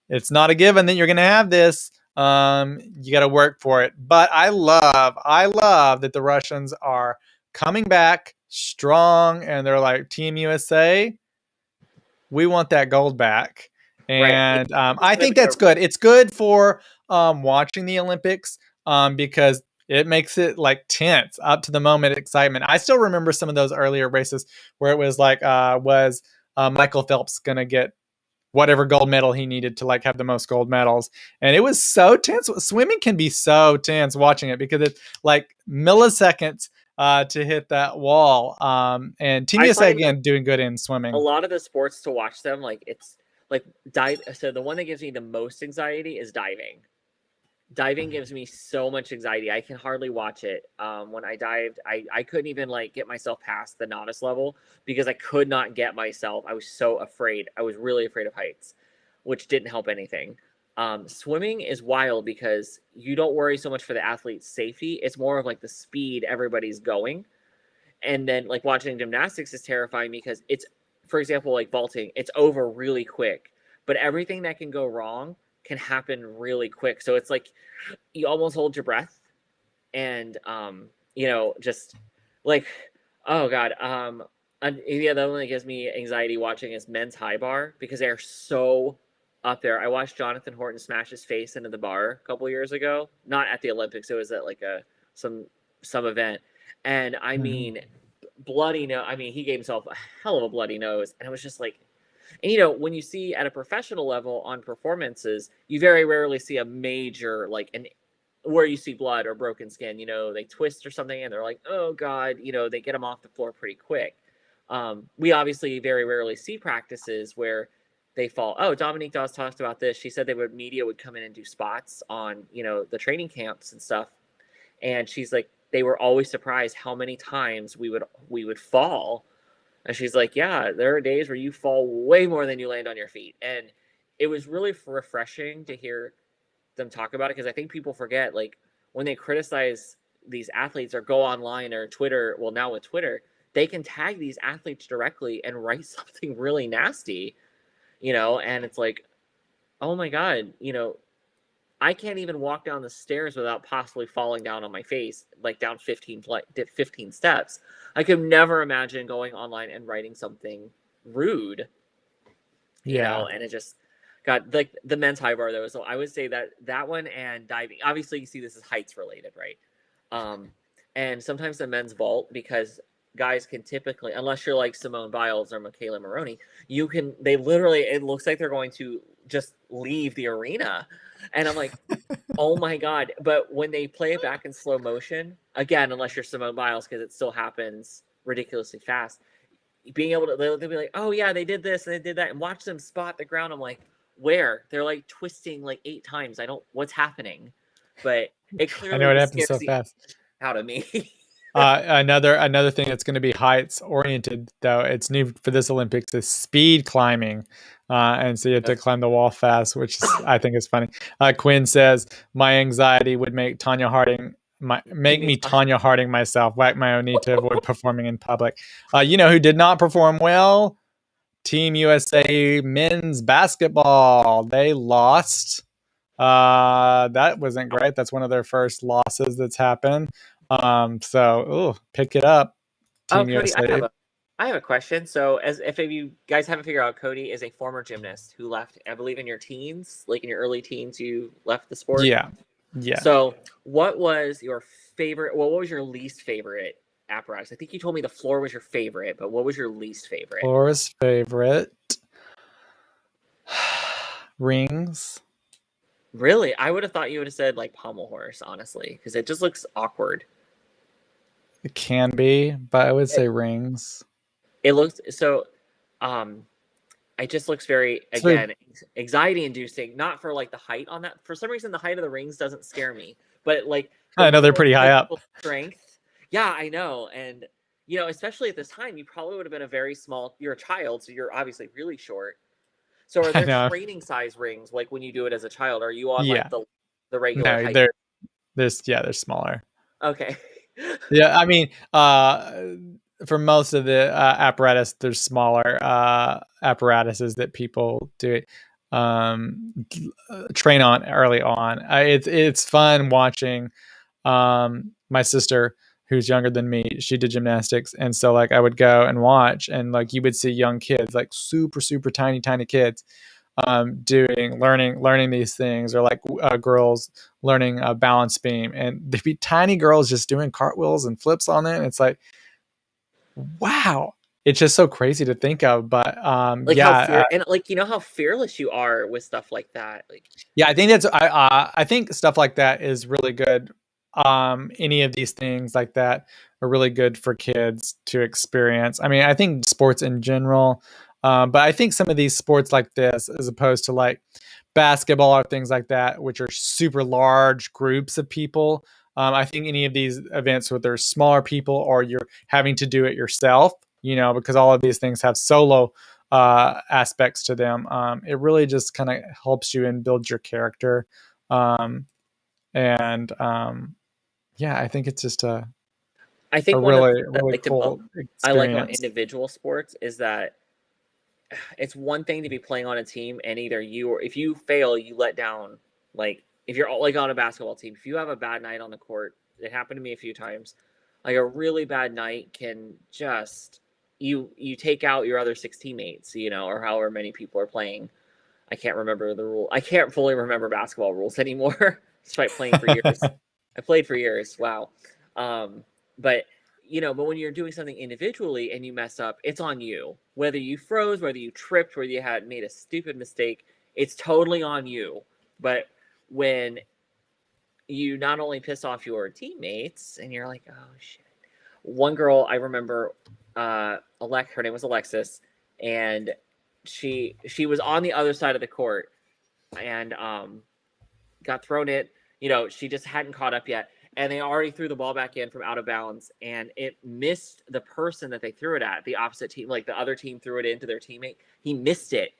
it's not a given that you're going to have this. You got to work for it. But I love that the Russians are coming back strong, and they're like, Team USA, we want that gold back. And right. I think that's good. It's good for watching the Olympics because it makes it like tense up to the moment excitement. I still remember some of those earlier races where it was like, was Michael Phelps going to get whatever gold medal he needed to like have the most gold medals. And it was so tense. Swimming can be so tense watching it because it's like milliseconds to hit that wall. And Team USA again doing good in swimming. A lot of the sports to watch them, like it's like dive. So the one that gives me the most anxiety is diving. Diving gives me so much anxiety. I can hardly watch it. When I dived, I couldn't even like get myself past the novice level because I could not get myself. I was so afraid. I was really afraid of heights, which didn't help anything. Swimming is wild because you don't worry so much for the athlete's safety. It's more of like the speed everybody's going. And then like watching gymnastics is terrifying because it's, for example, like vaulting, it's over really quick, but everything that can go wrong can happen really quick. So it's like you almost hold your breath and just like, oh god. And the other one that gives me anxiety watching is men's high bar because they're so up there. I watched Jonathan Horton smash his face into the bar a couple years ago, not at the Olympics. It was at like some event, and I mean, bloody nose. I mean, he gave himself a hell of a bloody nose, and it was just like. And when you see at a professional level on performances, you very rarely see a major where you see blood or broken skin. They twist or something and they're like, oh god, they get them off the floor pretty quick. We obviously very rarely see practices where they fall. Oh, Dominique Dawes talked about this. She said media would come in and do spots on the training camps and stuff, and she's like, they were always surprised how many times we would fall. And she's like, yeah, there are days where you fall way more than you land on your feet. And it was really refreshing to hear them talk about it because I think people forget, like, when they criticize these athletes or go online or Twitter, well, now with Twitter, they can tag these athletes directly and write something really nasty, and it's like, oh my God, I can't even walk down the stairs without possibly falling down on my face, like down 15 steps. I could never imagine going online and writing something rude, and it just got like the men's high bar though. So I would say that one and diving. Obviously, you see this is heights related, right? And sometimes the men's vault, because guys can typically, unless you're like Simone Biles or Michaela Maroney, they literally, it looks like they're going to just leave the arena. And I'm like, oh my God. But when they play it back in slow motion, again, unless you're Simone Biles, because it still happens ridiculously fast, being able to, they'll be like, oh yeah, they did this and they did that, and watch them spot the ground. I'm like, where? They're like twisting like 8 times. What's happening? But it clearly, I know it happens so fast out of me. Another thing that's going to be heights oriented, though, it's new for this Olympics, is speed climbing. And so you have to climb the wall fast, which I think is funny. Quinn says, my anxiety would make Tanya Harding Tanya Harding myself, whack my own knee to avoid performing in public. Who did not perform well? Team USA men's basketball. They lost. That wasn't great. That's one of their first losses that's happened. Pick it up, Team Cody, USA. I have a question. So, as if you guys haven't figured out, Cody is a former gymnast who left, I believe, in your teens, like in your early teens, you left the sport. Yeah. Yeah. So, what was your favorite? Well, what was your least favorite apparatus? I think you told me the floor was your favorite, but what was your least favorite? Laura's favorite rings. Really, I would have thought you would have said like pommel horse, honestly, because it just looks awkward. It can be, but I would It, say rings. it looks so. Um, it just looks very, It's very. again, anxiety inducing. Not for like the height on that. For some reason, the height of the rings doesn't scare me, but like the I know they're real pretty high up. physical strength. Yeah, I know, and especially at this time, you probably would have been a very small. You're a child, so you're obviously really short. So are I there know. training size rings like when you do it as a child? Are you on like Yeah. the regular No, height? they're smaller. Okay. Yeah, I mean, for most of the apparatus, there's smaller apparatuses that people do train on early on. It's fun watching my sister who's younger than me. She did gymnastics, and so like I would go and watch, and like you would see young kids, like super tiny kids, learning these things, or like girls learning a balance beam, and there'd be tiny girls just doing cartwheels and flips on it, and it's like, wow, it's just so crazy to think of. But Like how fear and like how fearless you are with stuff like that. Like yeah, I think I think stuff like that is really good. Any of these things like that are really good for kids to experience. I mean, I think sports in general, but I think some of these sports like this, as opposed to like basketball or things like that, which are super large groups of people. I think any of these events where there's smaller people or you're having to do it yourself, because all of these things have solo aspects to them. It really just kind of helps you and builds your character. Um, and yeah, I think it's just I a think one of the really, things really cool I like about experience. individual sports is that it's one thing to be playing on a team and either you or if you fail, you let down. Like if you're like on a basketball team, if you have a bad night on the court, it happened to me a few times. Like a really bad night can just you take out your other six teammates, or however many people are playing. I can't remember the rule. I can't fully remember basketball rules anymore, despite playing for years. I played for years. Wow. Um, but but when you're doing something individually and you mess up, it's on you. Whether you froze, whether you tripped, whether you had made a stupid mistake, it's totally on you. But when you not only piss off your teammates and you're like, oh shit. One girl I remember, her name was Alexis, and she was on the other side of the court and got thrown it. She just hadn't caught up yet, and they already threw the ball back in from out of bounds, and it missed the person that they threw it at. The opposite team, like the other team, threw it into their teammate. He missed it,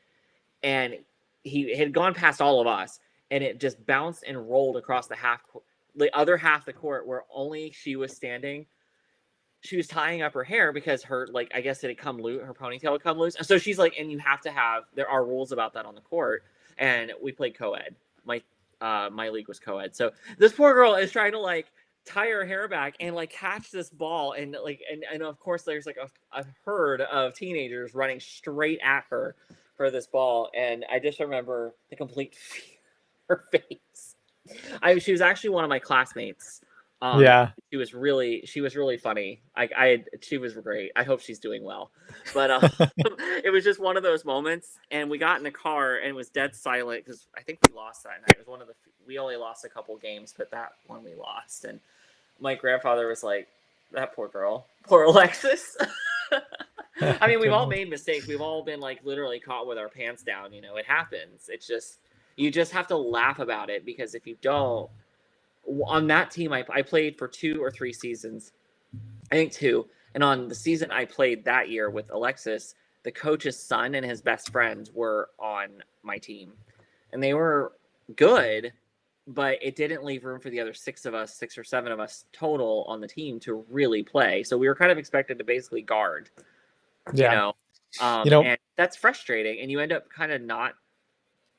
and he had gone past all of us, and it just bounced and rolled across the other half of the court where only she was standing. She was tying up her hair because her, like, I guess it had come loose, her ponytail had come loose. And so she's like, and you have to have, there are rules about that on the court. And we played co-ed. My league was co-ed. So this poor girl is trying to like tie her hair back and like catch this ball. And like, and of course there's like a herd of teenagers running straight at her for this ball. And I just remember the complete fear her face. She was actually one of my classmates. Yeah. She was really funny. She was great. I hope she's doing well. But it was just one of those moments, and we got in the car and it was dead silent because I think we lost that night. It was we only lost a couple games, but that one we lost. And my grandfather was like, "That poor girl, poor Alexis." I mean, we've all made mistakes. We've all been like literally caught with our pants down. It happens. It's just you just have to laugh about it because if you don't. On that team, I played for 2 or 3 seasons. I think 2. And on the season I played that year with Alexis, the coach's son and his best friend were on my team. And they were good, but it didn't leave room for the other 6 or 7 of us total on the team to really play. So we were kind of expected to basically guard, Yeah. And that's frustrating. And you end up kind of not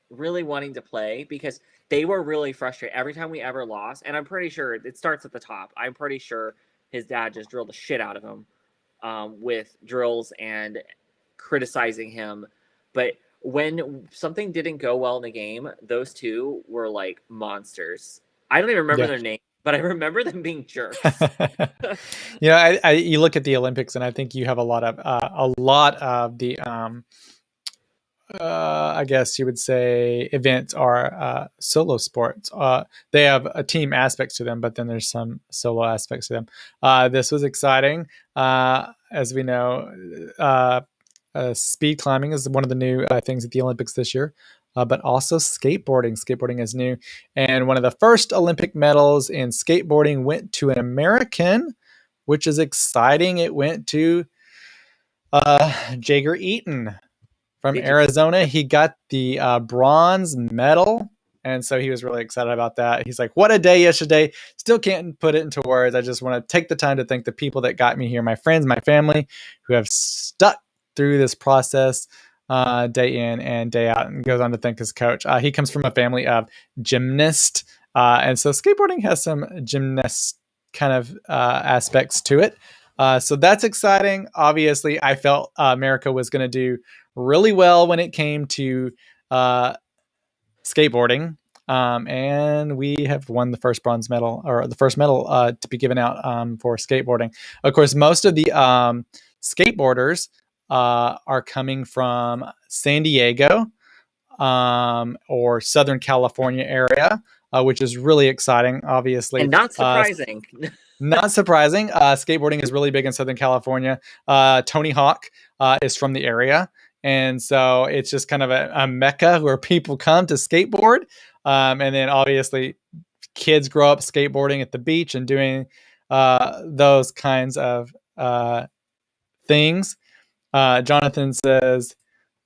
really wanting to play because they were really frustrated every time we ever lost. And I'm pretty sure it starts at the top. I'm pretty sure his dad just drilled the shit out of him with drills and criticizing him. But when something didn't go well in the game, those two were like monsters. I don't even remember Yeah. their name, but I remember them being jerks. You look at the Olympics, and I think you have a lot of the I guess you would say events are solo sports. They have a team aspects to them, but then there's some solo aspects to them. This was exciting. As we know, speed climbing is one of the new things at the Olympics this year, but also skateboarding. Skateboarding is new. And one of the first Olympic medals in skateboarding went to an American, which is exciting. It went to Jager Eaton from Did you? Arizona. He got the bronze medal. And so he was really excited about that. He's like, what a day yesterday. Still can't put it into words. I just want to take the time to thank the people that got me here, my friends, my family, who have stuck through this process day in and day out, and goes on to thank his coach. He comes from a family of gymnasts. And so skateboarding has some gymnast kind of aspects to it. So that's exciting. Obviously, I felt America was going to do really well when it came to skateboarding. And we have won the first bronze medal, or the first medal to be given out for skateboarding. Of course, most of the skateboarders are coming from San Diego or Southern California area, which is really exciting, obviously. And not surprising. Not surprising. Skateboarding is really big in Southern California. Tony Hawk is from the area. And so it's just kind of a mecca where people come to skateboard. And then obviously kids grow up skateboarding at the beach and doing those kinds of things. Jonathan says,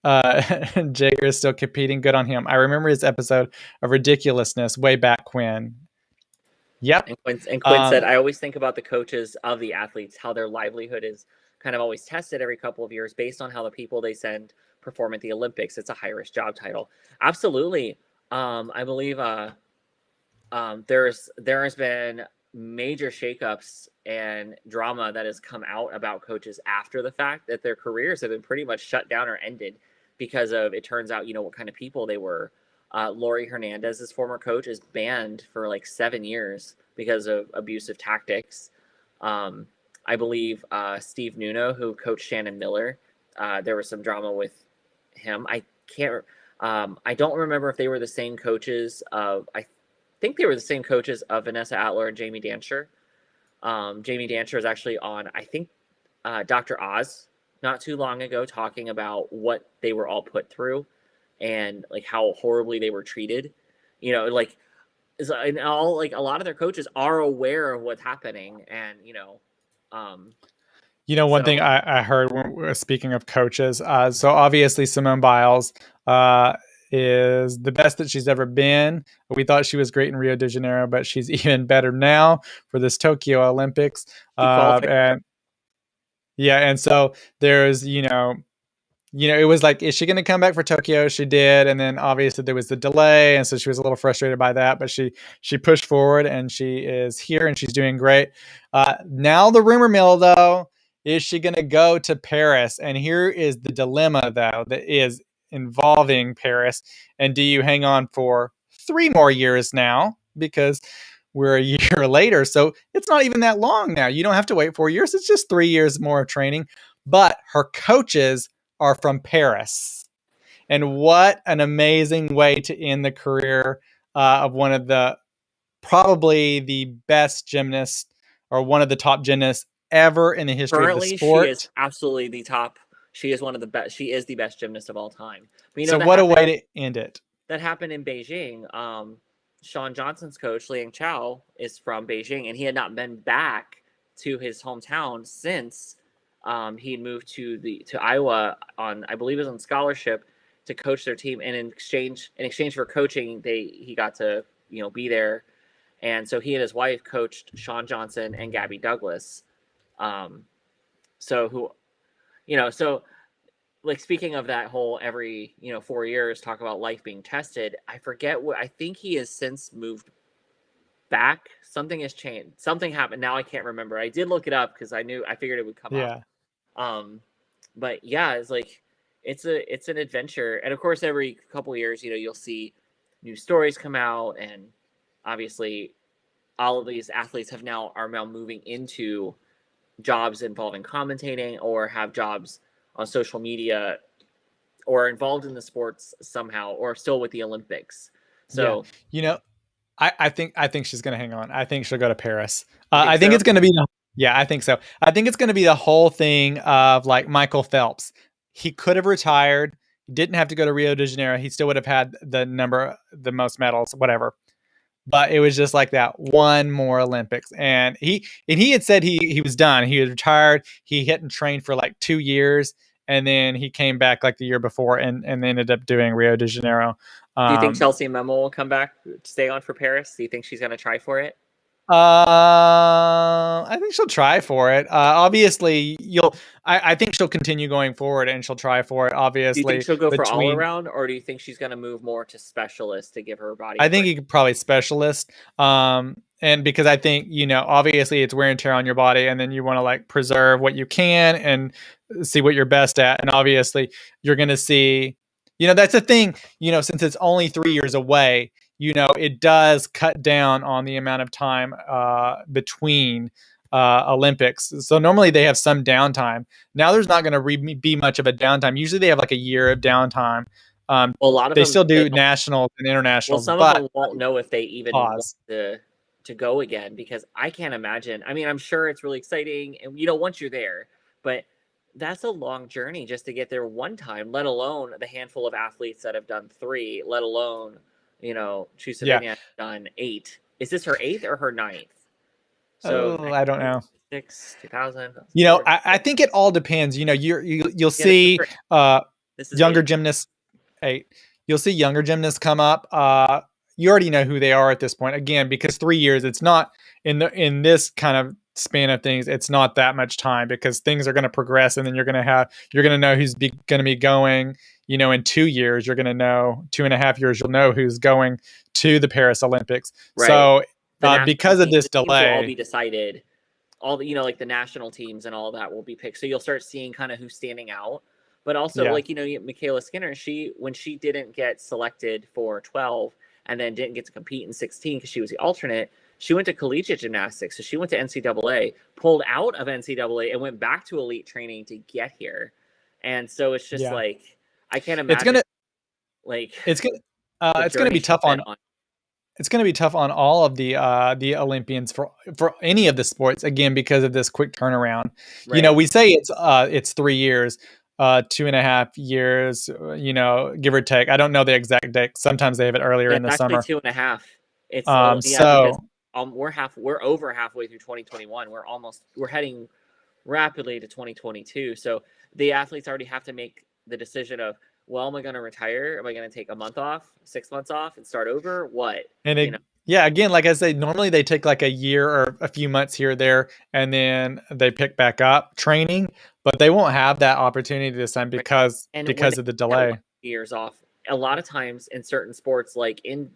Jager is still competing. Good on him. I remember his episode of Ridiculousness way back when. Yep. And Quinn said, I always think about the coaches of the athletes, how their livelihood is kind of always tested every couple of years based on how the people they send perform at the Olympics. It's a high risk job title. Absolutely. I believe there has been major shakeups and drama that has come out about coaches after the fact that their careers have been pretty much shut down or ended because of, it turns out, what kind of people they were. Laurie Hernandez's former coach is banned for like 7 years because of abusive tactics. I believe Steve Nuno, who coached Shannon Miller, there was some drama with him. I don't remember if they were the same coaches of, I think they were the same coaches of Vanessa Atler and Jamie Dancher. Jamie Dancher is actually on, I think, Dr. Oz not too long ago, talking about what they were all put through and like how horribly they were treated. And all, like, a lot of their coaches are aware of what's happening, and one thing I heard when we were speaking of coaches, so obviously Simone Biles is the best that she's ever been. We thought she was great in Rio de Janeiro, but she's even better now for this Tokyo Olympics. And so there's, it was like, is she going to come back for Tokyo? She did. And then obviously there was the delay. And so she was a little frustrated by that, but she pushed forward and she is here and she's doing great. Now the rumor mill, though, is she going to go to Paris? And here is the dilemma, though, that is involving Paris. And do you hang on for 3 more years now? Because we're a year later. So it's not even that long now. You don't have to wait 4 years. It's just 3 years more of training. But her coaches are from Paris. And what an amazing way to end the career of one of the, probably the best gymnasts, or one of the top gymnasts ever in the history of the sport. She is absolutely the top. She is one of the best. She is the best gymnast of all time. But, so what a way to end it. That happened in Beijing. Sean Johnson's coach, Liang Chao, is from Beijing, and he had not been back to his hometown since he moved to Iowa on, I believe it was on scholarship, to coach their team. And in exchange for coaching, he got to be there. And so he and his wife coached Sean Johnson and Gabby Douglas. So like, speaking of that whole every 4 years talk about life being tested, I forget what, I think he has since moved back. Something has changed. Something happened. Now I can't remember. I did look it up because I figured it would come up. But yeah, it's like it's an adventure. And of course every couple of years, you'll see new stories come out, and obviously all of these athletes are now moving into jobs involving commentating or have jobs on social media or involved in the sports somehow or still with the Olympics. Yeah. So You know, I think she's gonna hang on. I think she'll go to Paris. you think I think so? it's gonna be yeah, I think so. I think it's gonna be the whole thing of like Michael Phelps. He could have retired, didn't have to go to Rio de Janeiro. He still would have had the most medals, whatever. But it was just like that one more Olympics, and he had said he was done. He was retired. He hadn't trained for like 2 years, and then he came back like the year before, and ended up doing Rio de Janeiro. Do you think Um, Chelsea Memo will come back, stay on for Paris? Do you think she's going to try for it? I think she'll try for it. Obviously, I think she'll continue going forward, and she'll try for it. Do you think Obviously, she'll go for all between around, or do you think she's going to move more to specialist to give her body a I think break? you could probably specialist. And because I think, obviously it's wear and tear on your body, and then you want to like preserve what you can and see what you're best at. And obviously you're going to see, that's the thing, since it's only 3 years away, it does cut down on the amount of time between Olympics. So normally they have some downtime. Now there's not going to be much of a downtime. Usually they have like a year of downtime. Well, a lot of They them, still they do don't, nationals and well, internationals, some of but them won't know if they even want pause. to go again because I can't imagine. I mean, I'm sure it's really exciting, and once you're there, but that's a long journey just to get there one time. Let alone the handful of athletes that have done three. Let alone, Yeah. Chusovanya done 8. Is this her 8th or her 9th? So Oh, I don't know. 6, 2000, I think it all depends. You'll Yeah, this is see her. This is younger 8. gymnasts. 8. You'll see younger gymnasts come up. You already know who they are at this point. Again, because 3 years, it's not in this kind of span of things. It's not that much time because things are going to progress, and then you're going to know who's going to be going. In 2 years, you're going to know 2.5 years. You'll know who's going to the Paris Olympics. Right. So The national because of team, this the teams will all delay, be decided. All the like the national teams and all that will be picked. So you'll start seeing kind of who's standing out. But also, yeah, like Michaela Skinner, when she didn't get selected for 12 and then didn't get to compete in 16 because she was the alternate, she went to collegiate gymnastics. So she went to NCAA, pulled out of NCAA, and went back to elite training to get here. And so it's just yeah, like I can't it's imagine gonna like it's gonna the it's gonna journey be she's tough been on on. it's going to be tough on all of the Olympians for any of the sports, again, because of this quick turnaround. Right. We say it's 3 years, 2.5 years, give or take. I don't know the exact date. Sometimes they have it earlier Yeah, in it's the actually summer. 2.5. It's yeah, because So we're over halfway through 2021. We're heading rapidly to 2022. So the athletes already have to make the decision of, well, am I going to retire? Am I going to take a month off, 6 months off, and start over? What and you know? yeah, again, like I said, normally they take like a year or a few months here or there, and then they pick back up training, but they won't have that opportunity this time Right? because And when because they of the take that delay. 1 years off, a lot of times in certain sports, like in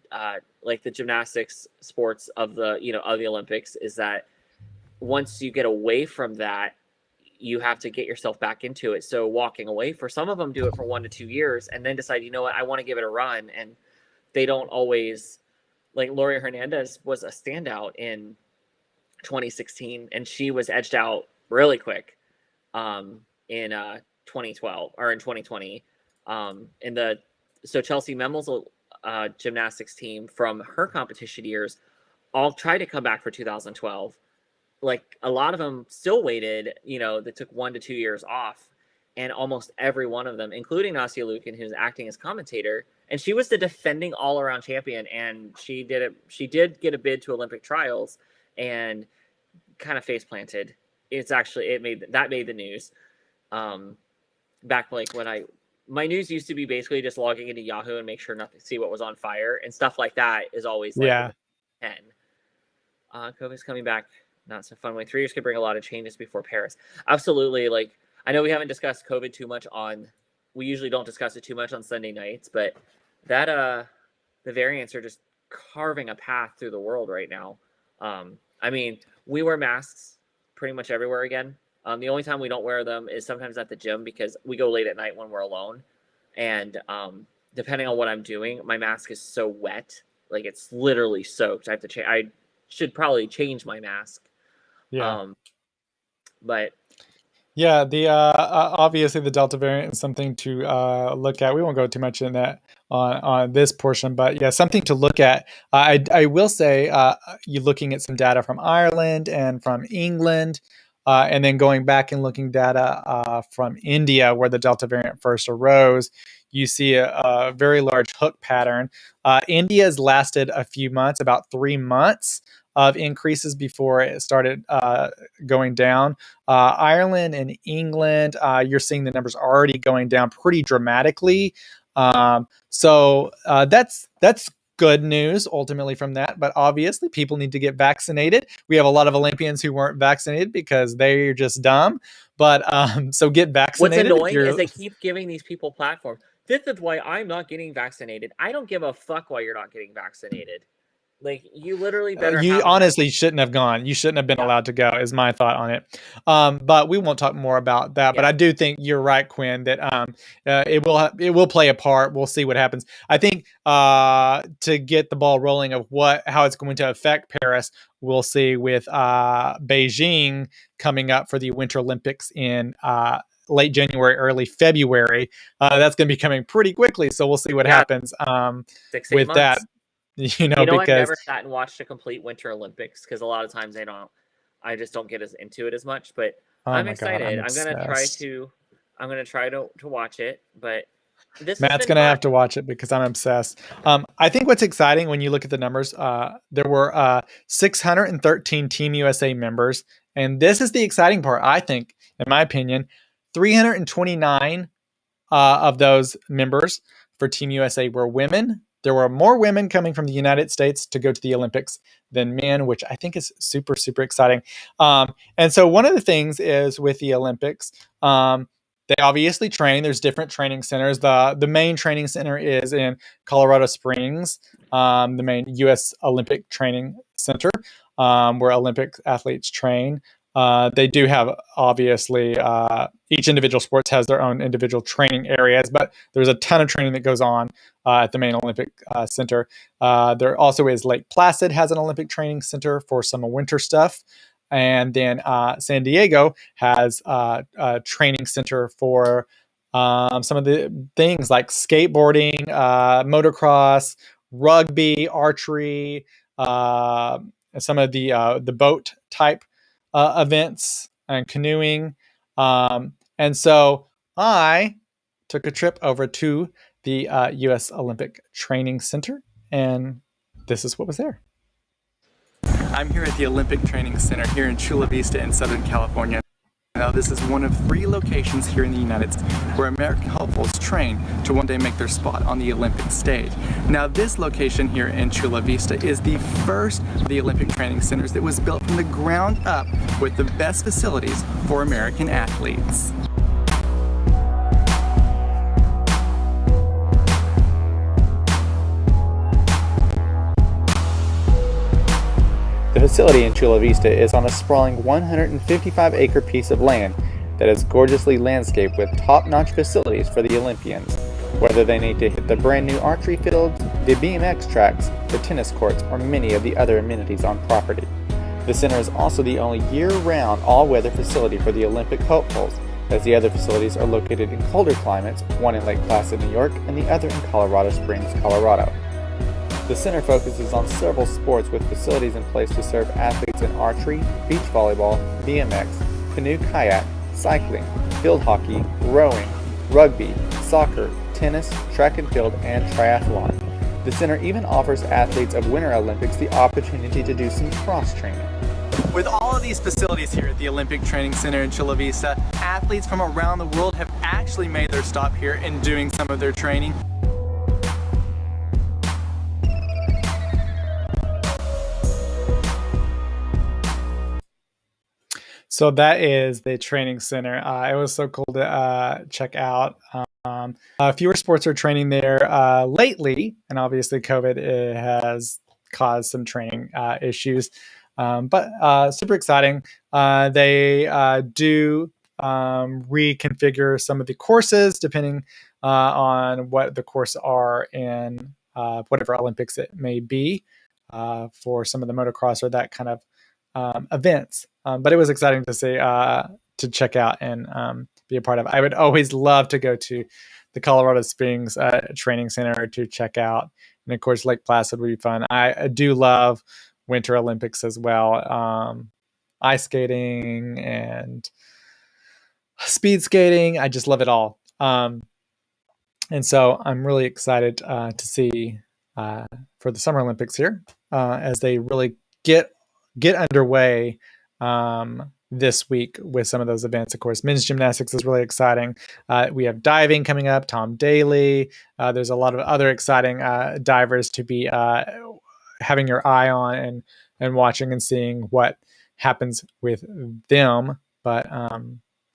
like the gymnastics sports of the of the Olympics, is that once you get away from that, you have to get yourself back into it. So walking away, for some of them, do it for 1 to 2 years and then decide, you know what, I want to give it a run. And they don't always, like Laurie Hernandez was a standout in 2016 and she was edged out really quick in 2012 or in 2020. In the So Chelsea Memmel's gymnastics team from her competition years all tried to come back for 2012. Like a lot of them still waited, that took 1 to 2 years off. And almost every one of them, including Nastia Lukin, who's acting as commentator, and she was the defending all-around champion, and she did get a bid to Olympic trials and kind of face planted. It made the news. Back like when my news used to be basically just logging into Yahoo and make sure nothing, see what was on fire and stuff like that is always like Yeah. 10. COVID's coming back. Not so fun way. 3 years could bring a lot of changes before Paris. Absolutely. Like, I know we haven't discussed COVID too much we usually don't discuss it too much on Sunday nights, but that, the variants are just carving a path through the world right now. I mean, we wear masks pretty much everywhere again. The only time we don't wear them is sometimes at the gym because we go late at night when we're alone. And, depending on what I'm doing, my mask is so wet Like it's literally soaked. I have to change. I should probably change my mask. Yeah. But Yeah, the obviously the Delta variant is something to look at. We won't go too much in that on this portion, but yeah, something to look at. I will say you looking at some data from Ireland and from England, and then going back and looking data from India, where the Delta variant first arose. You see a very large hook pattern. India's lasted a few months, about 3 months of increases before it started going down. Ireland and England, you're seeing the numbers already going down pretty dramatically. So that's good news ultimately from that. But obviously, people need to get vaccinated. We have a lot of Olympians who weren't vaccinated because they're just dumb. But so get what's vaccinated if annoying you're. is they keep giving these people platforms. This is why I'm not getting vaccinated. I don't give a fuck why you're not getting vaccinated. Like you literally better You have a honestly shouldn't have gone. You shouldn't have been yeah. allowed to go, is my thought on it. But we won't talk more about that. But Yeah. I do think you're right, Quinn, that it will play a part. We'll see what happens. I think to get the ball rolling of how it's going to affect Paris, we'll see with Beijing coming up for the Winter Olympics in late January, early February. That's going to be coming pretty quickly. So we'll see what Yeah, happens 6-8 with that. months. You know, I've Because never sat and watched a complete Winter Olympics because a lot of times I just don't get as into it as much. But oh I'm my God, I'm excited. obsessed. I'm gonna try to watch it. But this has Matt's been gonna fun. have to watch it because I'm obsessed. I think what's exciting when you look at the numbers, there were 613 Team USA members, and this is the exciting part. I think, in my opinion, 329 of those members for Team USA were women. There were more women coming from the United States to go to the Olympics than men, which I think is super, super exciting. And so one of the things is with the Olympics, they obviously train. There's different training centers. The main training center is in Colorado Springs, the main U.S. Olympic Training Center, where Olympic athletes train. They do have obviously each individual sports has their own individual training areas, but there's a ton of training that goes on at the main Olympic Center. There also is Lake Placid has an Olympic training center for some winter stuff. And then San Diego has a training center for some of the things like skateboarding, motocross, rugby, archery, some of the boat type events and canoeing. And so I took a trip over to the U.S. Olympic Training Center, and this is what was there. I'm here at the Olympic Training Center here in Chula Vista in Southern California. Now, this is one of 3 locations here in the United States where American hopefuls train to one day make their spot on the Olympic stage. Now, this location here in Chula Vista is the first of the Olympic training centers that was built from the ground up with the best facilities for American athletes. The facility in Chula Vista is on a sprawling 155-acre piece of land that is gorgeously landscaped with top-notch facilities for the Olympians, whether they need to hit the brand new archery field, the BMX tracks, the tennis courts, or many of the other amenities on property. The center is also the only year-round all-weather facility for the Olympic hopefuls, as the other facilities are located in colder climates, one in Lake Placid, New York, and the other in Colorado Springs, Colorado. The center focuses on several sports with facilities in place to serve athletes in archery, beach volleyball, BMX, canoe kayak, cycling, field hockey, rowing, rugby, soccer, tennis, track and field, and triathlon. The center even offers athletes of Winter Olympics the opportunity to do some cross-training. With all of these facilities here at the Olympic Training Center in Chula Vista, athletes from around the world have actually made their stop here and doing some of their training. So that is the training center. It was so cool to check out. Fewer sports are training there lately, and obviously COVID has caused some training issues. But super exciting. They do reconfigure some of the courses depending on what the courses are in whatever Olympics it may be, for some of the motocross or that kind of events. But it was exciting to see, to check out and be a part of. I would always love to go to the Colorado Springs Training Center to check out, and of course Lake Placid would be fun. I do love Winter Olympics as well. Ice skating and speed skating. I just love it all. And so I'm really excited to see for the Summer Olympics here as they really get underway this week with some of those events. Of course, men's gymnastics is really exciting. We have diving coming up, Tom Daly. There's a lot of other exciting divers to be having your eye on and watching and seeing what happens with them. But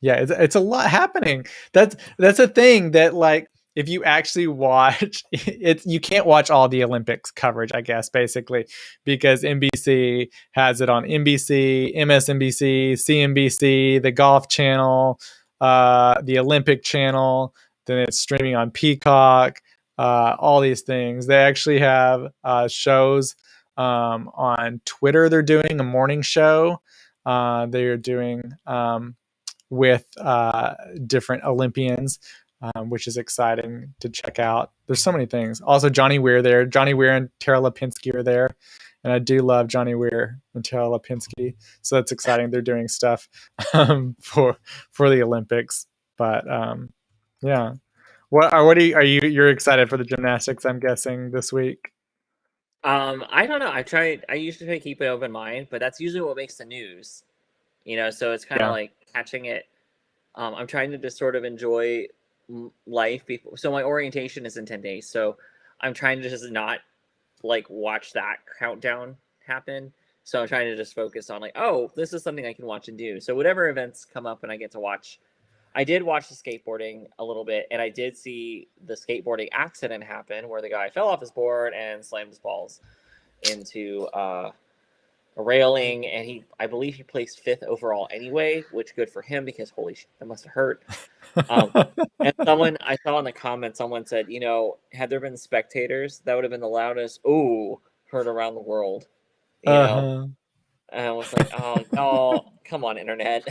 yeah, it's a lot happening. That's a thing that, like, if you actually watch it, you can't watch all the Olympics coverage, I guess, basically, because NBC has it on NBC, MSNBC, CNBC, the Golf Channel, the Olympic Channel. Then it's streaming on Peacock, all these things. They actually have shows on Twitter. They're doing a morning show. They're doing with different Olympians, which is exciting to check out. There's so many things. Also, Johnny Weir there. Johnny Weir and Tara Lipinski are there. And I do love Johnny Weir and Tara Lipinski. So that's exciting. They're doing stuff for the Olympics. But yeah. You're excited for the gymnastics, I'm guessing, this week? I don't know. I usually try to keep an open mind, but that's usually what makes the news. So it's kind of like catching it. I'm trying to just sort of enjoy life before. So my orientation is in 10 days. So I'm trying to just not like watch that countdown happen. So I'm trying to just focus on like, oh, this is something I can watch and do. So whatever events come up and I get to watch. I did watch the skateboarding a little bit, and I did see the skateboarding accident happen where the guy fell off his board and slammed his balls into a railing, and I believe he placed 5th overall anyway, which good for him because holy shit, that must have hurt. And I saw in the comments, someone said, had there been spectators, that would have been the loudest "ooh" heard around the world. And I was like, oh no, come on, internet.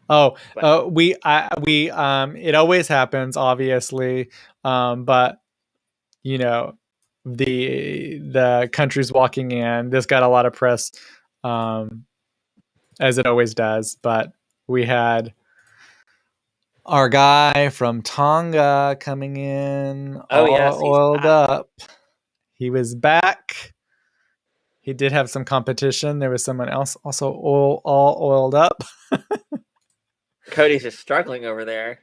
We it always happens, obviously, but the country's walking in. This got a lot of press, as it always does. But we had our guy from Tonga coming in, oiled up. He was back. He did have some competition. There was someone else also all oiled up. Cody's just struggling over there.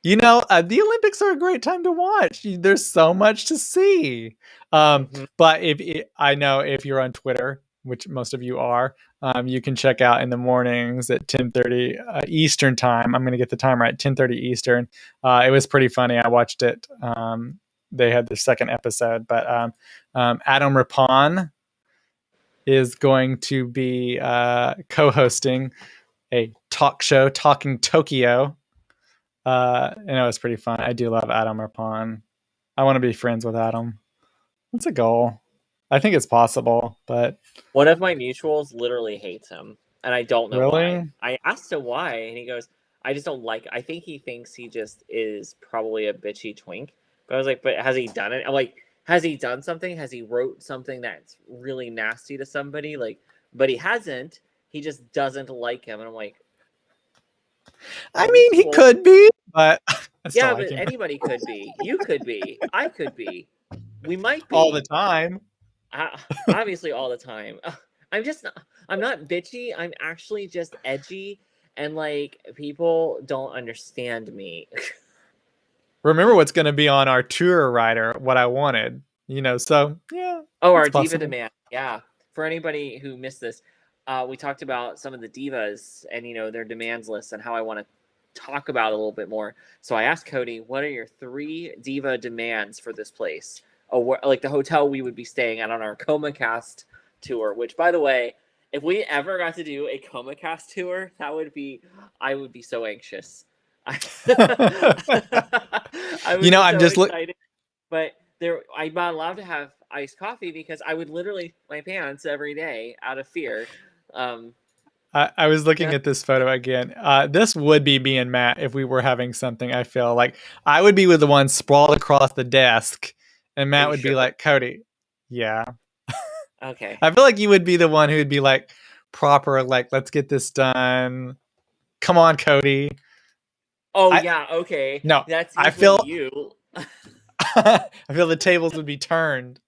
The Olympics are a great time to watch. There's so much to see. But I know if you're on Twitter, which most of you are, you can check out in the mornings at 10:30 Eastern time. I'm going to get the time right, 10:30 Eastern. It was pretty funny. I watched it. They had the second episode, but Adam Rippon is going to be co-hosting a talk show, Talking Tokyo. And it was pretty fun. I do love Adam Rippon. I want to be friends with Adam. That's a goal. I think it's possible, but one of my mutuals literally hates him, and I don't know why. I asked him why, and he goes, I just don't like. I think he thinks he just is probably a bitchy twink. But I was like, but has he done it? I'm like, has he done something? Has he wrote something that's really nasty to somebody? But he hasn't. He just doesn't like him, and I'm like, I mean, he could be, but yeah, but anybody could be. You could be. I could be. We might be all the time. Obviously, all the time. I'm not bitchy. I'm actually just edgy, and like people don't understand me. Remember what's going to be on our tour rider? What I wanted, So yeah. Oh, our diva demand. Yeah. For anybody who missed this, we talked about some of the divas and their demands list and how I want to talk about a little bit more. So I asked Cody, what are your 3 diva demands for this place? Like the hotel we would be staying at on our ComaCast tour, which, by the way, if we ever got to do a ComaCast tour, I would be so anxious. I'm but I'm not allowed to have iced coffee because I would literally my pants every day out of fear. I was looking And at this photo again. This would be me and Matt if we were having something. I feel like I would be with the one sprawled across the desk, and are Matt you would be sure? like, Cody. Yeah. Okay. I feel like you would be the one who'd be like, proper, like, let's get this done. Come on, Cody. Oh I yeah, okay. No, That's I usually feel you. I feel the tables would be turned.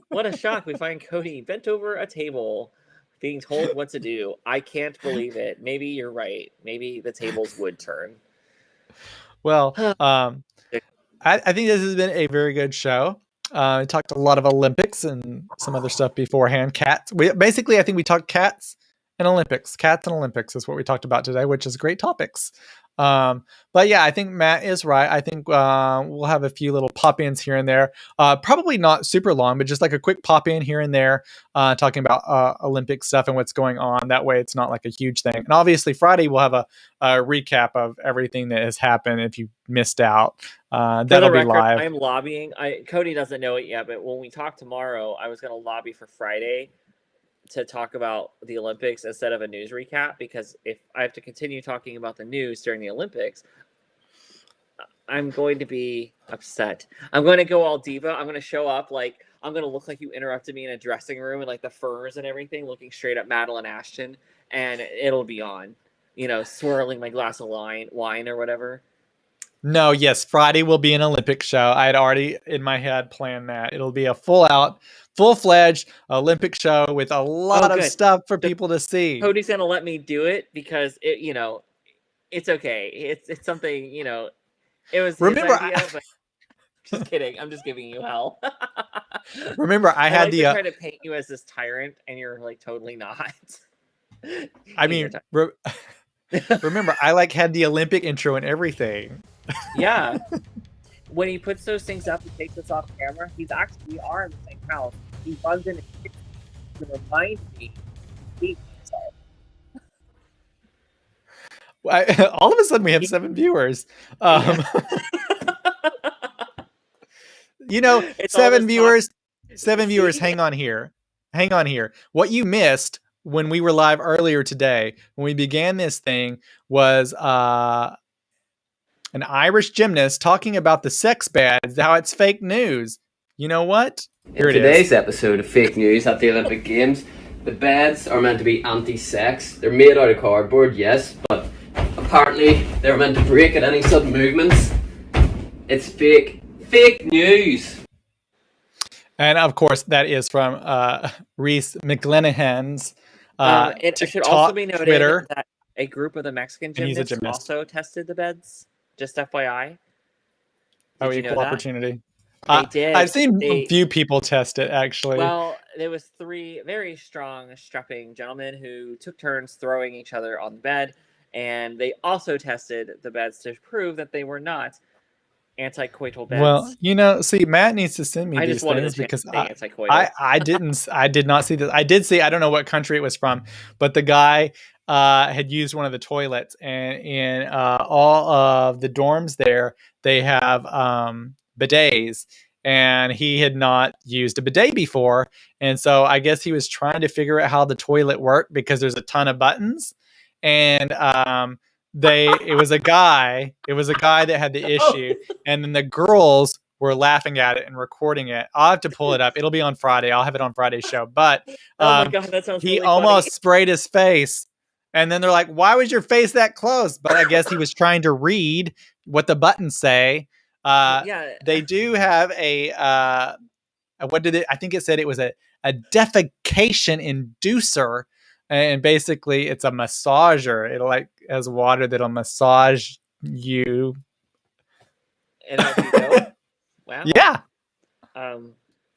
What a shock. We find Cody bent over a table being told what to do. I can't believe it. Maybe you're right. Maybe the tables would turn. Well, I think this has been a very good show. We talked a lot of Olympics and some other stuff beforehand. Cats. Basically, I think we talked cats and Olympics. Cats and Olympics is what we talked about today, which is great topics. But yeah, I think Matt is right. I think we'll have a few little pop-ins here and there. Probably not super long, but just like a quick pop-in here and there, talking about Olympic stuff and what's going on. That way it's not like a huge thing. And obviously Friday we'll have a recap of everything that has happened if you missed out. For That'll the be record, live. I'm lobbying. Cody doesn't know it yet, but when we talk tomorrow, I was going to lobby for Friday to talk about the Olympics instead of a news recap, because if I have to continue talking about the news during the Olympics, I'm going to be upset. I'm going to go all diva. I'm going to show up like I'm going to look like you interrupted me in a dressing room and like the furs and everything, looking straight at Madeline Ashton, and it'll be on, swirling my glass of wine or whatever. No, yes, Friday will be an Olympic show. I had already in my head planned that. It'll be a full-fledged Olympic show with a lot of Good. stuff for So people to see. Cody's going to let me do it because it's okay. It's something, it was Remember, his idea, but just kidding. I'm just giving you hell. remember, I I had like the. to try to paint you as this tyrant, and you're like totally not. I mean, remember, I like had the Olympic intro and everything. Yeah. When he puts those things up, he takes us off camera. We are in the same house. He runs in and kicks me to remind me to hate myself. All of a sudden, we have 7 viewers. Yeah. It's all 7 this viewers. talk. 7 viewers. See? Hang on here. What you missed when we were live earlier today, when we began this thing, was an Irish gymnast talking about the sex bads, how it's fake news. You know what? Here In it is. today's episode of Fake News at the Olympic Games, the beds are meant to be anti-sex. They're made out of cardboard, yes, but apparently they're meant to break at any sudden movements. It's fake. Fake news. And of course, that is from Reese McGlenihan's It TikTok, should also be noted Twitter, that a group of the Mexican and he's a gymnasts gymnast. also tested the beds. Just FYI. Did you know Equal that? opportunity. They did. I've seen a few people test it, actually. Well, there was 3 very strong, strapping gentlemen who took turns throwing each other on the bed, and they also tested the beds to prove that they were not anti-coital beds. Well, see, Matt needs to send me I these just wanted things to say because anti-coital. I did not see this. I did see, I don't know what country it was from, but the guy had used one of the toilets, and in all of the dorms there, they have bidets, and he had not used a bidet before. And so I guess he was trying to figure out how the toilet worked because there's a ton of buttons. And it was a guy that had the issue, and then the girls were laughing at it and recording it. I'll have to pull it up. It'll be on Friday. I'll have it on Friday's show. But Oh my god, that sounds he really almost funny. sprayed his face. And then they're like, why was your face that close? But I guess he was trying to read what the buttons say. Yeah. They do have what did it? I think it said it was a defecation inducer. And basically it's a massager. It'll has water that'll massage you. And help you go? Wow. Yeah.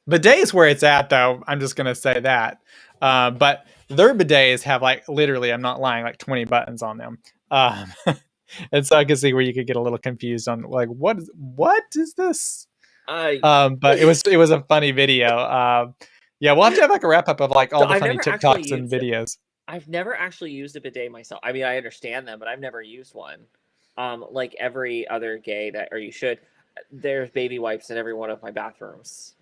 Bidet is where it's at, though. I'm just going to say that. But their bidets have literally, I'm not lying, 20 buttons on them. And so I can see where you could get a little confused on what is this? But it was a funny video. Yeah, we'll have to have a wrap up of all the funny TikToks and videos. I've never actually used a bidet myself. I mean, I understand them, but I've never used one. Like every other gay or you should. there's baby wipes in every one of my bathrooms,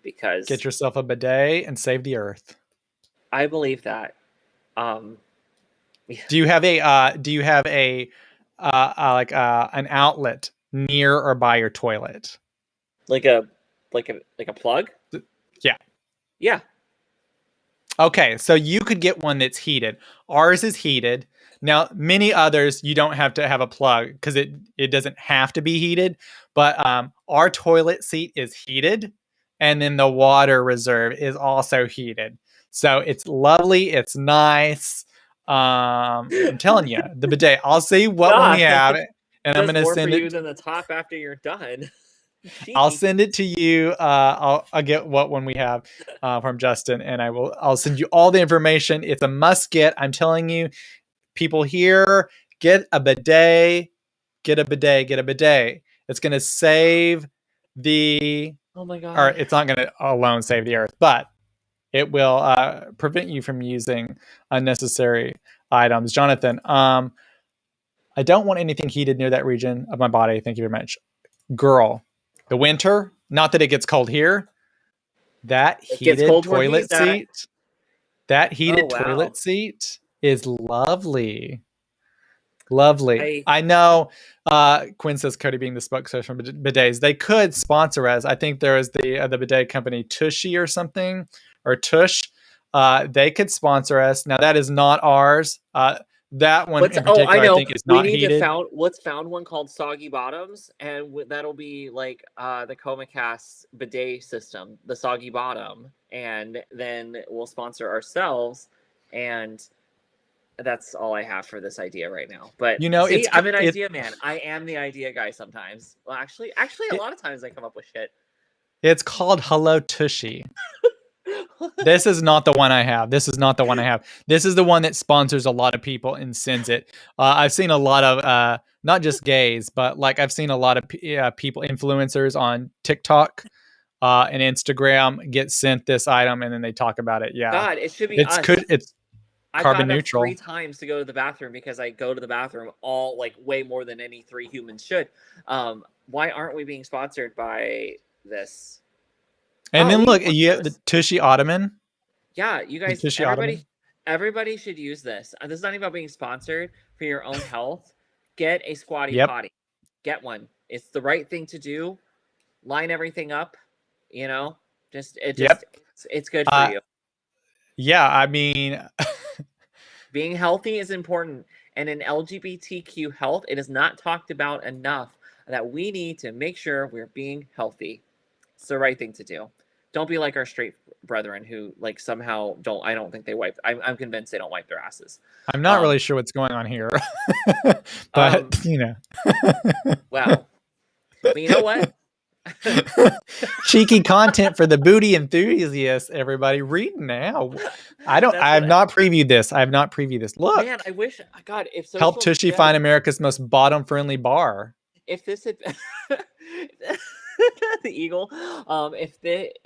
because Get yourself a bidet and save the earth. I believe that. Um, Do you have a like an outlet near or by your toilet? like a plug. Yeah. Yeah. Okay, so you could get one that's heated. Ours is heated. Now, many others you don't have to have a plug because it doesn't have to be heated. But our toilet seat is heated, and then the water reserve is also heated. So it's lovely. It's nice. I'm telling you, the bidet. I'll see what one we God, have, and I'm that's gonna more for send you it. than the top after you're done. I'll Cheeky. send it to you. I'll get what one we have from Justin, and I'll send you all the information. It's a must get. I'm telling you, people here, get a bidet. Get a bidet. Get a bidet. It's gonna save the, Oh my or God. it's not gonna alone save the earth, but it will prevent you from using unnecessary items. Jonathan, I don't want anything heated near that region of my body. Thank you very much. Girl, the winter, not that it gets cold here, that It gets heated cold where he's toilet at. seat, that Oh heated wow. toilet seat is lovely. Lovely. I I know Quinn says Cody being the spokesperson for bidets. They could sponsor us. I think there is the bidet company Tushy or something, or Tush. They could sponsor us. Now that is not ours. That one what's in oh I particular, I know. think, is We not need to heated. found one called Soggy Bottoms, and that'll be like the Comacast bidet system, the Soggy Bottom, and then we'll sponsor ourselves, and that's all I have for this idea right now. But You know, see, I'm an idea man. I am the idea guy sometimes. Well, actually, a it lot of times I come up with shit. it's called Hello Tushy. This is not the one I have. This is not the one I have. This is the one that sponsors a lot of people and sends it. I've seen a lot of not just gays, but like I've seen a lot of people, influencers on TikTok and Instagram, get sent this item and then they talk about it. Yeah, God, it should be us. it's I carbon got up 3 neutral. times to go to the bathroom because I go to the bathroom all like way more than any 3 humans should. Why aren't we being sponsored by this? And Oh, then we can look, sponsor you have the this. Tushy Ottoman. Yeah, you The guys, Tushy Ottoman. everybody should use this. This is not even about being sponsored for your own health. Get a squatty Yep. potty. Get one. It's the right thing to do. Line everything up. You know, Yep. it's good for you. Yeah, I mean, Being healthy is important, and in LGBTQ health, it is not talked about enough that we need to make sure we're being healthy. It's the right thing to do. Don't be like our straight brethren who like somehow don't. I don't think they wipe. I'm convinced they don't wipe their asses. I'm not really sure what's going on here, Um. but you know. Wow. But you know what? Cheeky content for the booty enthusiasts, everybody. Read now. That's I have what not previewed this. I have not previewed this. Look. man, I wish God if Help social Tushy media find America's most bottom friendly bar. if this had the eagle if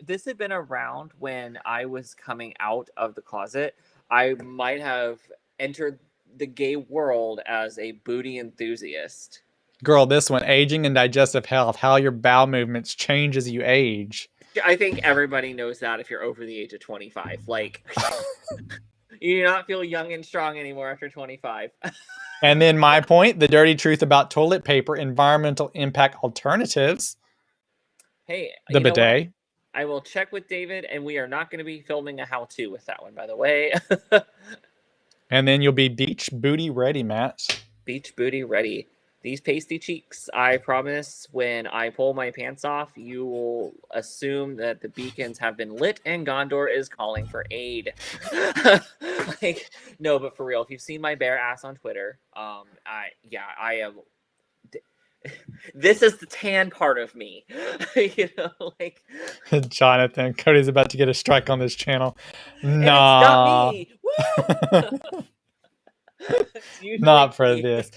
this had been around when I was coming out of the closet, I might have entered the gay world as a booty enthusiast. Girl, this one, aging and digestive health, how your bowel movements change as you age. I think everybody knows that if you're over the age of 25. Like you do not feel young and strong anymore after 25. And then my point, the dirty truth about toilet paper, environmental impact alternatives. Hey, The you know what? bidet. I will check with David, and we are not going to be filming a how-to with that one, by the way. And then you'll be beach booty ready, Matt. Beach booty ready. These pasty cheeks, I promise, when I pull my pants off, you will assume that the beacons have been lit and Gondor is calling for aid. Like, no, but for real, if you've seen my bare ass on Twitter, I am. This is the tan part of me, you know, like. Jonathan, Cody's about to get a strike on this channel. And it's not me. Woo! Not for this.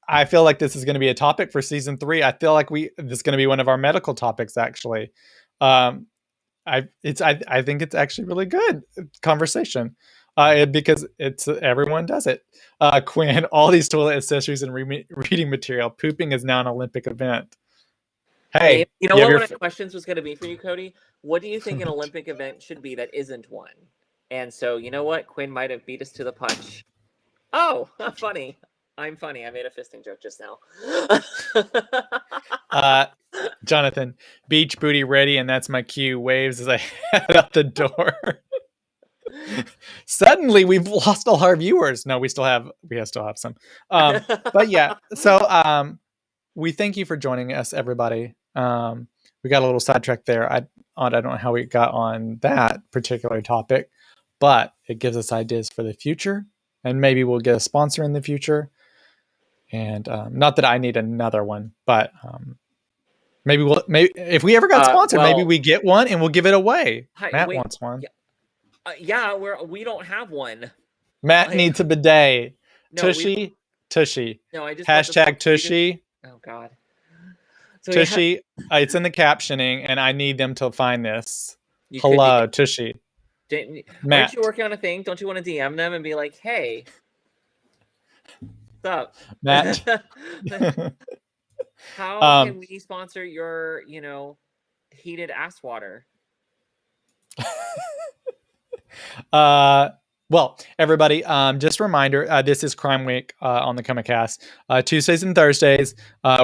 I feel like this is going to be a topic for season 3. I feel like this is going to be one of our medical topics actually. I think it's actually really good conversation. Because it's everyone does it. Quinn, all these toilet accessories and reading material. Pooping is now an Olympic event. Hey, You know you have what your one of my questions was going to be for you, Cody? What do you think an Olympic event should be that isn't one? And so, you know what? Quinn might have beat us to the punch. Oh, funny. I'm funny. I made a fisting joke just now. Jonathan, beach booty ready, and that's my cue. Waves as I head out the door. Suddenly, we've lost all our viewers. No, we still have some. But yeah, so we thank you for joining us, everybody. We got a little sidetracked there. I don't know how we got on that particular topic, but it gives us ideas for the future, and maybe we'll get a sponsor in the future. And not that I need another one, but maybe if we ever got sponsored, maybe we get one and we'll give it away. Matt wait, wants one. yeah, we don't have one. Matt needs a bidet. No, Tushy. No, I just hashtag Tushy. Oh God. So Tushy. It's in the captioning, and I need them to find this. Hello, Tushy. Matt. Aren't you working on a thing? Don't you want to DM them and be like, "Hey, what's up, Matt?" How can we sponsor your, heated ass water? Well, everybody, just a reminder, this is Crime Week on the Comicast. Tuesdays and Thursdays,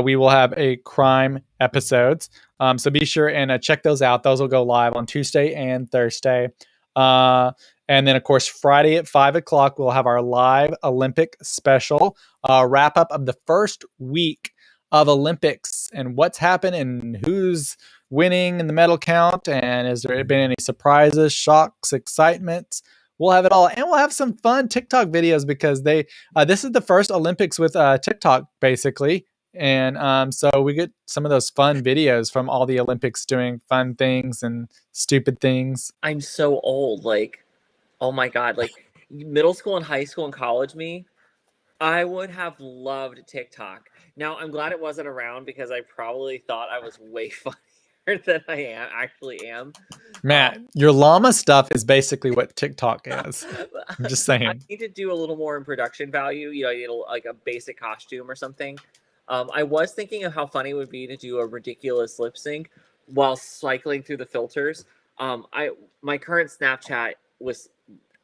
we will have a crime episodes. So be sure and check those out. Those will go live on Tuesday and Thursday. And then, of course, Friday at 5 o'clock, we'll have our live Olympic special wrap up of the first week of Olympics and what's happened and who's winning in the medal count. And has there been any surprises, shocks, excitements? We'll have it all, and we'll have some fun TikTok videos because this is the first Olympics with TikTok, basically. And so we get some of those fun videos from all the Olympics doing fun things and stupid things. I'm so old. Like, oh my God. Like, middle school and high school and college me, I would have loved TikTok. Now, I'm glad it wasn't around because I probably thought I was way funnier than I actually am. Matt, your llama stuff is basically what TikTok is. I'm just saying. I need to do a little more in production value. I need like a basic costume or something. I was thinking of how funny it would be to do a ridiculous lip sync while cycling through the filters. My current Snapchat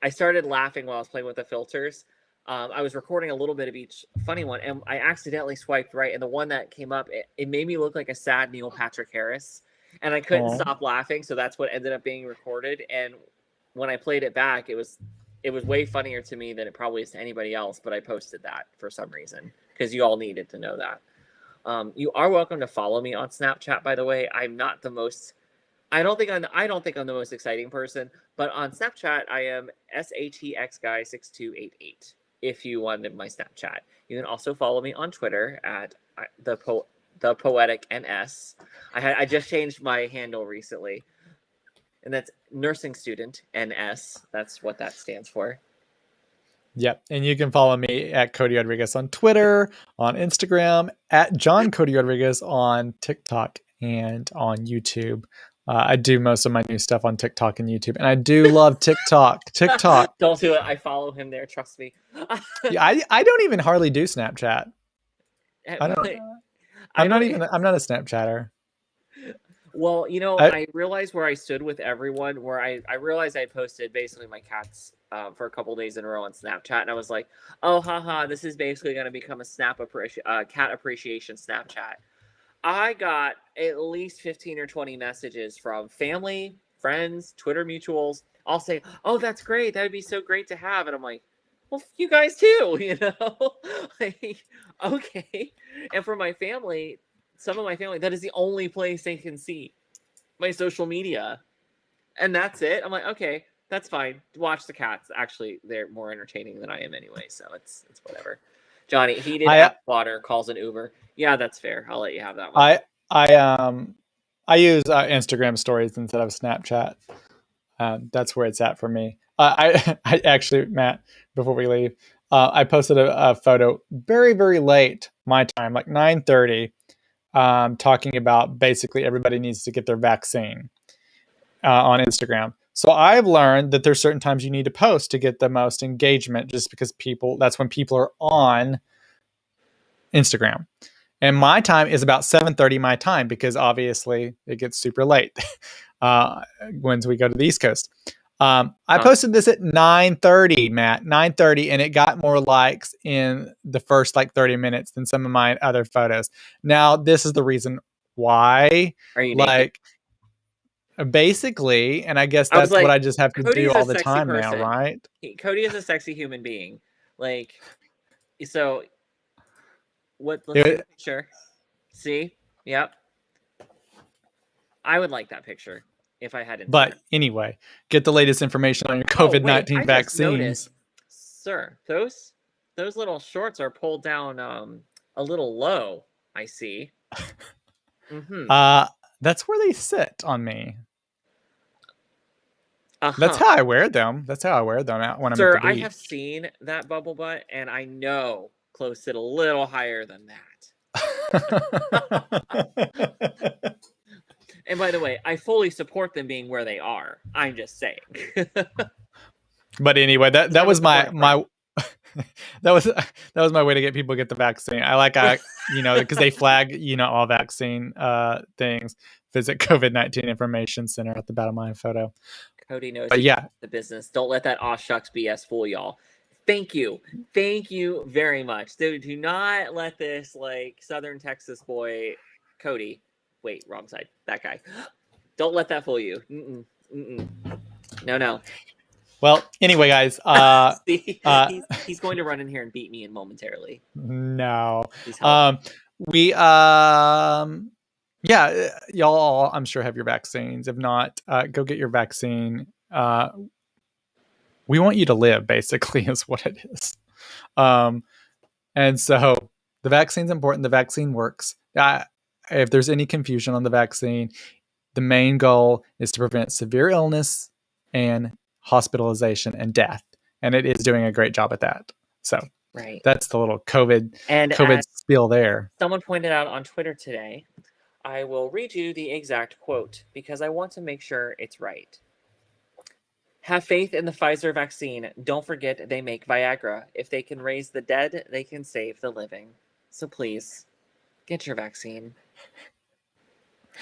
I started laughing while I was playing with the filters. I was recording a little bit of each funny one, and I accidentally swiped right, and the one that came up, it made me look like a sad Neil Patrick Harris. And I couldn't stop laughing, so that's what ended up being recorded. And when I played it back, it was way funnier to me than it probably is to anybody else. But I posted that for some reason because you all needed to know that. You are welcome to follow me on Snapchat. By the way, I'm not the most. I don't think I'm the most exciting person, but on Snapchat I am SATXGuy6288. If you wanted my Snapchat, you can also follow me on Twitter at the Poetic NS. I just changed my handle recently, and that's nursing student NS. That's what that stands for. Yep, and you can follow me at Cody Rodriguez on Twitter, on Instagram, at John Cody Rodriguez on TikTok and on YouTube. I do most of my new stuff on TikTok and YouTube, and I do love TikTok. Don't do it. I follow him there. Trust me. Yeah, I don't even hardly do Snapchat. I don't. I'm not a Snapchatter. Well, I realized where I stood with everyone, where I realized I posted basically my cats for a couple days in a row on Snapchat, and I was like, oh, haha, this is basically going to become a cat appreciation Snapchat. I got at least 15 or 20 messages from family, friends, Twitter mutuals. I'll say, oh, that's great. That would be so great to have. And I'm like, well, you guys too, like, okay. And for my family, some of my family, that is the only place they can see my social media. And that's it. I'm like, okay, that's fine. Watch the cats. Actually, they're more entertaining than I am anyway. So it's whatever. Johnny, heated water calls an Uber. Yeah, that's fair. I'll let you have that one. I use Instagram stories instead of Snapchat. That's where it's at for me. I actually, Matt, before we leave, I posted a photo very, very late my time, like 9:30, talking about basically everybody needs to get their vaccine on Instagram. So I've learned that there's certain times you need to post to get the most engagement, just because that's when people are on Instagram. And my time is about 7:30 my time, because obviously it gets super late once we go to the East Coast. I posted this at 9:30, Matt, 9:30, and it got more likes in the first like 30 minutes than some of my other photos. Now, this is the reason why. Are you naked? Like, basically, and I guess I was that's what like, I just have to Cody's do a all the sexy time now, person. right? Cody is a sexy human being. Like, so let's see the picture. See? Yep. I would like that picture if I had internet. But anyway, get the latest information on your COVID-19 I vaccines. just noticed, sir, those little shorts are pulled down a little low, I see. That's where they sit on me. Uh-huh. That's how I wear them. That's how I wear them when I'm at the beach. I have seen that bubble butt, and I know clothes sit a little higher than that. And by the way, I fully support them being where they are. I'm just saying. But anyway, that was my that was my way to get people to get the vaccine. Because they flag all vaccine things. Visit COVID-19 Information Center at the bottom of my photo. Cody knows the business. Don't let that aw shucks BS fool y'all. Thank you very much. Do not let this like Southern Texas boy, Cody. Wait, wrong side. That guy. Don't let that fool you. No. Well, anyway, guys. See, he's going to run in here and beat me in momentarily. No. Y'all, I'm sure have your vaccines. If not, go get your vaccine. We want you to live, basically, is what it is. And so the vaccine's important. The vaccine works. If there's any confusion on the vaccine, the main goal is to prevent severe illness and hospitalization and death. And it is doing a great job at that. So that's the little COVID spiel there. Someone pointed out on Twitter today, I will read you the exact quote because I want to make sure it's right. Have faith in the Pfizer vaccine. Don't forget they make Viagra. If they can raise the dead, they can save the living. So please, get your vaccine.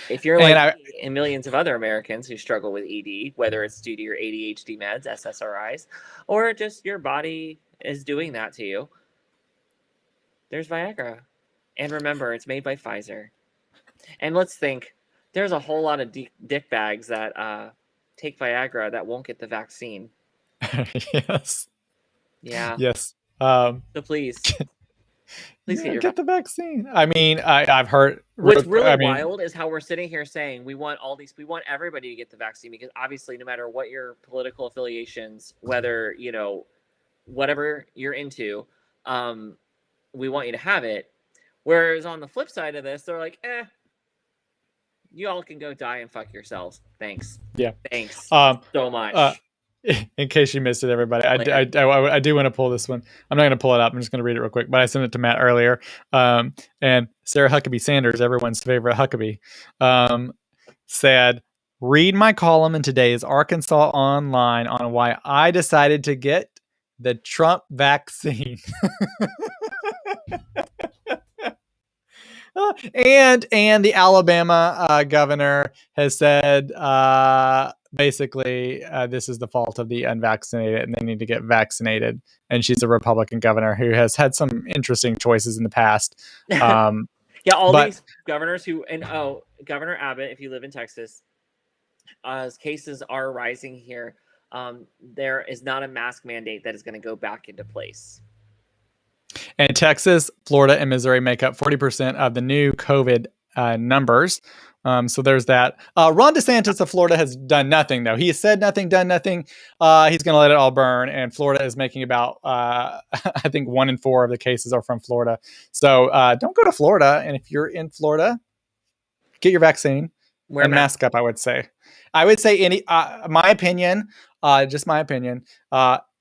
If you're like me and millions of other Americans who struggle with ED, whether it's due to your ADHD meds, SSRIs, or just your body is doing that to you, there's Viagra. And remember, it's made by Pfizer. And let's think, there's a whole lot of dick bags that take Viagra that won't get the vaccine. Yes. Yeah. Yes. So please get the vaccine. I mean, I've heard. What's really wild is how we're sitting here saying we want everybody to get the vaccine because obviously, no matter what your political affiliations, whether whatever you're into, we want you to have it. Whereas on the flip side of this, they're like, you all can go die and fuck yourselves. Thanks. Yeah. Thanks so much. In case you missed it, everybody, I do want to pull this one. I'm not going to pull it up. I'm just going to read it real quick. But I sent it to Matt earlier. And Sarah Huckabee Sanders, everyone's favorite Huckabee, said, read my column in today's Arkansas Online on why I decided to get the Trump vaccine. And the Alabama governor has said basically this is the fault of the unvaccinated and they need to get vaccinated. And she's a Republican governor who has had some interesting choices in the past. These governors Governor Abbott, if you live in Texas, as cases are rising here, there is not a mask mandate that is going to go back into place. And Texas, Florida, and Missouri make up 40% of the new COVID numbers. So there's that. Ron DeSantis of Florida has done nothing, though. He has said nothing, done nothing. He's going to let it all burn. And Florida is making about, I think, 1 in 4 of the cases are from Florida. So don't go to Florida. And if you're in Florida, get your vaccine and mask up, I would say. I would say my opinion, just my opinion,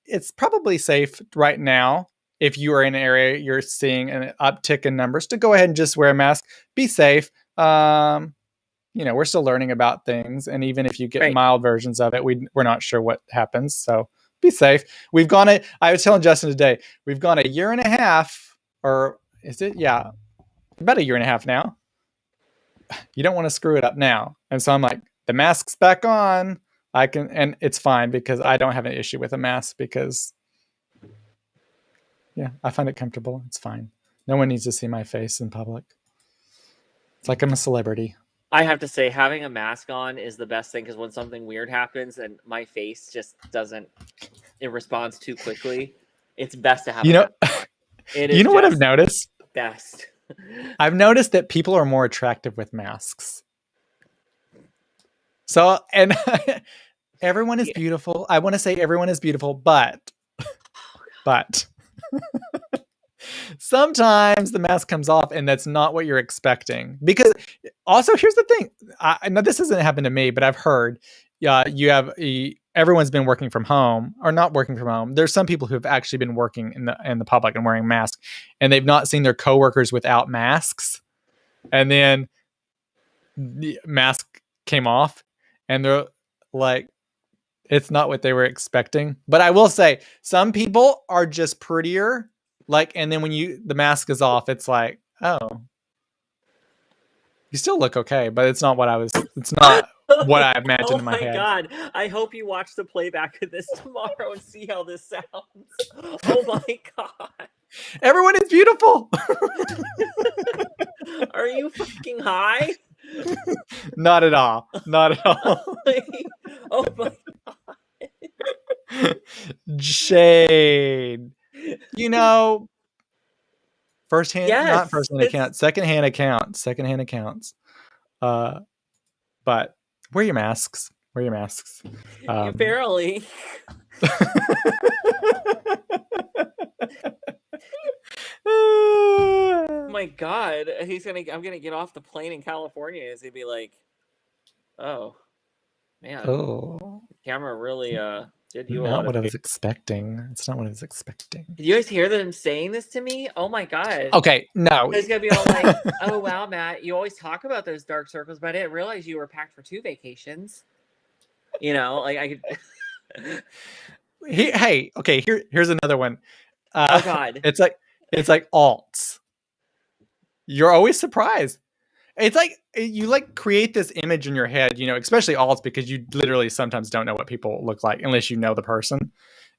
it's probably safe right now. If you are in an area you're seeing an uptick in numbers, to go ahead and just wear a mask, be safe. We're still learning about things. And even if you get mild versions of it, we're not sure what happens. So be safe. I was telling Justin today, we've gone a year and a half, or is it? Yeah. about a year and a half now. You don't want to screw it up now. And so I'm like, the mask's back on. I can, and it's fine because I don't have an issue with a mask because, yeah, I find it comfortable. It's fine. No one needs to see my face in public. It's like I'm a celebrity. I have to say, having a mask on is the best thing because when something weird happens and my face just doesn't, it responds too quickly. It's best to have You a know, mask. It is you know what I've just noticed? best. I've noticed that people are more attractive with masks. So, and everyone is Yeah. beautiful. I want to say everyone is beautiful, but sometimes the mask comes off and that's not what you're expecting. Because also, here's the thing. I know this hasn't happened to me, but I've heard everyone's been working from home or not working from home. There's some people who have actually been working in the public and wearing masks, and they've not seen their coworkers without masks. And then the mask came off, and they're like, it's not what they were expecting. But I will say, some people are just prettier. Like, and then when the mask is off, it's like, oh, you still look okay, but it's not what I imagined Oh in my my head. god. I hope you watch the playback of this tomorrow and see how this sounds. Oh my god. Everyone is beautiful. Are you fucking high? Not at all. Not at all. Oh my Shade. You know, not yes. first-hand account, second-hand accounts. Second-hand accounts. But wear your masks. Wear your masks. Apparently. Oh my god. I'm gonna get off the plane in California. He's gonna be like, oh man. Oh. The camera really did you a Not lot what of I favor. was expecting. It's not what I was expecting. Did you guys hear them saying this to me? Oh my god. Okay, no. It's gonna be all like, oh wow, Matt, you always talk about those dark circles, but I didn't realize you were packed for 2 vacations. You know, like I could Hey, okay, here's another one. Oh god. It's like alts. You're always surprised. It's like you like create this image in your head, especially alts, because you literally sometimes don't know what people look like unless you know the person.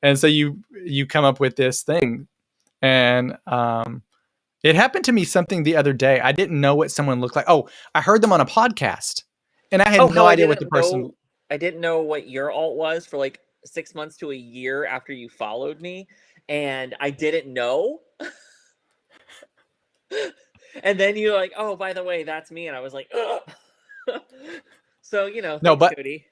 And so you come up with this thing. And it happened to me something the other day. I didn't know what someone looked like. Oh, I heard them on a podcast. And I had no idea what the person. I didn't know what your alt was for like 6 months to a year after you followed me, and I didn't know. And then you're like, oh, by the way, that's me. And I was like, ugh. So, No, but Cody.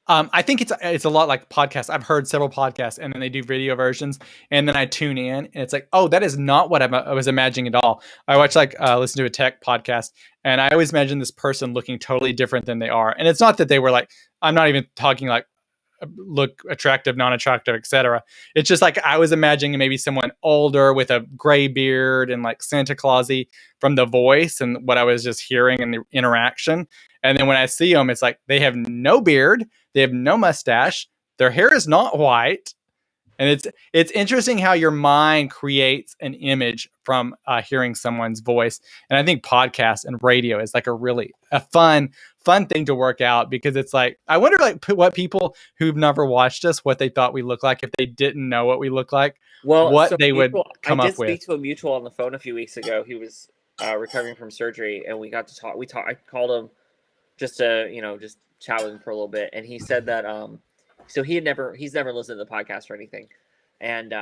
I think it's a lot like podcasts. I've heard several podcasts, and then they do video versions, and then I tune in, and it's like, oh, that is not what I was imagining at all. I watch listen to a tech podcast, and I always imagine this person looking totally different than they are. And it's not that they were like, I'm not even talking like look attractive, non-attractive, etc. It's just like I was imagining maybe someone older with a gray beard and like Santa Clausy from the voice and what I was just hearing in the interaction. And then when I see them, it's like they have no beard, they have no mustache, their hair is not white. And it's interesting how your mind creates an image from hearing someone's voice. And I think podcast and radio is like a fun thing to work out, because it's like, I wonder like what people who've never watched us, what they thought we look like if they didn't know what we look like, what they would come up with. I did speak to a mutual on the phone a few weeks ago. He was recovering from surgery, and we got to talk. I called him just to just chat with him for a little bit, and he said that so he's never listened to the podcast or anything, and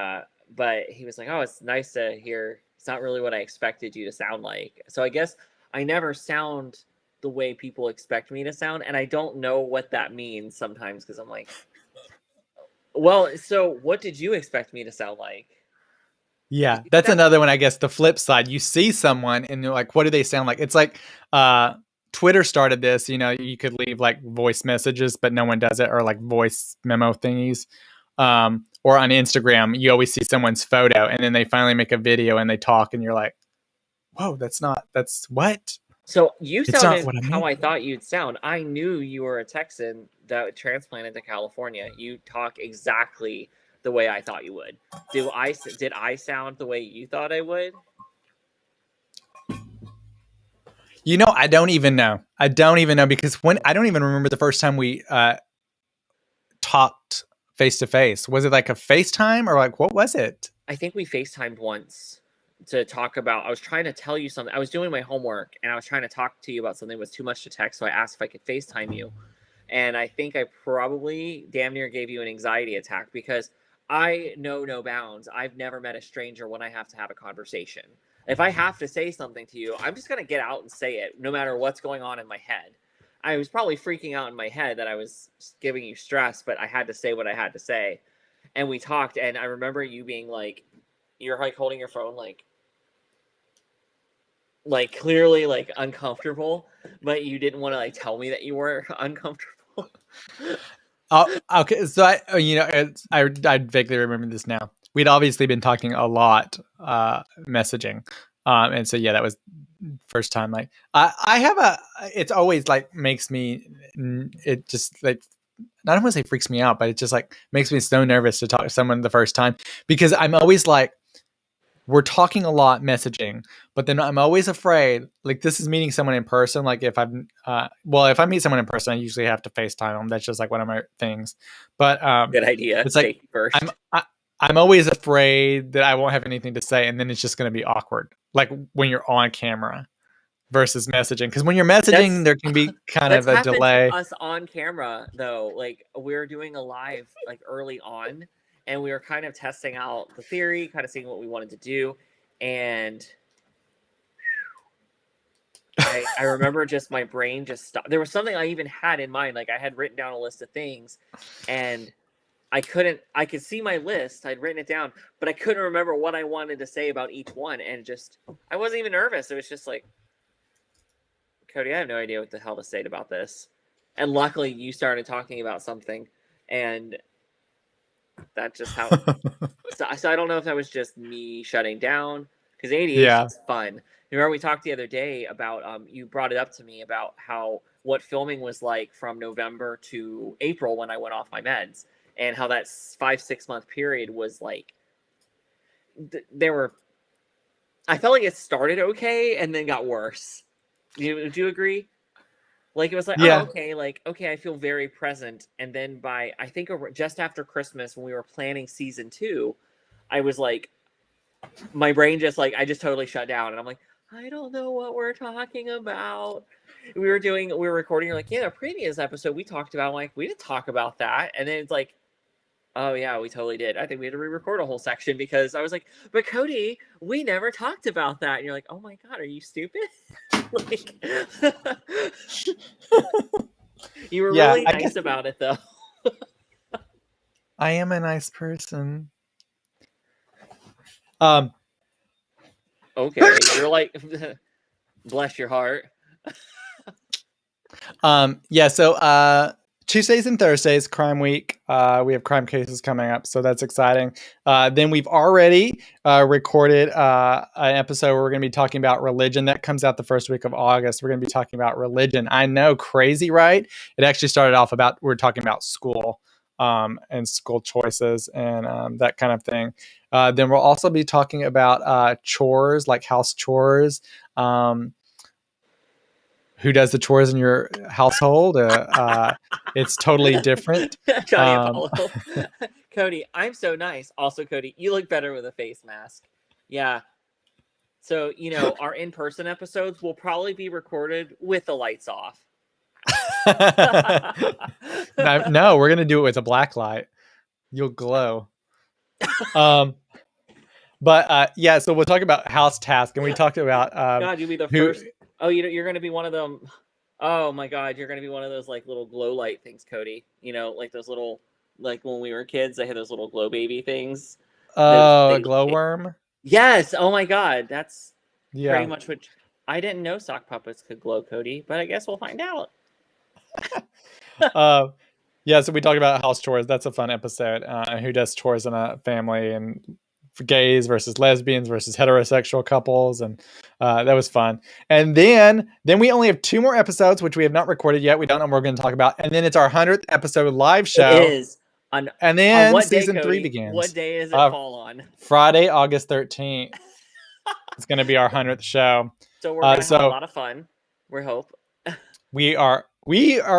but he was like, oh, it's nice to hear. It's not really what I expected you to sound like. So I guess I never sound the way people expect me to sound, and I don't know what that means sometimes, because I'm like, well, so what did you expect me to sound like? Yeah, that's another one. I guess the flip side, you see someone and you're like, what do they sound like? It's like Twitter started this, you could leave like voice messages, but no one does it, or like voice memo thingies. Or on Instagram, you always see someone's photo and then they finally make a video and they talk and you're like, whoa, that's what? So you sounded how I mean. thought you'd sound. I knew you were a Texan that transplanted to California. You talk exactly the way I thought you would. Did I sound the way you thought I would? You know, I don't even know. I don't even know because I don't even remember the first time we talked face to face. Was it like a FaceTime or like what was it? I think we FaceTimed once to talk about. I was trying to tell you something. I was doing my homework and I was trying to talk to you about something that was too much to text. So I asked if I could FaceTime you. And I think I probably damn near gave you an anxiety attack because I know no bounds. I've never met a stranger when I have to have a conversation. If I have to say something to you, I'm just going to get out and say it no matter what's going on in my head. I was probably freaking out in my head that I was giving you stress, but I had to say what I had to say. And we talked, and I remember you being like, you're like holding your phone like clearly like uncomfortable, but you didn't want to like tell me that you were uncomfortable. Oh, okay. So I vaguely remember this now. We'd obviously been talking a lot, messaging, and so yeah, that was first time. Like I have it's always like makes me, it just like I don't want to say freaks me out, but it just like makes me so nervous to talk to someone the first time because I'm always like, we're talking a lot messaging, but then I'm always afraid, like this is meeting someone in person. Like if if I meet someone in person, I usually have to FaceTime them. That's just like one of my things. But Good idea. it's like Safety first. I'm always afraid that I won't have anything to say, and then it's just going to be awkward. Like when you're on camera versus messaging, because when you're messaging, there can be kind of That's a happened delay. to us on camera though. Like we were doing a live like early on, and we were kind of testing out the theory, kind of seeing what we wanted to do, and I remember just my brain just stopped. There was something I even had in mind, like I had written down a list of things, and I could see my list. I'd written it down, but I couldn't remember what I wanted to say about each one. And just, I wasn't even nervous. It was just like, Cody, I have no idea what the hell to say about this. And luckily you started talking about something, and that's just how, so I don't know if that was just me shutting down, because ADHD Yeah. is fun. Remember we talked the other day about, you brought it up to me about what filming was like from November to April when I went off my meds. And how that 5-6 month period was like, I felt like it started okay and then got worse. Do you agree? Like it was like, Yeah. oh, okay, like okay, I feel very present. And then by I think just after Christmas when we were planning season 2, I was like, my brain just like I just totally shut down, and I'm like, I don't know what we're talking about. We were recording. You're like, yeah, the previous episode we talked about. I'm like, we didn't talk about that, and then it's like, oh yeah, we totally did. I think we had to re-record a whole section because I was like, but Cody, we never talked about that. And you're like, oh my God, are you stupid? Like, you were really nice about it though. I am a nice person. Okay, you're like, bless your heart. Yeah, so Tuesdays and Thursdays, Crime Week. We have crime cases coming up, so that's exciting. Then we've already recorded an episode where we're going to be talking about religion. That comes out the first week of August. We're going to be talking about religion. I know, crazy, right? It actually started off we're talking about school and school choices and that kind of thing. Then we'll also be talking about chores, like house chores. Who does the chores in your household? It's totally different. Johnny Apollo. Cody, I'm so nice. Also, Cody, you look better with a face mask. Yeah. So, our in-person episodes will probably be recorded with the lights off. No, we're going to do it with a black light. You'll glow. But yeah, so we'll talk about house tasks, and we talked about God, you'll be the first. Oh, you're going to be one of them. Oh my God, you're going to be one of those like little glow light things, Cody. Like those little, like when we were kids, they had those little glow baby things. Oh, a glowworm. Yes. Oh my God, that's pretty Yeah. much what I didn't know. Sock puppets could glow, Cody, but I guess we'll find out. Yeah, so we talked about house chores. That's a fun episode. Who does chores in a family, and for gays versus lesbians versus heterosexual couples, and that was fun. And then we only have 2 more episodes, which we have not recorded yet. We don't know what we're going to talk about. And then it's our 100th episode live show. It is. And then on what season day, 3 begins. What day does it fall on? Friday, August 13th. It's going to be our 100th show. So we're going to have a lot of fun. We hope. We are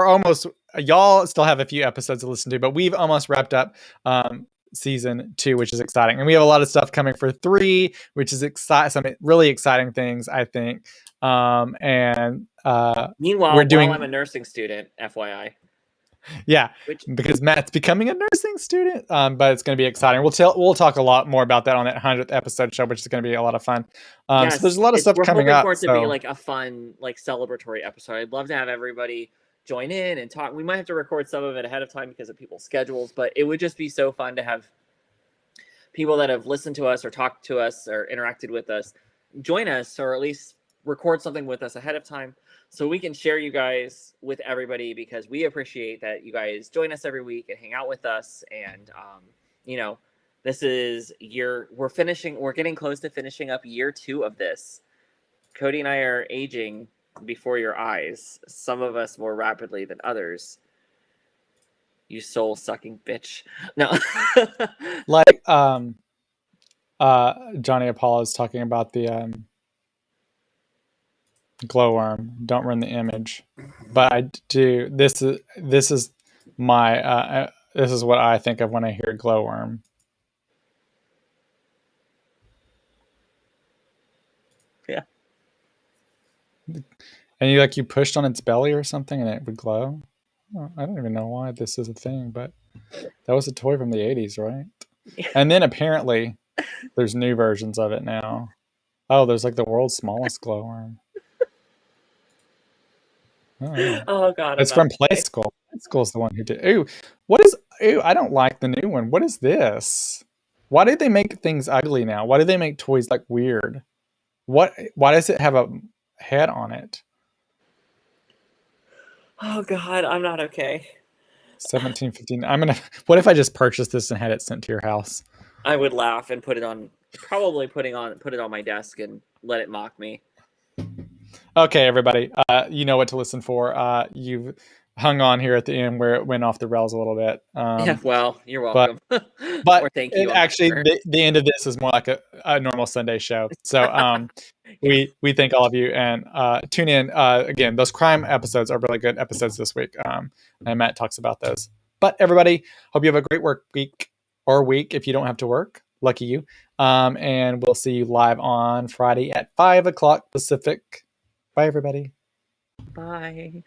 almost, y'all still have a few episodes to listen to, but we've almost wrapped up season 2, which is exciting. And we have a lot of stuff coming for 3, which is some really exciting things, I think. And Meanwhile, we're doing, while I'm a nursing student, FYI. yeah, Which, because Matt's becoming a nursing student. But it's going to be exciting. We'll talk a lot more about that on that 100th episode show, which is going to be a lot of fun. yes, So there's a lot of stuff we're coming hoping up. for it to be like a fun, like celebratory episode. I'd love to have everybody join in and talk. We might have to record some of it ahead of time because of people's schedules, but it would just be so fun to have people that have listened to us or talked to us or interacted with us join us, or at least record something with us ahead of time so we can share you guys with everybody, because we appreciate that you guys join us every week and hang out with us. And you know, this is we're getting close to finishing up year 2 of this. Cody and I are aging before your eyes, some of us more rapidly than others. You soul sucking bitch. No. Like Johnny Apollo is talking about the glowworm. Don't run the image, but I do. This is my this is what I think of when I hear glowworm. Yeah. And you pushed on its belly or something and it would glow. Oh, I don't even know why this is a thing, but that was a toy from the 80s, right? And then apparently there's new versions of it now. Oh, there's like the world's smallest glowworm. Oh God, it's from Play School. Play School's the one who did. Ooh, I don't like the new one. What is this? Why did they make things ugly now? Why do they make toys like weird? Why does it have a head on it? Oh God, I'm not okay. 1715. What if I just purchased this and had it sent to your house? I would laugh and put it on my desk and let it mock me. Okay, everybody. You know what to listen for. You've hung on here at the end where it went off the rails a little bit. Yeah, well, you're welcome. But or thank you. Actually, the end of this is more like a normal Sunday show. So we thank all of you, and tune in. Again, those crime episodes are really good episodes this week. And Matt talks about those. But everybody, hope you have a great work week if you don't have to work. Lucky you. And we'll see you live on Friday at 5 o'clock Pacific. Bye, everybody. Bye.